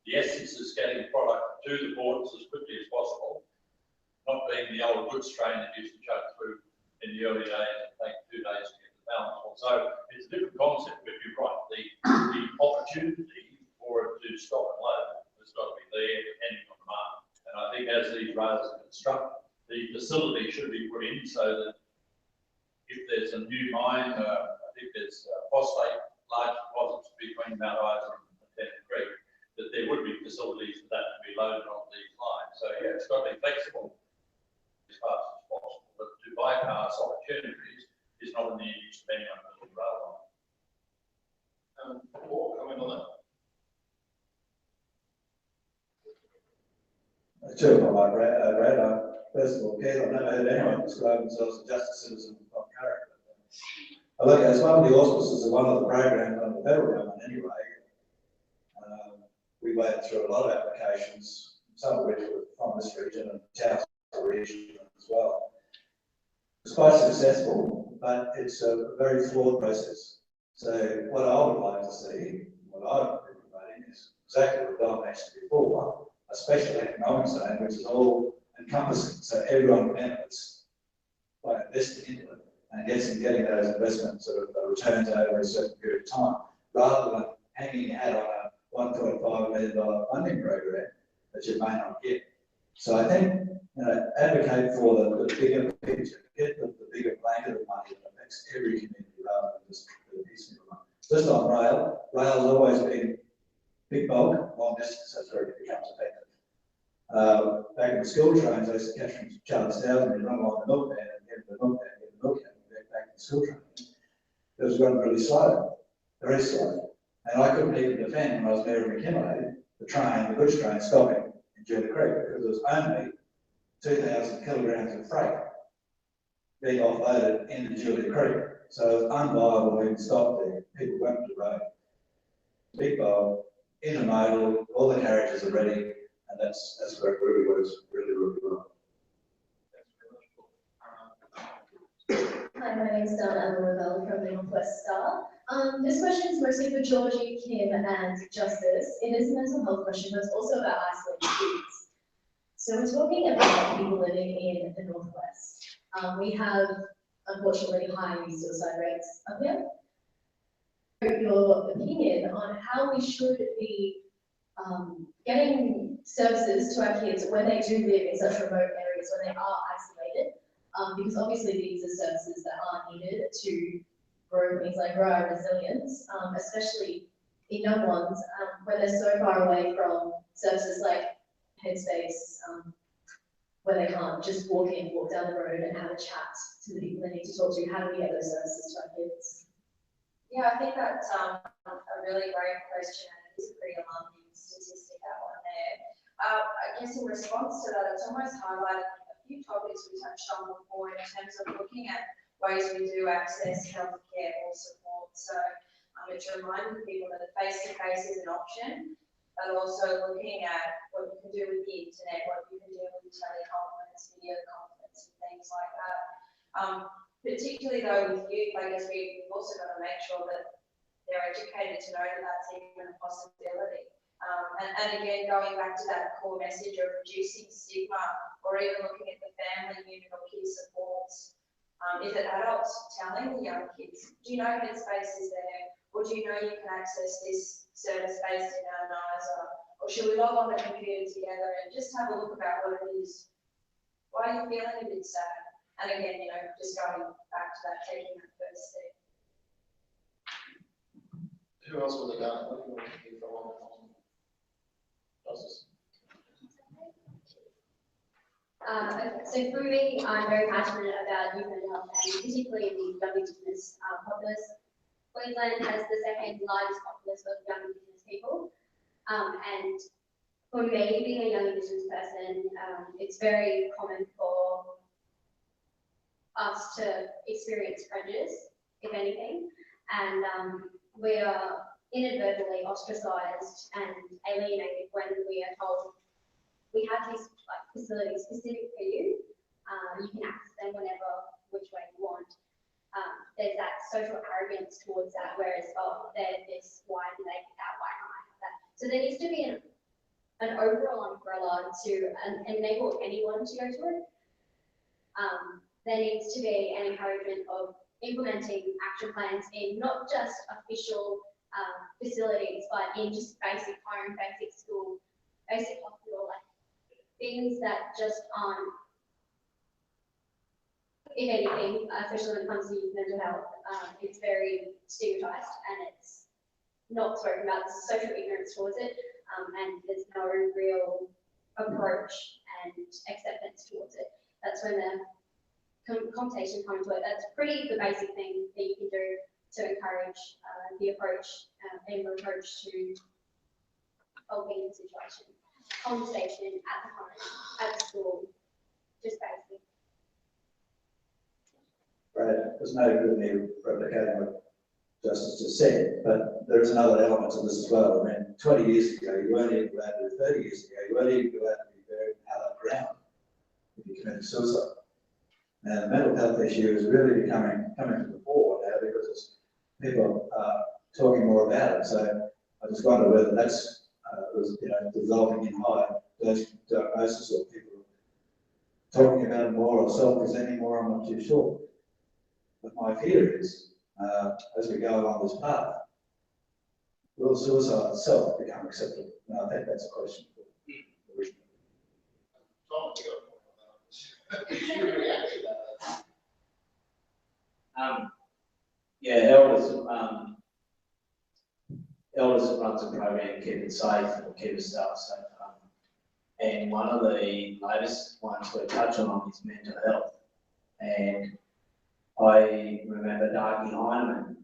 The essence is getting product to the ports as quickly as possible, not being the old goods train that used to chuck through in the early days and take 2 days to get the balance. So it's a different concept, but you're right. The opportunity for it to stop and load has got to be there depending on demand. And I think as these rails are constructed, the facility should be put in so that if there's a new mine, I think there's phosphate, large deposits between Mount Isa and Tennant Creek, that there would be facilities for that to be loaded on these lines. So yeah, it's got to be flexible as fast as possible, but to bypass opportunities is not in the interest of anyone building a rail line. Paul, comment on that? Two of my Brad, first of all, Keith, I've never heard anyone describe themselves as justices of Cloncurry. I look as one of the auspices of one of the programs under the federal government anyway. We went through a lot of applications, some of which were from this region and Townsville region as well. It's quite successful, but it's a very flawed process. So what I would like to see, what I'm promoting is exactly what Don mentioned before, a special economic zone which is all encompassing, so everyone benefits by investing into it and getting those investment sort of returns over a certain period of time, rather than hanging your hat on a $1.5 million funding program that you may not get. So I think, advocate for the bigger picture, get the bigger blanket of money that affects every community rather than just the piecemeal money. Just on rail has always been big bulk, long distance, that's where it becomes effective. Back in the school trains, I used to catch from Charlestown and run along the milk van and get the milk van, and get back to the school train. It was running really slow, very slow. And I couldn't even defend when I was there in McKinley, the goods train stopping in Qld Creek, because there was only 2,000 kilograms of freight being offloaded into Qld Creek. So it was unviable to even stop there. People went to the road. Big bulk, intermodal, all the carriages are ready, and that's where it really works really well. Hi, my name is Donna Ravel from the Northwest Star. This question is mostly for Georgie, Kim, and Justice. It is a mental health question, but it's also about isolated kids. So we're talking about people living in the Northwest. We have, unfortunately, high suicide rates up here. Your opinion on how we should be getting services to our kids when they do live in such remote areas, when they are isolated, because obviously these are services that are needed to grow our resilience, especially in young ones, where they're so far away from services like Headspace, where they can't just walk down the road and have a chat to the people they need to talk to. How do we get those services to our kids? Yeah, I think that's a really great question, and it is a pretty alarming statistic, that one there. I guess in response to that, it's almost highlighted a few topics we touched on before in terms of looking at ways we do access healthcare or support. So it's reminding people that face-to-face is an option, but also looking at what you can do with the internet, what you can do with teleconference, video conference, and things like that. Particularly though with youth, I guess we've also got to make sure that they're educated to know that that's even a possibility. And again, going back to that core message of reducing stigma, or even looking at the family unit or key supports. Is it adults telling the young kids, do you know Headspace is there? Or do you know you can access this service based in our NISA? Or should we log on the computer together and just have a look about what it is? Why are you feeling a bit sad? And again, just going back to that, taking that first step. Who else was it done? What do you want to hear from? So for me, I'm very passionate about youth mental health and particularly the young Indigenous populace. Queensland has the second largest populace of young Indigenous people. And for me, being a young Indigenous person, it's very common for us to experience prejudice, if anything. And we are inadvertently ostracised and alienated when we are told we have these facilities specific for you. You can access them whenever, which way you want. There's that social arrogance towards that, whereas, oh, they're this, why do they get that, why can't I have that? So there needs to be an overall umbrella to enable anyone to go to it. There needs to be an encouragement of implementing action plans in not just official facilities, but in just basic home, basic school, basic hospital, like things that just aren't, if anything, especially when it comes to youth mental health, it's very stigmatized and it's not spoken about. There's social ignorance towards it, and there's no real approach and acceptance towards it. That's when the conversation comes into it. That's pretty the basic thing that you can do to encourage the approach and approach to helping the situation. Conversation at the home, at the school, just basic. Right, there's no good me replicating what Justice just said, but there is another element to this as well. I mean, 20 years ago, you weren't even allowed to, 30 years ago, you weren't even allowed to be buried in hallowed ground if you committed suicide. Now, the mental health issue is really coming to the fore now because people are talking more about it. So I just wonder whether that's resulting in higher diagnosis or people talking about it more or self-presenting more. I'm not too sure. But my fear is, as we go along this path, will suicide itself become acceptable? And I think that's a question for the region. Elders runs a program, Keep It Safe, or Keep It Staff Safe. And one of the latest ones we're touching on is mental health. And I remember Darky Heineman,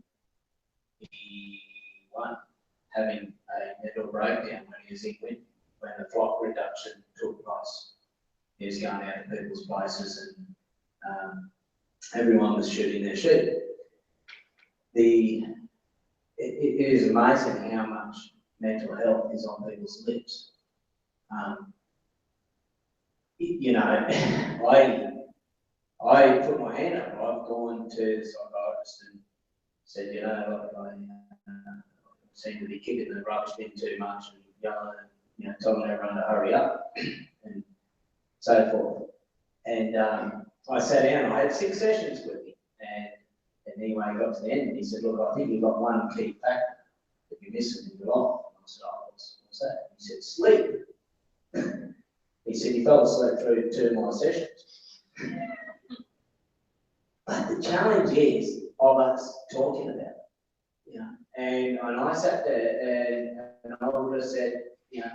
having a mental breakdown when he was in Winton, when the flock reduction took place. He was going out to people's places and everyone was shooting their sheep. It is amazing how much mental health is on people's lips. I put my hand up. I've gone to the psychiatrist and said, I seem to be kicking the rubbish bin too much and yelling and telling everyone to hurry up and so forth. And I sat down and I had 6 sessions with him. And anyway, I got to the end and he said, look, I think you've got one key factor that you're missing in your life. And I said, oh, what's that? He said, sleep. He said, you fell asleep through 2 of my sessions. But the challenge is of us talking about it, And I sat there and I would have said,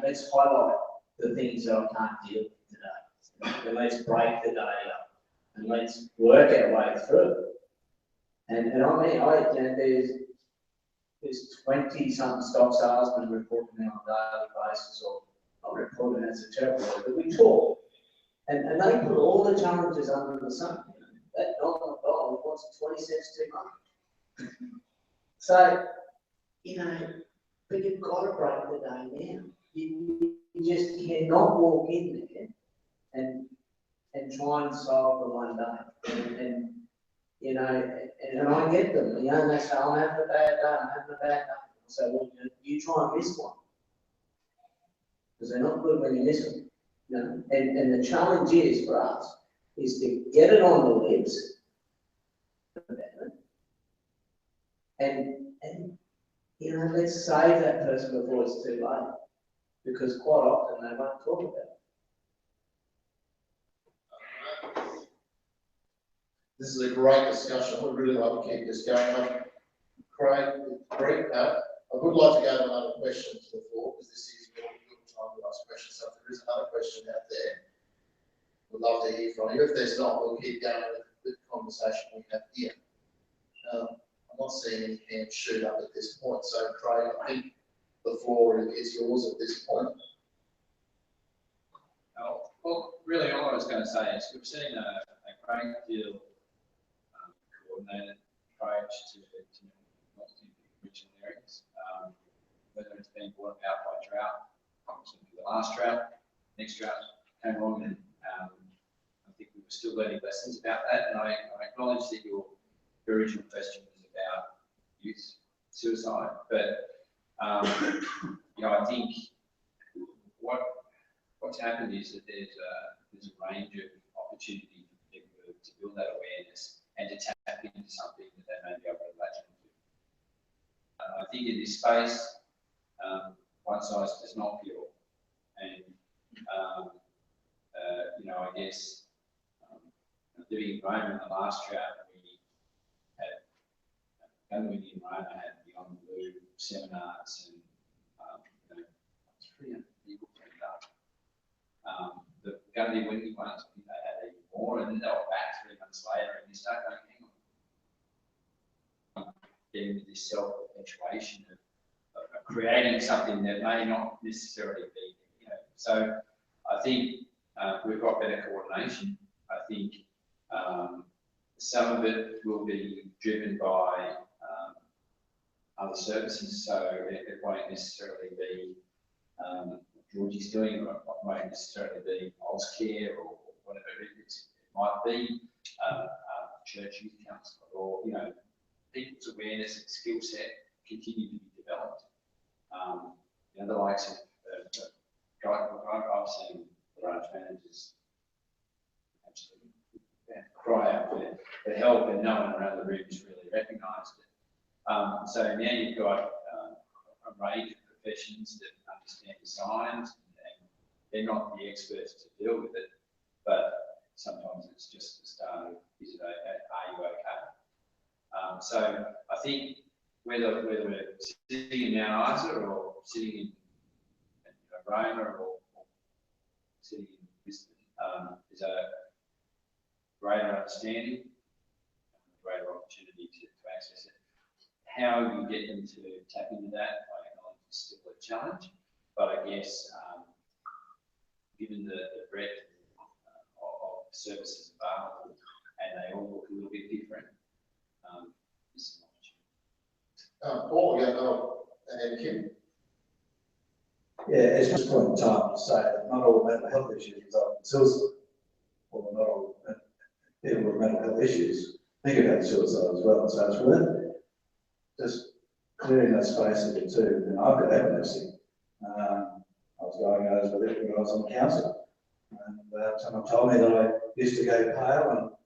let's highlight the things that I can't deal with today. And let's break the day up and let's work our way through it. And there's 20-something stop salesmen reporting on a daily basis, or not reporting, that's a terrible word, but we talk. And they put all the challenges under the sun. That $1 wants 20 cents too much. So, but you've got to break the day down. You just cannot walk in there and try and solve the one day. And I get them. They say, I'm having a bad day, I'm having a bad day. So, well, you try and miss one. Because they're not good when you miss them. And the challenge is for us is to get it on the lips and let's save that person before it's too late, because quite often they won't talk about it. This is a great discussion. I would really like to keep this going. Craig, I would like to go to another question to the floor, because this is your time to ask questions. So if there is another question out there, We'd love to hear from you. If there's not, we'll keep going with the conversation we have here. I'm not seeing any hands shoot up at this point, so Craig, I think the floor is yours at this point. Oh, well, really, all I was going to say is we've seen a great deal coordinated approach to regional areas, whether it's been brought about by drought, obviously the last drought, next drought came along, and I think we were still learning lessons about that. And I acknowledge that your original question was about youth suicide, but you know, I think what's happened is that there's a range of opportunity for people to build that awareness and to tap into something that they may be able to latch onto. I think in this space, one size does not fit all, and you know, I guess living in Rome in the last drought, we had Gunnery in Rome had Beyond Blue seminars, and you know, 300 people turned up. The Gunnery Windy ones, I think they had even more, and then they were back 3 months later, and you start going, hang on, getting into this self-perpetuation of creating something that may not necessarily be, you know. So I think we've got better coordination. I think some of it will be driven by other services, so it won't necessarily be what Georgie's doing, or it won't necessarily be Ozcare or whatever it is. It might be church youth council, or you know, people's awareness and skill set continue to be developed. You know, the likes of I've seen branch managers absolutely cry out for help, and no one around the room has really recognised it. So now you've got a range of professions that understand the science, and they're not the experts to deal with it, but sometimes it's just the start of, are you okay? So I think whether we're sitting in Mount Isa or sitting in Roma or sitting in Brisbane, is a greater understanding, greater opportunity to access it. How you get them to tap into that, I acknowledge, is still a challenge, but I guess given the breadth of services available, and they all look a little bit different, is an opportunity. Paul, yeah, and Kim. Yeah, it's just a point in time to say that not all mental health issues result in suicide, or not all people with mental health issues think about suicide as well. So it's worth just clearing that space a bit too. And I've got epilepsy. I was diagnosed with it when I was on council, and someone told me that I used to go pale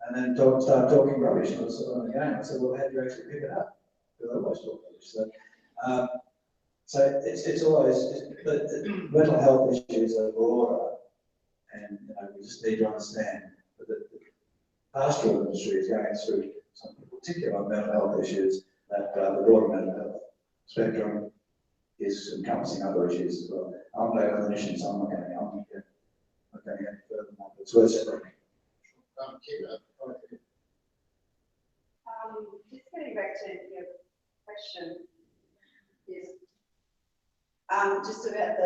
and then start talking rubbish. And I was on the game. I said, well, how do you actually pick it up? Because I always talk rubbish. So it's always, the mental health issues are broader, and you know, we just need to understand that the pastoral industry is going through some particular mental health issues, that the broader mental health spectrum is encompassing other issues as well. I'm no clinician, so I'm not going to get any further than that, but it's worth spreading. Just getting back to your question, is just about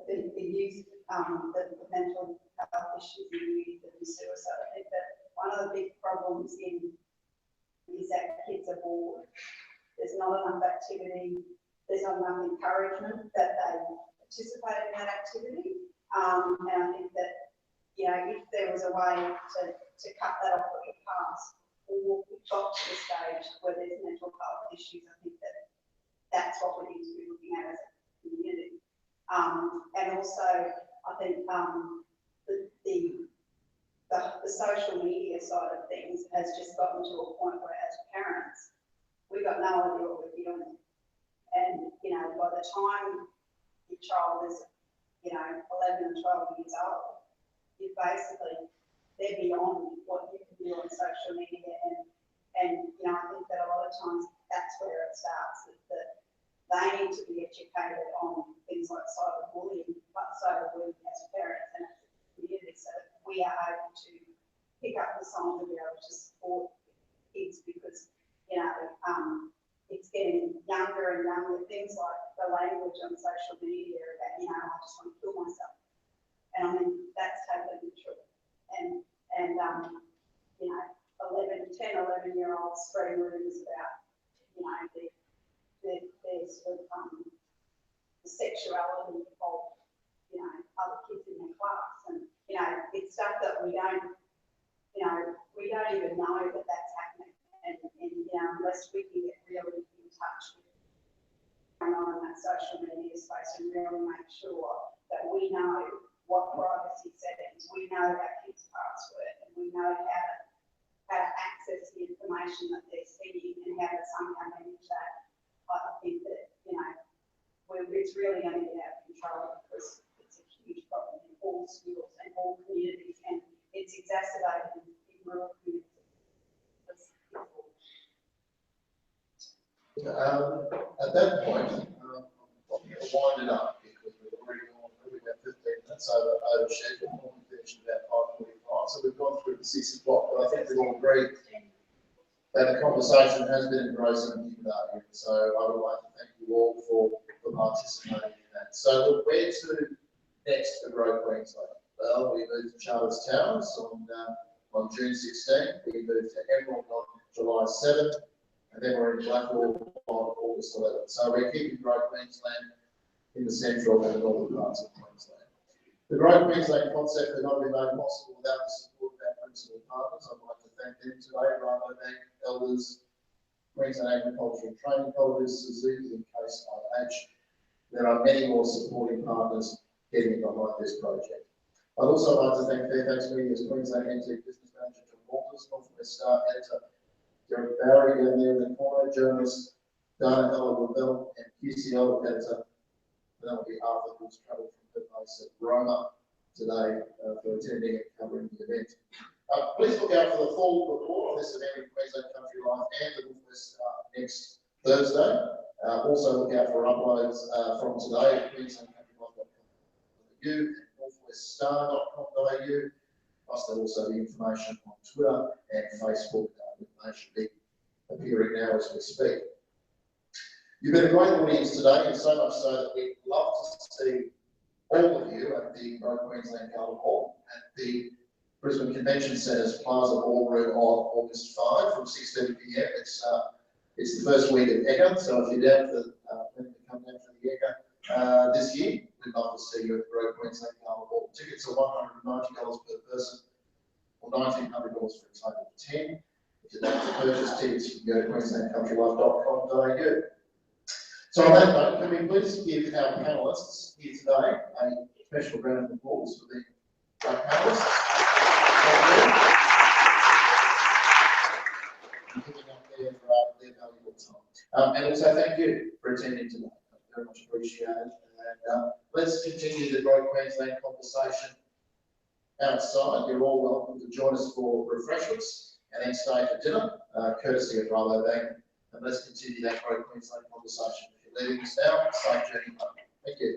the youth, the mental health issues in youth and suicide. I think that one of the big problems is that kids are bored. There's not enough activity. There's not enough encouragement that they participate in that activity. And I think that, you know, if there was a way to cut that off at the pass, or we've got to the stage where there's mental health issues, I think that that's what we need to be looking at as a community. And also, I think the social media side of things has just gotten to a point where, as parents, we've got no idea what we're doing. And, you know, by the time your child is, you know, 11 and 12 years old, they're beyond what you can do on social media. And you know, I think that a lot of times that's where it starts, is that they need to be educated on things like cyberbullying, as parents and as a community, so that we are over and done with things like the language on social media about, you know, I just want to kill myself. And I mean, that's totally true. And you know, 10, 11-year-olds spreading rumors about, you know, their sort of, the sexuality of, you know, other kids in their class. And, you know, it's stuff that we don't, you know, we don't even know that that's happening. And you know, unless we can get really in touch with what's going on in that social media space and really make sure that we know what privacy settings, we know our kids' password, and we know how to access the information that they're seeing and how to somehow manage that. I think that, you know, it's really going to get out of control because it's a huge problem in all schools and all communities, and it's exacerbated in rural communities. At that point, I'm going to wind it up because we've already gone through about 15 minutes over schedule. We finished about 5:45, so we've gone through to 6 o'clock. But I think we all agree that the conversation has been engrossing today. So I would like to thank you all for participating in that. So look, where to next for Grow Queensland? Well, we moved to Charters Towers on June 16th. We moved to Emerald on July 7th. And then we're in Blackpool on August 11th. So we're keeping Grow Queensland in the central and northern parts of Queensland. The Grow Queensland concept has not been made possible without the support of our principal partners. I'd like to thank them today, Rabobank, Elders, Queensland Agriculture and Training Colleges, Suzuki and Case IH. There are many more supporting partners getting behind this project. I'd also like to thank Fairfax Media's Queensland NT Business Manager, John Walters, Northwest Star Editor, Derek Barry down there in the corner, journalist Dana Ella and QCL editor, and that will be Arthur, who's travelled from her place at Roma today for attending and covering the event. Please look out for the full report on this event in Queensland Country Life and the Northwest Star next Thursday. Also look out for uploads from today at queenslandcountrylife.com.au and northweststar.com.au. Plus there'll also be information on Twitter and Facebook. They should be appearing now as we speak. You've been a great audience today, and so much so that we'd love to see all of you at the Grow Queensland Gala Hall at the Brisbane Convention Centre's Plaza Ballroom on August 5 from 6:30 p.m. It's the first week of EGA, so if you're down for come down for the EGA this year, we'd love to see you at the Grow Queensland Gala Hall. Tickets are $190 per person, or $1,900 for a total of 10. If you'd like to purchase tickets, you can go to queenslandcountrylife.com.au. So on that note, can we please give our panellists here today a special round of applause for the great panellists. And giving up their valuable time. And also thank you for attending today. Very much appreciated. And let's continue the Grow Queensland conversation outside. You're all welcome to join us for refreshments and then stay for dinner, courtesy of Rabobank. And let's continue that Grow Queensland conversation. If you're leaving us now, safe journey home. Thank you.